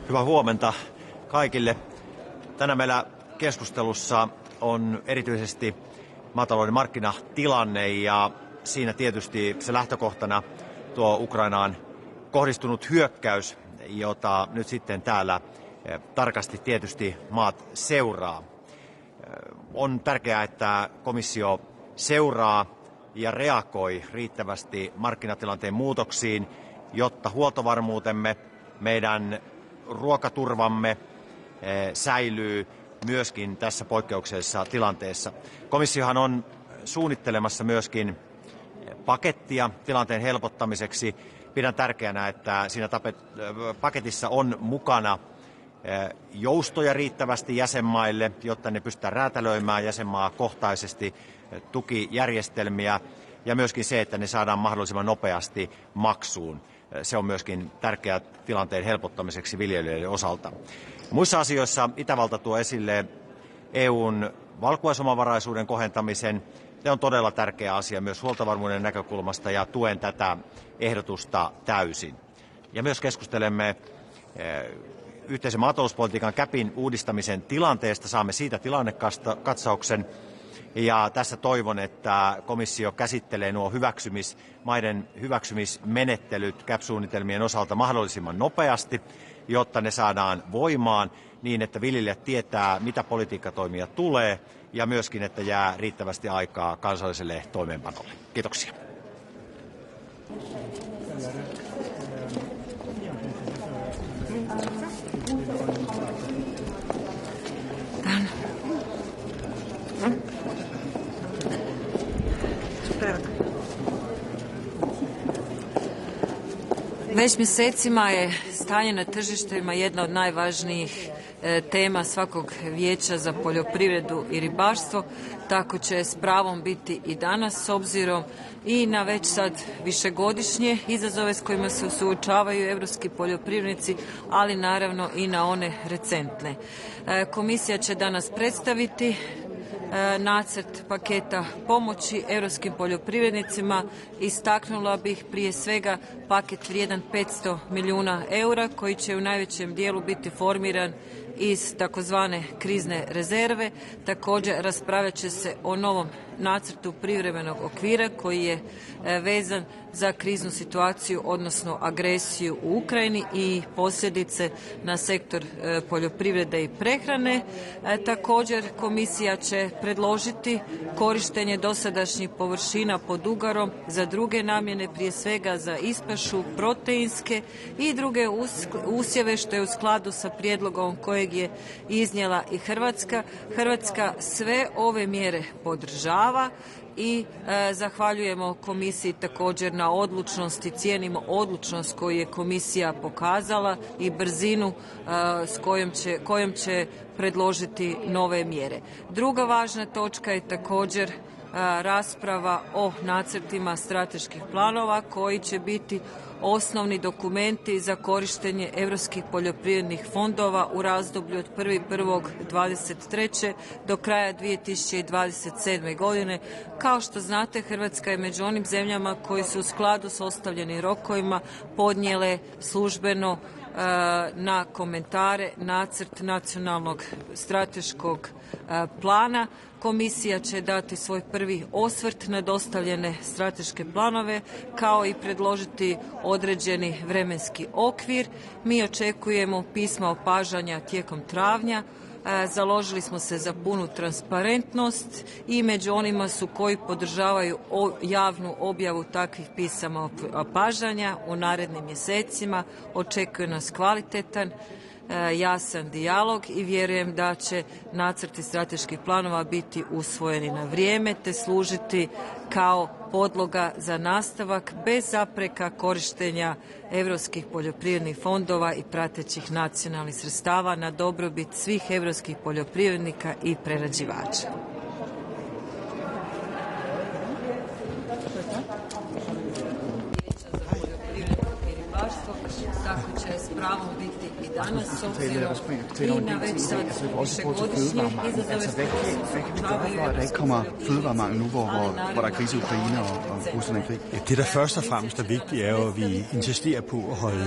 Hyvää huomenta kaikille. Tänään meillä keskustelussa on erityisesti maatalouden markkinatilanne ja siinä tietysti se lähtökohtana tuo Ukrainaan kohdistunut hyökkäys, jota nyt sitten täällä tarkasti tietysti maat seuraa. On tärkeää, että komissio seuraa ja reagoi riittävästi markkinatilanteen muutoksiin, jotta huoltovarmuutemme, meidän ruokaturvamme säilyy myöskin tässä poikkeuksellisessa tilanteessa. Komissiohan on suunnittelemassa myöskin pakettia tilanteen helpottamiseksi. Pidän tärkeänä, että siinä paketissa on mukana joustoja riittävästi jäsenmaille, jotta ne pystytään räätälöimään jäsenmaakohtaisesti tukijärjestelmiä. ja myöskin se, että ne saadaan mahdollisimman nopeasti maksuun. Se on myöskin tärkeää tilanteen helpottamiseksi viljelijöiden osalta. Muissa asioissa Itävalta tuo esille EUn valkuaisomavaraisuuden kohentamisen. Se on todella tärkeä asia myös huoltovarmuuden näkökulmasta ja tuen tätä ehdotusta täysin. Ja myös keskustelemme yhteisen maatalouspolitiikan CAPin uudistamisen tilanteesta. Saamme siitä tilannekatsauksen. Ja tässä toivon, että komissio käsittelee nuo maiden hyväksymismenettelyt CAP-suunnitelmien osalta mahdollisimman nopeasti, jotta ne saadaan voimaan niin, että viljelijät tietää, mitä politiikkatoimia tulee, ja myöskin, että jää riittävästi aikaa kansalliselle toimeenpanolle. Kiitoksia. Već mjesecima je stanje na tržištima jedna od najvažnijih tema svakog vijeća za poljoprivredu i ribarstvo, tako će s pravom biti i danas s obzirom i na već sad višegodišnje izazove s kojima se suočavaju europski poljoprivrednici, ali naravno i na one recentne. Komisija će danas predstaviti nacrt paketa pomoći europskim poljoprivrednicima. Istaknula bih prije svega paket vrijedan 500 milijuna eura koji će u najvećem dijelu biti formiran iz takozvane krizne rezerve. Također raspravljat će se o novom nacrtu privremenog okvira koji je vezan za kriznu situaciju, odnosno agresiju u Ukrajini i posljedice na sektor poljoprivrede i prehrane. Također komisija će predložiti korištenje dosadašnjih površina pod ugarom za druge namjene, prije svega za ispašu, proteinske i druge usjeve, što je u skladu sa prijedlogom kojeg je iznijela i Hrvatska. Hrvatska sve ove mjere podržava i zahvaljujemo komisiji također na odlučnosti, cijenimo odlučnost koju je komisija pokazala i brzinu s kojom će predložiti nove mjere. Druga važna točka je također rasprava o nacrtima strateških planova koji će biti osnovni dokumenti za korištenje europskih poljoprivrednih fondova u razdoblju od 1.1.23. do kraja 2027. godine. Kao što znate, Hrvatska je među onim zemljama koji su u skladu s ostavljenim rokovima podnijele službeno na komentare nacrt nacionalnog strateškog plana. Komisija će dati svoj prvi osvrt na dostavljene strateške planove, kao i predložiti određeni vremenski okvir. Mi očekujemo pisma opažanja tijekom travnja. Založili smo se za punu transparentnost i među onima su koji podržavaju javnu objavu takvih pisama opažanja u narednim mjesecima. Očekuje nas kvalitetan, jasan dijalog i vjerujem da će nacrti strateških planova biti usvojeni na vrijeme te služiti kao podloga za nastavak bez zapreka korištenja europskih poljoprivrednih fondova i pratećih nacionalnih sredstava na dobrobit svih europskih poljoprivrednika i prerađivača. Tako će s pravom biti i danas s obzirom i na već sad višegodišnje izazove s kojima se suočavaju. Der ikke kommer fødevaremangel nu, hvor der er krise i Ukraine og Rusland er krig. Det, der først og fremmest er vigtigt, er jo, at vi insisterer på at holde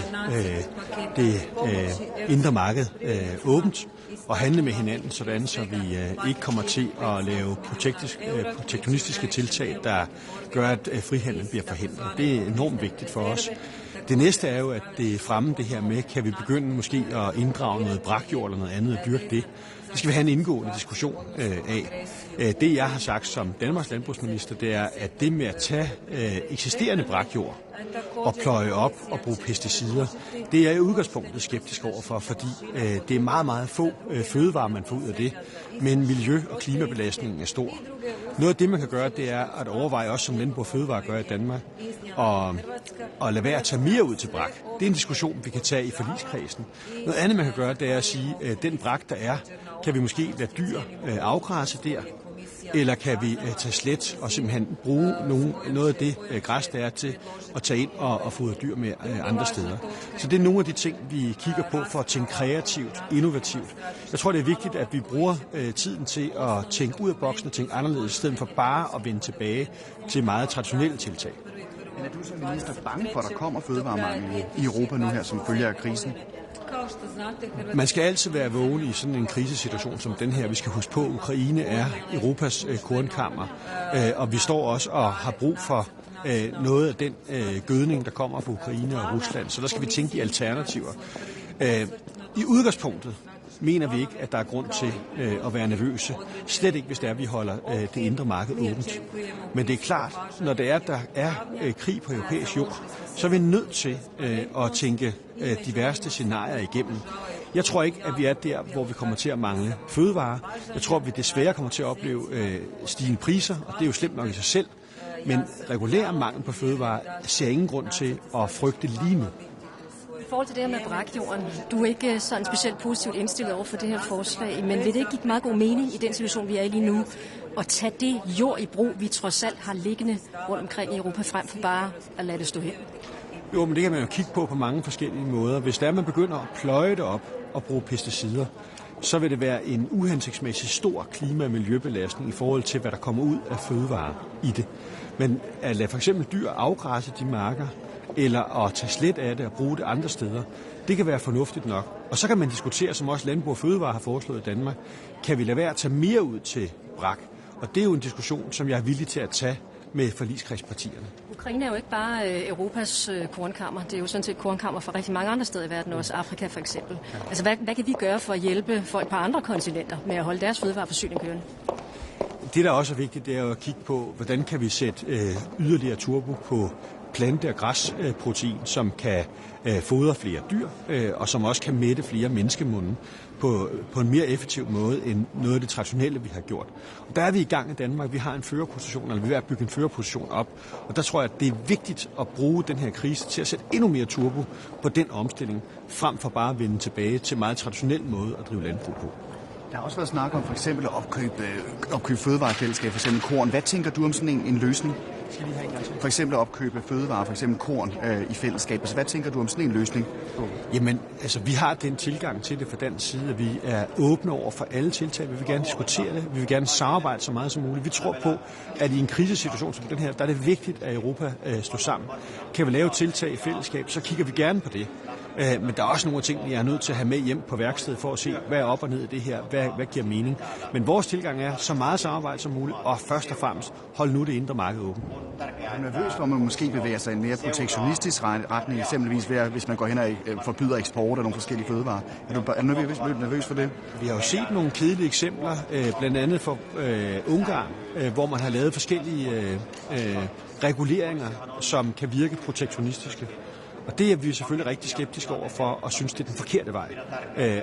det indre marked åbent og handle med hinanden, sådan så vi ikke kommer til at lave protektionistiske tiltag, der gør, at frihandlen bliver forhindret. Det er enormt vigtigt for os. Det næste er jo, at det fremme det her med, kan vi begynde måske at inddrage noget brakjord eller noget andet og dyrke det. Det skal vi have en indgående diskussion af. Det jeg har sagt som Danmarks landbrugsminister, det er, at det med at tage eksisterende brakjord og pløje op og bruge pesticider, det er jeg i udgangspunktet skeptisk overfor, fordi det er meget, meget få fødevarer, man får ud af det, men miljø- og klimabelastningen er stor. Noget af det, man kan gøre, det er at overveje også, som Landbrug og Fødevare gør i Danmark, og lade være at tage mere ud til brak. Det er en diskussion, vi kan tage i forligskredsen. Noget andet, man kan gøre, det er at sige, at den brak, der er, kan vi måske lade dyr afgræsse der, eller kan vi tage slet og simpelthen bruge noget af det græs, der er til at tage ind og fodre dyr med andre steder. Så det er nogle af de ting, vi kigger på for at tænke kreativt, innovativt. Jeg tror, det er vigtigt, at vi bruger tiden til at tænke ud af boksen og tænke anderledes, i stedet for bare at vende tilbage til meget traditionelle tiltag. Men er du som minister bange for, at der kommer fødevaremangel i Europa nu her, som følge af krisen? Man skal altid være vågen i sådan en krisesituation som den her. Vi skal huske på, at Ukraine er Europas kornkammer, og vi står også og har brug for noget af den gødning, der kommer fra Ukraine og Rusland. Så der skal vi tænke i alternativer. I udgangspunktet mener vi ikke, at der er grund til at være nervøse. Slet ikke, hvis det er, at vi holder det indre marked åbent. Men det er klart, når der er krig på europæisk jord, så er vi nødt til at tænke de værste scenarier igennem. Jeg tror ikke, at vi er der, hvor vi kommer til at mangle fødevarer. Jeg tror, at vi desværre kommer til at opleve stigende priser, og det er jo slemt nok i sig selv. Men regulær mangel på fødevarer ser ingen grund til at frygte lige nu. I forhold til det her med brakjorden, du er ikke sådan specielt positivt indstillet over for det her forslag, men vil det ikke give meget god mening i den situation, vi er i lige nu, at tage det jord i brug, vi trods alt har liggende rundt omkring i Europa, frem for bare at lade det stå hen? Jo, men det kan man jo kigge på mange forskellige måder. Hvis der man begynder at pløje det op og bruge pesticider, så vil det være en uhensigtsmæssig stor klima- og miljøbelastning i forhold til, hvad der kommer ud af fødevarer i det. Men at lade for eksempel dyr afgræsse de marker, eller at tage slet af det og bruge det andre steder, det kan være fornuftigt nok. Og så kan man diskutere, som også Landbrug og Fødevare har foreslået i Danmark, kan vi lade være at tage mere ud til brak? Og det er jo en diskussion, som jeg er villig til at tage med forligskredspartierne. Ukraine er jo ikke bare Europas kornkammer. Det er jo sådan set kornkammer fra rigtig mange andre steder i verden, også Afrika for eksempel. Altså, hvad kan vi gøre for at hjælpe folk på andre kontinenter med at holde deres fødevareforsyning kørende? Det, der også er vigtigt, det er at kigge på, hvordan kan vi sætte yderligere turbo på plante- og græsprotein, som kan fodre flere dyr, og som også kan mætte flere menneskemunde på en mere effektiv måde end noget af det traditionelle, vi har gjort. Og der er vi i gang i Danmark. Vi har en førerposition, eller vi er ved at bygge en førerposition op. Og der tror jeg, at det er vigtigt at bruge den her krise til at sætte endnu mere turbo på den omstilling, frem for bare at vende tilbage til en meget traditionel måde at drive landbrug på. Der har også været snak om for eksempel at opkøbe fødevarefællesskab, for eksempel korn. Hvad tænker du om sådan en løsning? For eksempel at opkøbe fødevarer, for eksempel korn i fællesskab. Altså, hvad tænker du om sådan en løsning? Jamen, altså, vi har den tilgang til det fra dansk side, at vi er åbne over for alle tiltag. Vi vil gerne diskutere det. Vi vil gerne samarbejde så meget som muligt. Vi tror på, at i en krisesituation som den her, der er det vigtigt, at Europa står sammen. Kan vi lave tiltag i fællesskab, så kigger vi gerne på det. Men der er også nogle ting, vi er nødt til at have med hjem på værkstedet for at se, hvad er op og ned i det her, hvad giver mening. Men vores tilgang er så meget samarbejde som muligt, og først og fremmest hold nu det indre marked åbent. Er du nervøs for, at man måske bevæger sig i en mere protektionistisk retning, eksempelvis hvis man går hen og forbyder eksport af nogle forskellige fødevarer? Er du nervøs for det? Vi har jo set nogle kedelige eksempler, blandt andet for Ungarn, hvor man har lavet forskellige reguleringer, som kan virke protektionistiske. Og det er vi selvfølgelig rigtig skeptiske over for, og synes, det er den forkerte vej.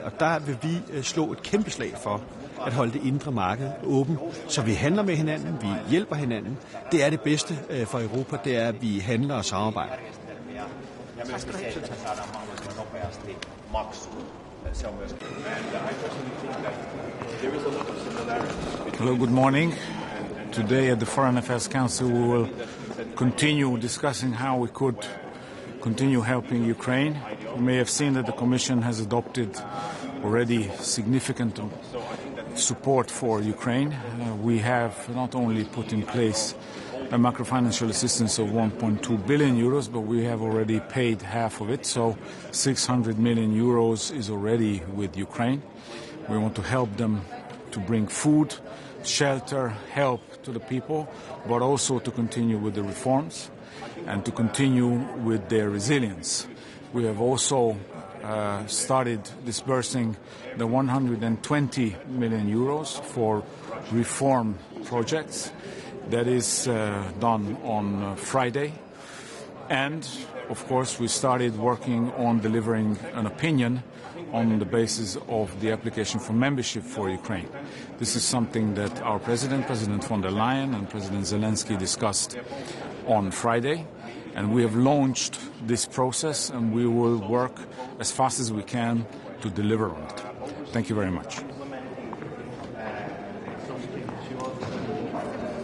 Og der vil vi slå et kæmpe slag for at holde det indre marked åben, så vi handler med hinanden, vi hjælper hinanden. Det er det bedste for Europa, det er, at vi handler og samarbejder. Hello, good morning. Today at the Foreign Affairs Council we will continue discussing how we could continue helping Ukraine. You may have seen that the Commission has adopted already significant support for Ukraine. We have not only put in place a macrofinancial assistance of 1.2 billion euros, but we have already paid half of it, so 600 million euros is already with Ukraine. We want to help them to bring food, shelter, help to the people, but also to continue with the reforms and to continue with their resilience. We have also started disbursing the 120 million euros for reform projects. That is done on Friday. And, of course, we started working on delivering an opinion on the basis of the application for membership for Ukraine. This is something that our President von der Leyen and President Zelensky discussed on Friday. And we have launched this process and we will work as fast as we can to deliver on it. Thank you very much.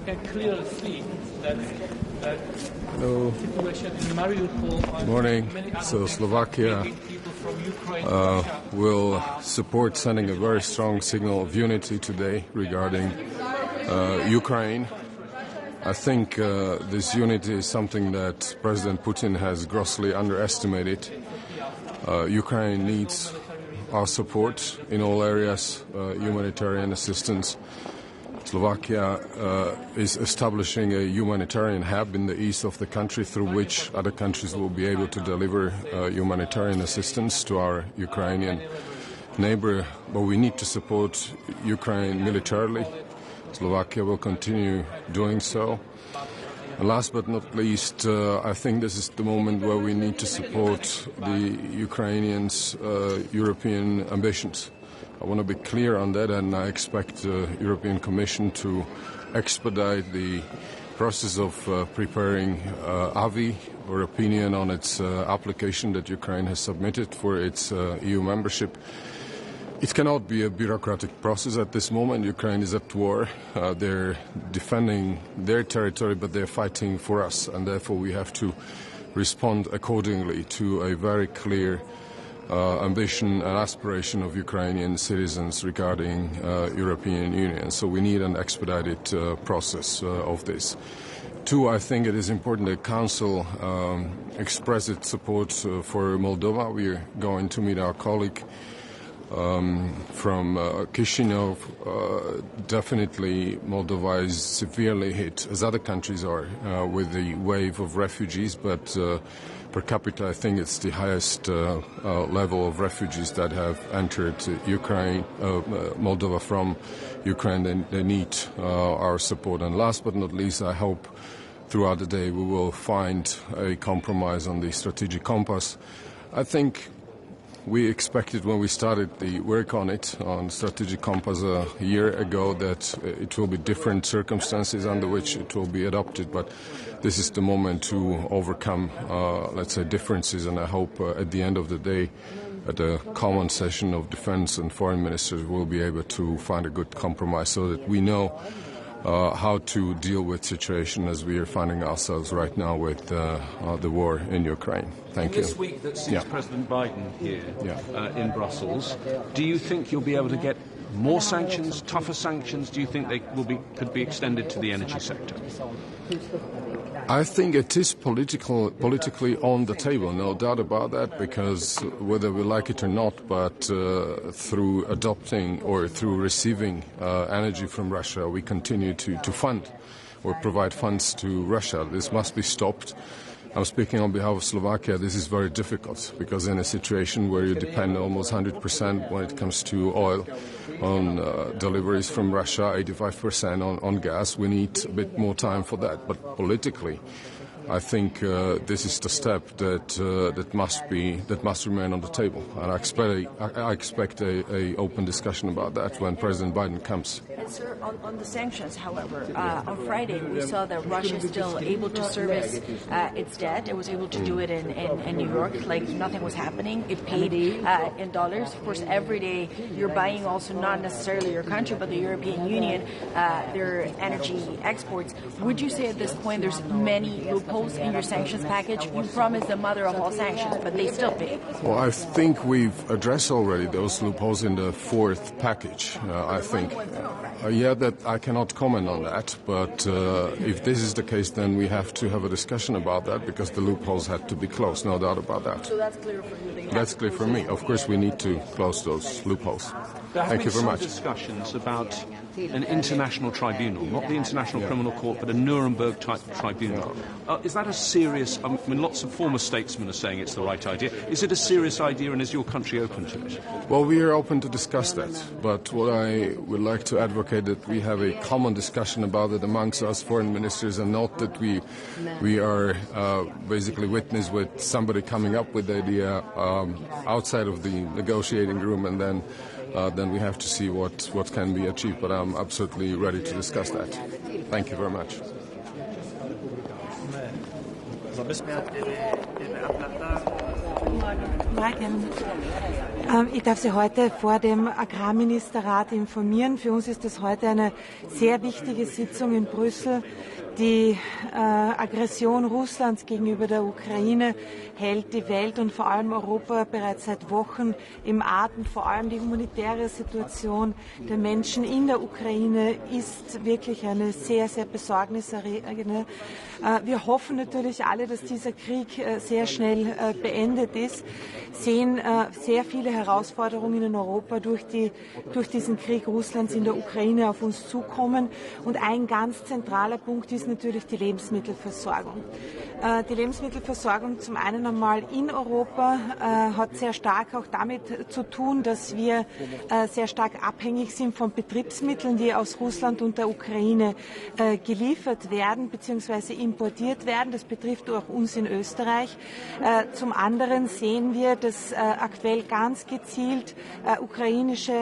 can clearly see that Hello. situation in Mariupol. Good morning. So Slovakia will support sending a very strong signal of unity today regarding Ukraine. I think this unity is something that President Putin has grossly underestimated. Ukraine needs our support in all areas, humanitarian assistance. Slovakia is establishing a humanitarian hub in the east of the country through which other countries will be able to deliver humanitarian assistance to our Ukrainian neighbor. But we need to support Ukraine militarily. Slovakia will continue doing so. And last but not least, I think this is the moment where we need to support the Ukrainians' European ambitions. I want to be clear on that, and I expect the European Commission to expedite the process of preparing AVI, or opinion on its application that Ukraine has submitted for its EU membership. It cannot be a bureaucratic process at this moment. Ukraine is at war. They're defending their territory, but they're fighting for us, and therefore we have to respond accordingly to a very clear ambition and aspiration of Ukrainian citizens regarding European Union. So we need an expedited process of this. Two, I think it is important that Council express its support for Moldova. We are going to meet our colleague from Chisinau. Definitely Moldova is severely hit, as other countries are, with the wave of refugees, but per capita I think it's the highest level of refugees that have entered Ukraine, Moldova from Ukraine. They need our support. And last but not least, I hope throughout the day we will find a compromise on the strategic compass. I think we expected when we started the work on it, on strategic compass a year ago, that it will be different circumstances under which it will be adopted, but this is the moment to overcome, let's say, differences, and I hope at the end of the day, at a common session of defense and foreign ministers, we'll be able to find a good compromise so that we know how to deal with the situation as we are finding ourselves right now with the war in Ukraine. Thank you. This week that sees President Biden here in Brussels, do you think you'll be able to get more sanctions, tougher sanctions? Do you think they could be extended to the energy sector? I think it is politically on the table, no doubt about that, because whether we like it or not, but through adopting or through receiving energy from Russia, we continue to fund or provide funds to Russia. This must be stopped. I'm speaking on behalf of Slovakia. This is very difficult because in a situation where you depend almost 100% when it comes to oil on deliveries from Russia, 85% on gas, we need a bit more time for that. But politically, I think this is the step that must remain on the table, and I expect a open discussion about that when President Biden comes. And sir, on the sanctions, however, on Friday we saw that Russia is still able to service its debt. It was able to do it in New York, like nothing was happening. It paid in dollars. Of course, every day you're buying also not necessarily your country, but the European Union, their energy exports. Would you say at this point there's many loopholes in your sanctions package? You promised the mother of all sanctions, but they still pay. Well, I think we've addressed already those loopholes in the fourth package, I think. That I cannot comment on that, but if this is the case, then we have to have a discussion about that because the loopholes had to be closed, no doubt about that. So that's clear for you? That's clear for me. Of course, we need to close those loopholes. Thank you very much. There have been some discussions about an international tribunal, not the International Criminal Court, but a Nuremberg-type tribunal. Is that a serious... I mean, lots of former statesmen are saying it's the right idea. Is it a serious idea, and is your country open to it? Well, we are open to discuss that, but what I would like to advocate that we have a common discussion about it amongst us foreign ministers, and not that we are basically witness with somebody coming up with the idea outside of the negotiating room, and then we have to see what can be achieved. But I'm absolutely ready to discuss that. Thank you very much. Zabezpečenie Morgen. Ich darf Sie heute vor dem Agrarministerrat informieren. Für uns ist das heute eine sehr wichtige Sitzung in Brüssel. Die Aggression Russlands gegenüber der Ukraine hält die Welt und vor allem Europa bereits seit Wochen im Atem. Vor allem die humanitäre Situation der Menschen in der Ukraine ist wirklich eine sehr, sehr besorgniserregende. Wir hoffen natürlich alle, dass dieser Krieg sehr schnell beendet ist, sehen sehr viele Herausforderungen in Europa durch diesen Krieg Russlands in der Ukraine auf uns zukommen. Und ein ganz zentraler Punkt ist natürlich die Lebensmittelversorgung. Die Lebensmittelversorgung zum einen einmal in Europa hat sehr stark auch damit zu tun, dass wir sehr stark abhängig sind von Betriebsmitteln, die aus Russland und der Ukraine geliefert werden bzw. importiert werden. Das betrifft auch uns in Österreich. Zum anderen sehen wir, dass aktuell ganz gezielt ukrainische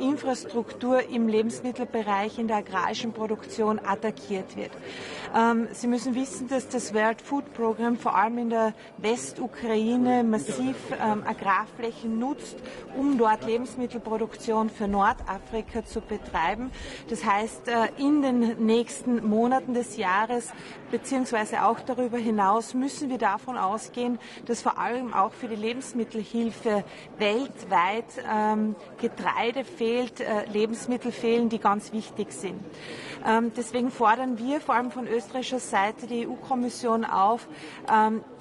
Infrastruktur im Lebensmittelbereich, in der agrarischen Produktion attackiert wird. Sie müssen wissen, dass das World Food Program vor allem in der Westukraine massiv Agrarflächen nutzt, um dort Lebensmittelproduktion für Nordafrika zu betreiben. Das heißt, in den nächsten Monaten des Jahres beziehungsweise auch darüber hinaus müssen wir davon ausgehen, dass vor allem auch für die Lebensmittelhilfe weltweit Getreide fehlt, Lebensmittel fehlen, die ganz wichtig sind. Deswegen fordern wir vor allem von österreichischer Seite die EU-Kommission auf,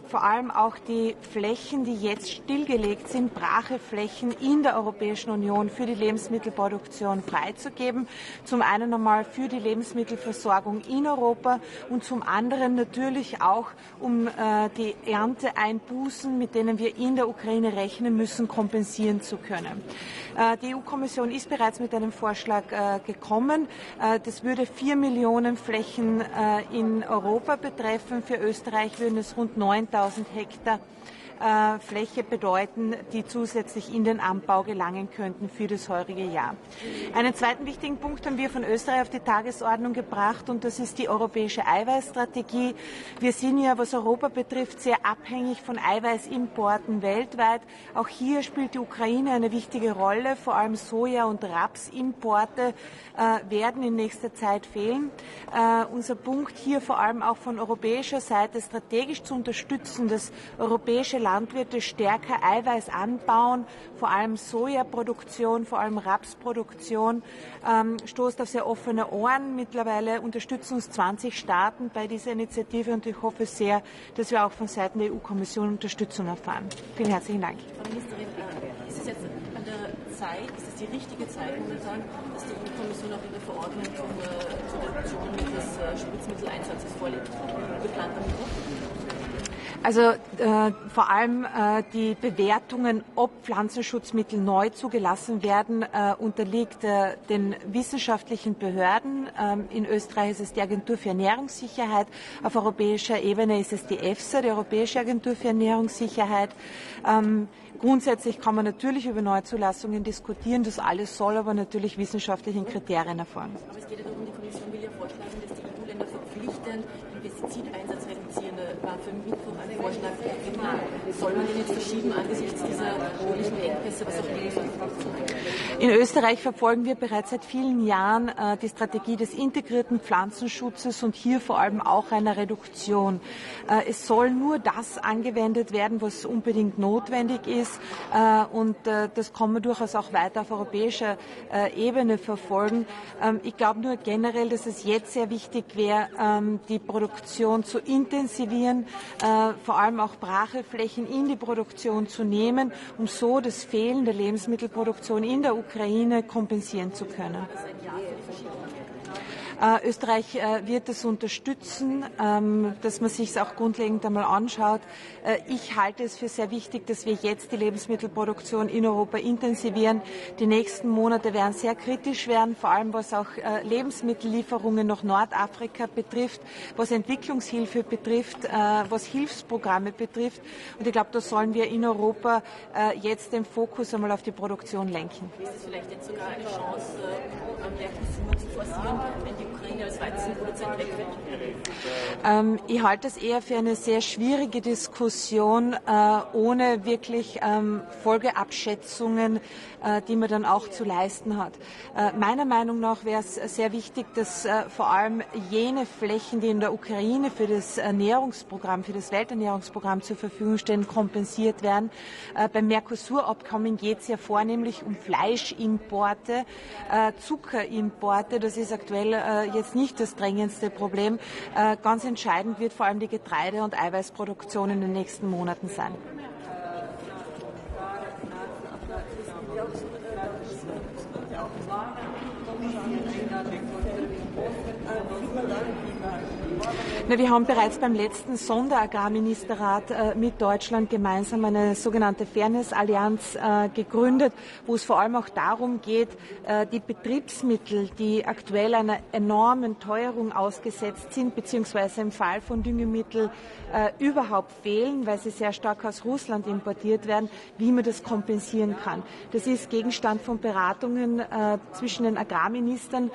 vor allem auch die Flächen, die jetzt stillgelegt sind, brache Flächen in der Europäischen Union für die Lebensmittelproduktion freizugeben. Zum einen einmal für die Lebensmittelversorgung in Europa und zum anderen natürlich auch, um die Ernteeinbußen, mit denen wir in der Ukraine rechnen müssen, kompensieren zu können. Die EU-Kommission ist bereits mit einem Vorschlag gekommen. Das würde 4 Millionen Flächen in Europa betreffen. Für Österreich würden es rund 9.000 Hektar Fläche bedeuten, die zusätzlich in den Anbau gelangen könnten für das heurige Jahr. Einen zweiten wichtigen Punkt haben wir von Österreich auf die Tagesordnung gebracht und das ist die europäische Eiweißstrategie. Wir sind ja, was Europa betrifft, sehr abhängig von Eiweißimporten weltweit. Auch hier spielt die Ukraine eine wichtige Rolle. Vor allem Soja- und Rapsimporte werden in nächster Zeit fehlen. Unser Punkt hier vor allem auch von europäischer Seite strategisch zu unterstützen, dass europäische Landwirte stärker Eiweiß anbauen, vor allem Sojaproduktion, vor allem Rapsproduktion, stoßt auf sehr offene Ohren. Mittlerweile unterstützen uns 20 Staaten bei dieser Initiative und ich hoffe sehr, dass wir auch von Seiten der EU-Kommission Unterstützung erfahren. Vielen herzlichen Dank. Frau Ministerin, ist es jetzt an der Zeit, ist es die richtige Zeit momentan, dass die EU-Kommission auch ihre Verordnung zur Reduktion des Spritzmitteleinsatzes vorlegt? Geplant damit? Also vor allem die Bewertungen, ob Pflanzenschutzmittel neu zugelassen werden, unterliegt den wissenschaftlichen Behörden. In Österreich ist es die Agentur für Ernährungssicherheit. Auf europäischer Ebene ist es die EFSA, die Europäische Agentur für Ernährungssicherheit. Grundsätzlich kann man natürlich über Neuzulassungen diskutieren. Das alles soll aber natürlich wissenschaftlichen Kriterien erfolgen. Aber es geht ja darum, die Kommission will ja vorschlagen, dass die EU-Länder verpflichtend den Pestizideinsatz reduzieren. War für Mittwoch ein Vorschlag geplant. Soll man den jetzt verschieben angesichts dieser möglichen Engpässe, was auch in Österreich verfolgen wir bereits seit vielen Jahren die Strategie des integrierten Pflanzenschutzes und hier vor allem auch einer Reduktion. Es soll nur das angewendet werden, was unbedingt notwendig ist und das kann man durchaus auch weiter auf europäischer Ebene verfolgen. Ich glaube nur generell, dass es jetzt sehr wichtig wäre, die Produktion zu intensivieren, vor allem auch brache Flächen in die Produktion zu nehmen, um so das Fehlen der Lebensmittelproduktion in der Ukraine kompensieren zu können. Österreich wird es unterstützen, dass man sich es auch grundlegend einmal anschaut. Ich halte es für sehr wichtig, dass wir jetzt die Lebensmittelproduktion in Europa intensivieren. Die nächsten Monate werden sehr kritisch werden, vor allem was auch Lebensmittellieferungen nach Nordafrika betrifft, was Entwicklungshilfe betrifft, was Hilfsprogramme betrifft. Und ich glaube, da sollen wir in Europa jetzt den Fokus einmal auf die Produktion lenken. Ist es vielleicht jetzt sogar eine Chance, mehr Konsum zu forcieren, wenn die Ukraine Linie als Weizenproduzent wegfällt? Ich halte das eher für eine sehr schwierige Diskussion, ohne wirklich Folgeabschätzungen, die man dann auch zu leisten hat. Meiner Meinung nach wäre es sehr wichtig, dass vor allem jene Flächen, die in der Ukraine für das Ernährungsprogramm, für das Welternährungsprogramm zur Verfügung stehen, kompensiert werden. Beim Mercosur-Abkommen geht es ja vornehmlich um Fleischimporte, Zuckerimporte. Das ist aktuell jetzt nicht das drängendste Problem. Ganz entscheidend wird vor allem die Getreide- und Eiweißproduktion in den nächsten Monaten sein. Wir haben bereits beim letzten Sonderagrarministerrat mit Deutschland gemeinsam eine sogenannte Fairness-Allianz gegründet, wo es vor allem auch darum geht, die Betriebsmittel, die aktuell einer enormen Teuerung ausgesetzt sind, beziehungsweise im Fall von Düngemitteln überhaupt fehlen, weil sie sehr stark aus Russland importiert werden, wie man das kompensieren kann. Das ist Gegenstand von Beratungen zwischen den Agrarministern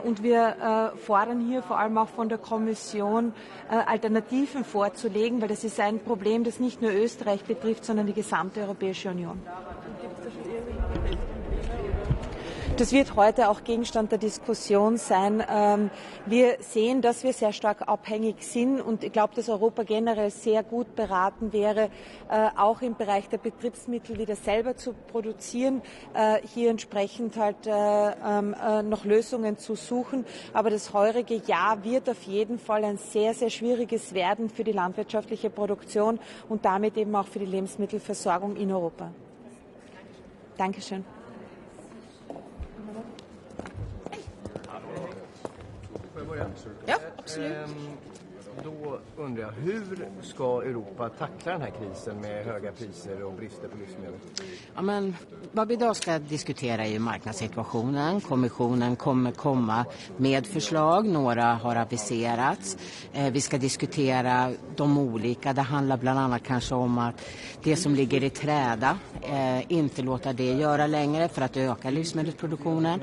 und wir fordern hier vor allem auch von der Kommission Alternativen vorzulegen, weil das ist ein Problem, das nicht nur Österreich betrifft, sondern die gesamte Europäische Union. Das wird heute auch Gegenstand der Diskussion sein. Wir sehen, dass wir sehr stark abhängig sind und ich glaube, dass Europa generell sehr gut beraten wäre, auch im Bereich der Betriebsmittel wieder selber zu produzieren, hier entsprechend halt noch Lösungen zu suchen. Aber das heurige Jahr wird auf jeden Fall ein sehr, sehr schwieriges werden für die landwirtschaftliche Produktion und damit eben auch für die Lebensmittelversorgung in Europa. Dankeschön. Ja, absolut. Då undrar jag, hur ska Europa tackla den här krisen med höga priser och brister på livsmedel? Ja, men vad vi idag ska diskutera är ju marknadssituationen. Kommissionen kommer komma med förslag. Några har aviserats. Vi ska diskutera de olika. Det handlar bland annat kanske om att det som ligger i träda inte låta det göra längre för att öka livsmedelsproduktionen.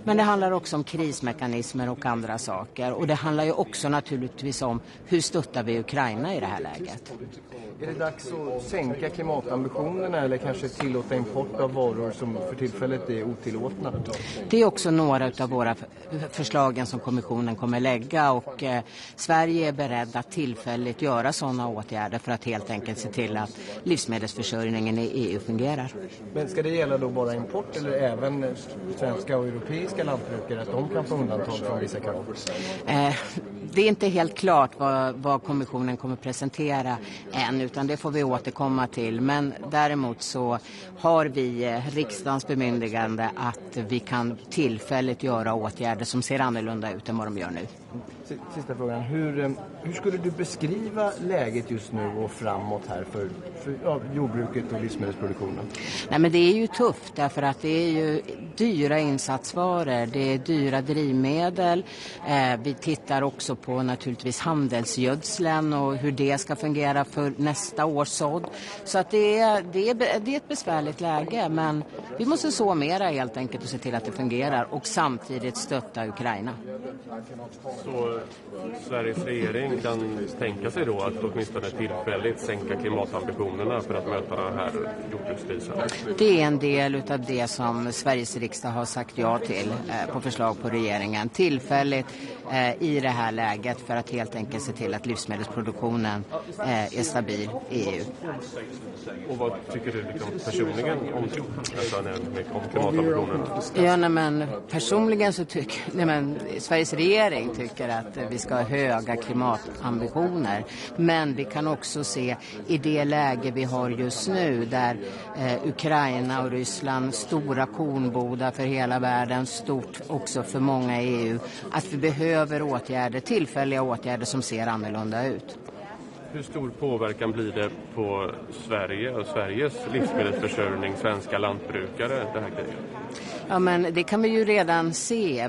Men det handlar också om krismekanismer och andra saker. Och det handlar ju också naturligtvis om hur stöttar vi Ukraina i det här läget. Är det dags att sänka klimatambitionerna eller kanske tillåta import av varor som för tillfället är otillåtna? Det är också några av våra förslagen som kommissionen kommer lägga och Sverige är beredd att tillfälligt göra sådana åtgärder för att helt enkelt se till att livsmedelsförsörjningen i EU fungerar. Men ska det gälla då bara import eller även svenska och europeiska lantbrukare att de kan få undantag från vissa krav? Det är inte helt klart vad kommissionen kommer presentera än, utan det får vi återkomma till. Men däremot så har vi riksdagens bemyndigande att vi kan tillfälligt göra åtgärder som ser annorlunda ut än vad de gör nu. Sista frågan. Hur skulle du beskriva läget just nu och framåt här för jordbruket och livsmedelsproduktionen? Nej, men det är ju tufft därför att det är ju dyra insatsvaror, det är dyra drivmedel. Vi tittar också på naturligtvis handelsgödslen och hur det ska fungera för nästa års sådd. Så att det är ett besvärligt läge, men vi måste så mera helt enkelt och se till att det fungerar och samtidigt stötta Ukraina. Så Sveriges regering kan tänka sig då att åtminstone tillfälligt sänka klimatambitionerna för att möta den här jordbrukskrisen? Det är en del av det som Sveriges riksdag har sagt ja till på förslag på regeringen. Tillfälligt i det här läget för att helt enkelt se till att livsmedelsproduktionen är stabil i EU. Och vad tycker du personligen om klimatambitionerna? Ja, men personligen så tycker Sveriges regering tycker att vi ska ha höga klimatambitioner. Men vi kan också se i det läge vi har just nu där Ukraina och Ryssland, stora kornbodar för hela världen, stort också för många i EU, att vi behöver åtgärder, tillfälliga åtgärder som ser annorlunda ut. Hur stor påverkan blir det på Sverige och Sveriges livsmedelsförsörjning, svenska lantbrukare, det här kriget? Ja, men det kan vi ju redan se.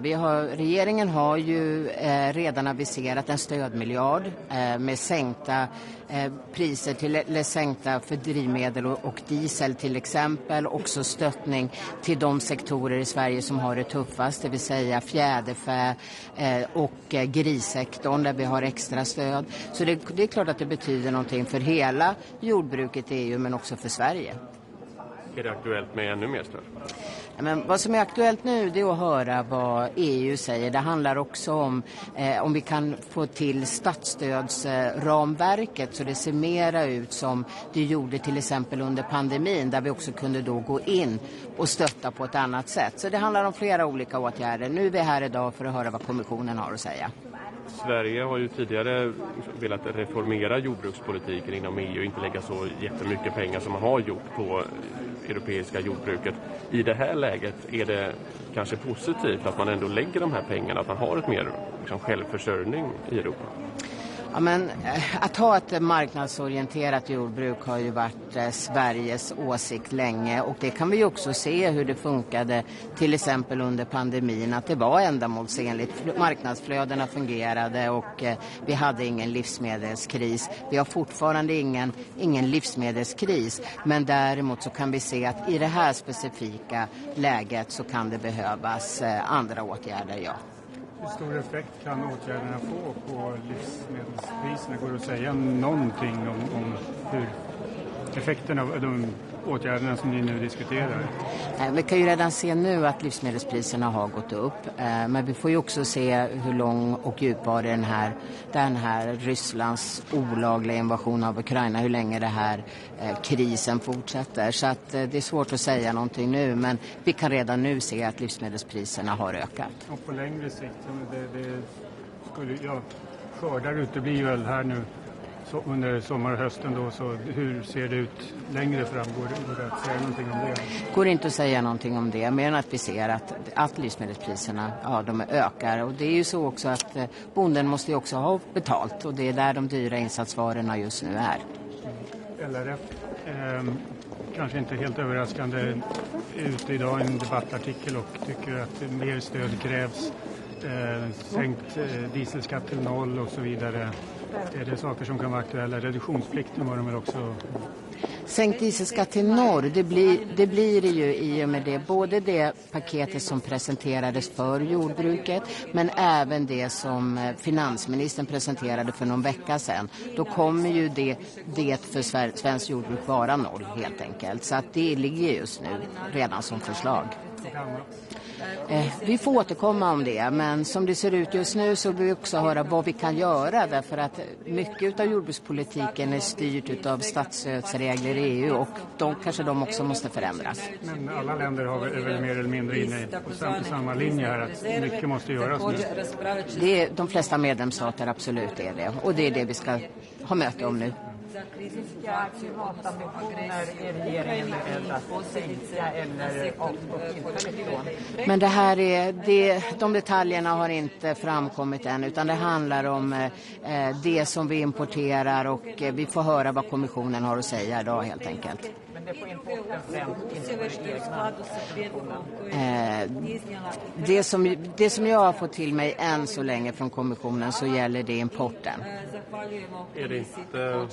Regeringen har ju redan aviserat en stödmiljard med sänkta priser eller sänkta för drivmedel och diesel till exempel. Också stöttning till de sektorer i Sverige som har det tuffast, det vill säga fjäderfä och grissektorn där vi har extra stöd. Så det är klart att det betyder någonting för hela jordbruket i EU men också för Sverige. Är det aktuellt med ännu mer stöd? Men vad som är aktuellt nu det är att höra vad EU säger. Det handlar också om vi kan få till statsstödsramverket så det ser mera ut som det gjorde till exempel under pandemin där vi också kunde då gå in och stötta på ett annat sätt. Så det handlar om flera olika åtgärder. Nu är vi här idag för att höra vad kommissionen har att säga. Sverige har ju tidigare velat reformera jordbrukspolitiken inom EU och inte lägga så jättemycket pengar som man har gjort på europeiska jordbruket. I det här läget är det kanske positivt att man ändå lägger de här pengarna, att man har ett mer självförsörjning i Europa? Ja, men att ha ett marknadsorienterat jordbruk har ju varit Sveriges åsikt länge och det kan vi ju också se hur det funkade till exempel under pandemin, att det var ändamålsenligt. Marknadsflödena fungerade och vi hade ingen livsmedelskris. Vi har fortfarande ingen livsmedelskris, men däremot så kan vi se att i det här specifika läget så kan det behövas andra åtgärder, ja. Hur stor effekt kan åtgärderna få på livsmedelspriserna? Går det att säga någonting om hur effekten av de åtgärderna som ni nu diskuterar? Vi kan ju redan se nu att livsmedelspriserna har gått upp. Men vi får ju också se hur lång och djupvarig den här Rysslands olagliga invasion av Ukraina, hur länge det här krisen fortsätter. Så att det är svårt att säga någonting nu, men vi kan redan nu se att livsmedelspriserna har ökat. Och på längre sikt, skördar uteblir ju väl här nu under sommar och hösten då, så hur ser det ut längre fram? Går det att säga någonting om det? Går inte att säga någonting om det, mer än att vi ser att livsmedelspriserna de ökar. Och det är ju så också att bonden måste ju också ha betalt och det är där de dyra insatsvarorna just nu är. LRF, kanske inte helt överraskande, ute idag i en debattartikel och tycker att mer stöd krävs. Sänkt dieselskatt till 0 och så vidare. Är det saker som kan vara aktuella? Reduktionsplikten var de väl också... Sänkt dieselskatt till 0, det blir det ju i och med det. Både det paketet som presenterades för jordbruket men även det som finansministern presenterade för någon vecka sedan. Då kommer ju det för svensk jordbruk vara 0 helt enkelt. Så att det ligger just nu redan som förslag. Vi får återkomma om det, men som det ser ut just nu så vill vi också höra vad vi kan göra, därför att mycket av jordbrukspolitiken är styrt av statsstödsregler i EU och kanske de också måste förändras. Men alla länder är väl mer eller mindre inne på samma linje här, att mycket måste göras nu? De flesta medlemsstater absolut är det, och det är det vi ska ha möte om nu. Vilka klimatambitioner är regeringen beredd att sänka eller avstå tillfälligt från? Men de detaljerna har inte framkommit än, utan det handlar om det som vi importerar och vi får höra vad kommissionen har att säga idag helt enkelt. Men det får importen främst inte våra egna? Det som jag har fått till mig än så länge från kommissionen så gäller det importen. Är det inte, det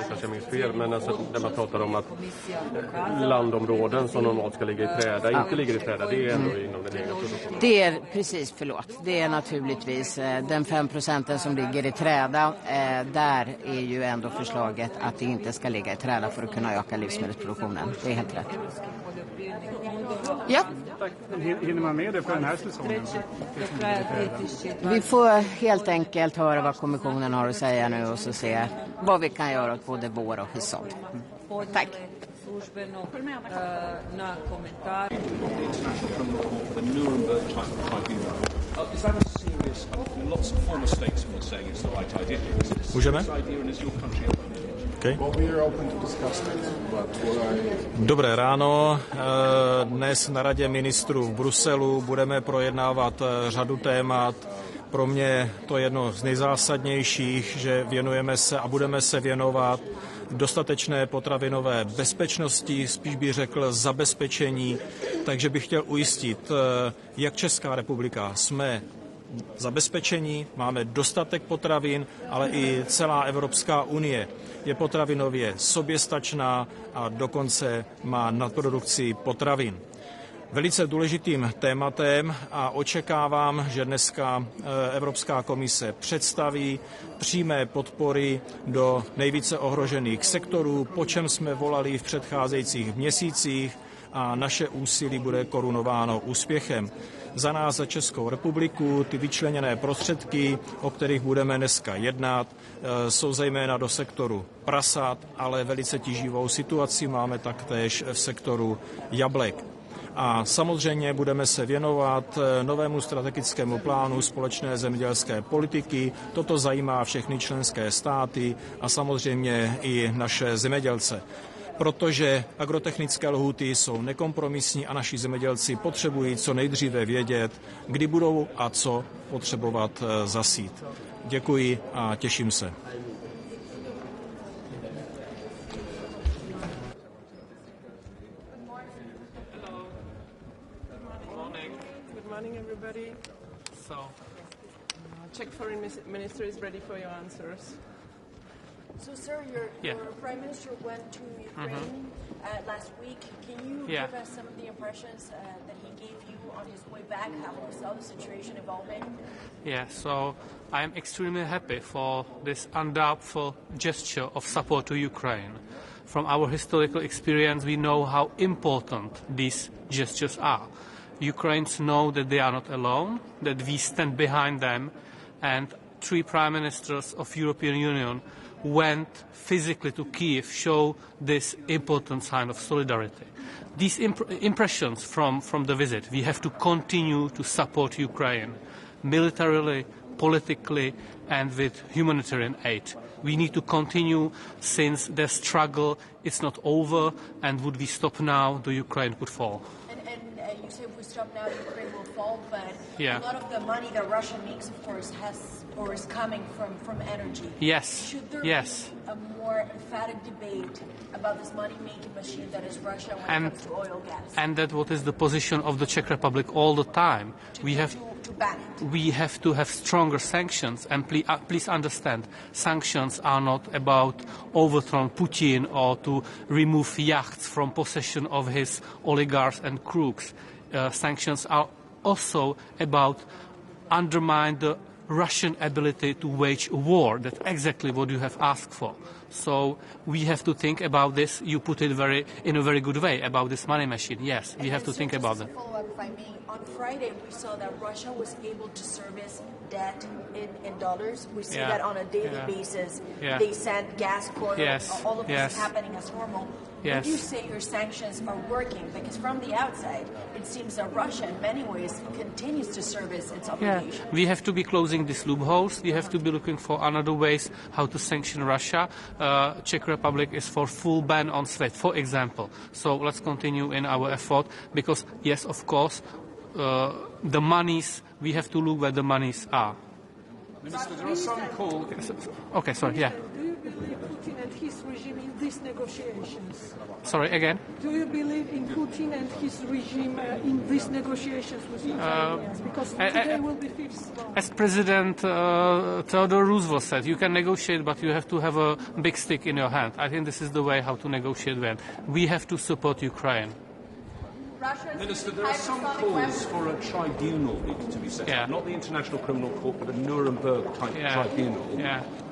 kanske jag minns fel, men alltså, när man pratar om att landområden som normalt ska ligga i träda, inte ligger i träda, det är ändå inom den egna produktionen? Det är precis, det är naturligtvis den 5% som ligger i träda, där är ju ändå förslaget att det inte ska ligga i träda för att kunna öka livsmedelsproduktionen. Det är helt rätt. Ja. Hinner man med det på den här säsongen? Vi får helt enkelt höra vad kommissionen har att säga nu och så se vad vi kan göra åt både vår och hushåll. Tack. Okay. Dobré ráno. Dnes na Radě ministrů v Bruselu budeme projednávat řadu témat. Pro mě to je jedno z nejzásadnějších, že věnujeme se a budeme se věnovat dostatečné potravinové bezpečnosti, spíš bych řekl zabezpečení Takže bych chtěl ujistit, jak Česká republika jsme zabezpečení, máme dostatek potravin, ale i celá Evropská unie je potravinově soběstačná a dokonce má nadprodukci potravin. Velice důležitým tématem a očekávám, že dneska Evropská komise představí přímé podpory do nejvíce ohrožených sektorů, po čem jsme volali v předcházejících měsících a naše úsilí bude korunováno úspěchem. Za nás, za Českou republiku, ty vyčleněné prostředky, o kterých budeme dneska jednat, jsou zejména do sektoru prasat, ale velice tíživou situaci máme taktéž v sektoru jablek. A samozřejmě budeme se věnovat novému strategickému plánu společné zemědělské politiky. Toto zajímá všechny členské státy a samozřejmě i naše zemědělce. Protože agrotechnické lhůty jsou nekompromisní a naši zemědělci potřebují co nejdříve vědět, kdy budou a co potřebovat zasít. Děkuji a těším se. Czech Foreign Minister is ready for your answers. So, sir, your Prime Minister went to Ukraine last week. Can you give us some of the impressions that he gave you on his way back, how he saw the situation evolving? Yeah, so I am extremely happy for this undoubtful gesture of support to Ukraine. From our historical experience, we know how important these gestures are. Ukrainians know that they are not alone, that we stand behind them, and 3 prime ministers of European Union went physically to Kiev show this important sign of solidarity. These impressions from the visit, we have to continue to support Ukraine militarily, politically, and with humanitarian aid. We need to continue since the struggle is not over, and would we stop now, the Ukraine would fall. You say if we stop now, Ukraine will fall, but a lot of the money that Russia makes, of course, is coming from energy. Yes. Should there be a more emphatic debate about this money-making machine that is Russia when it comes to oil gas? And that what is the position of the Czech Republic all the time. We have to have stronger sanctions, and please understand, sanctions are not about overthrowing Putin or to remove yachts from possession of his oligarchs and crooks. Sanctions are also about undermine the Russian ability to wage war. That's exactly what you have asked for. So we have to think about this. You put it in a very good way about this money machine. Yes, we have to think about that. Follow up, if I may. On Friday, we saw that Russia was able to service debt in dollars. We see that on a daily basis. They send gas, oil, all of this is happening as normal. Would you say your sanctions are working? Because from the outside, it seems that Russia, in many ways, continues to service its obligations. We have to be closing these loopholes. We have to be looking for another ways how to sanction Russia. Czech Republic is for full ban on SWIFT, for example. So let's continue in our effort because, yes, of course, the monies, we have to look where the monies are. Minister, there are some calls. Okay, sorry, yeah. Do you believe Putin and his regime in these negotiations? Sorry, again? Do you believe in Putin and his regime in these negotiations with Ukrainians? Because today will be fifth round. As President Theodore Roosevelt said, you can negotiate, but you have to have a big stick in your hand. I think this is the way how to negotiate then. We have to support Ukraine. Minister, there are some calls for a tribunal needing to be set up, not the International Criminal Court, but a Nuremberg-type tribunal.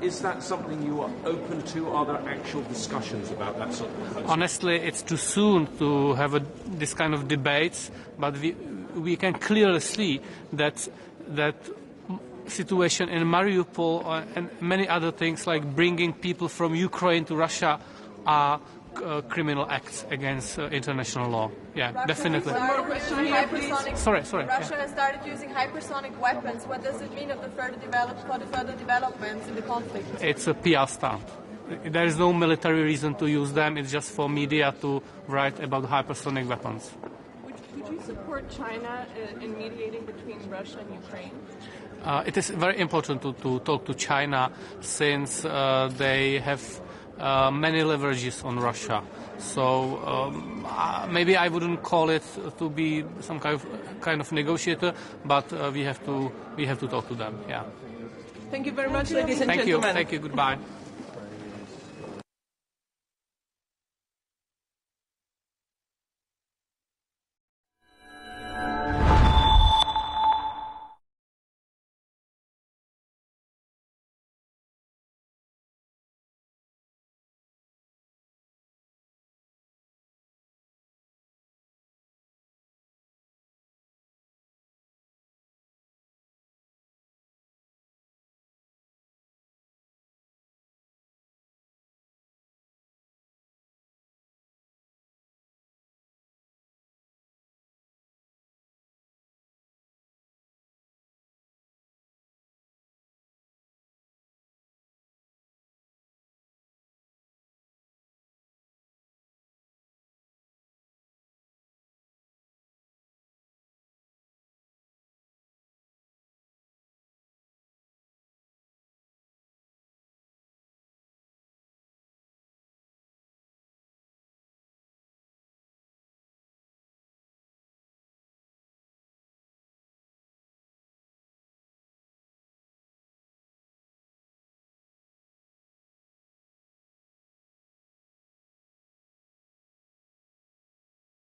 Is that something you are open to? Are there actual discussions about that sort of proposal? Honestly, it's too soon to have this kind of debates, but we can clearly see that situation in Mariupol and many other things like bringing people from Ukraine to Russia are criminal acts against international law. Yeah, Russia definitely. Sorry. Russia has started using hypersonic weapons. What does it mean for the further developments in the conflict? It's a PR stunt. There is no military reason to use them. It's just for media to write about hypersonic weapons. Would you support China in mediating between Russia and Ukraine? It is very important to talk to China since they have many leverages on Russia. So maybe I wouldn't call it to be some kind of negotiator, but we have to talk to them. Yeah. Thank you very much, ladies and gentlemen. Thank you. Goodbye.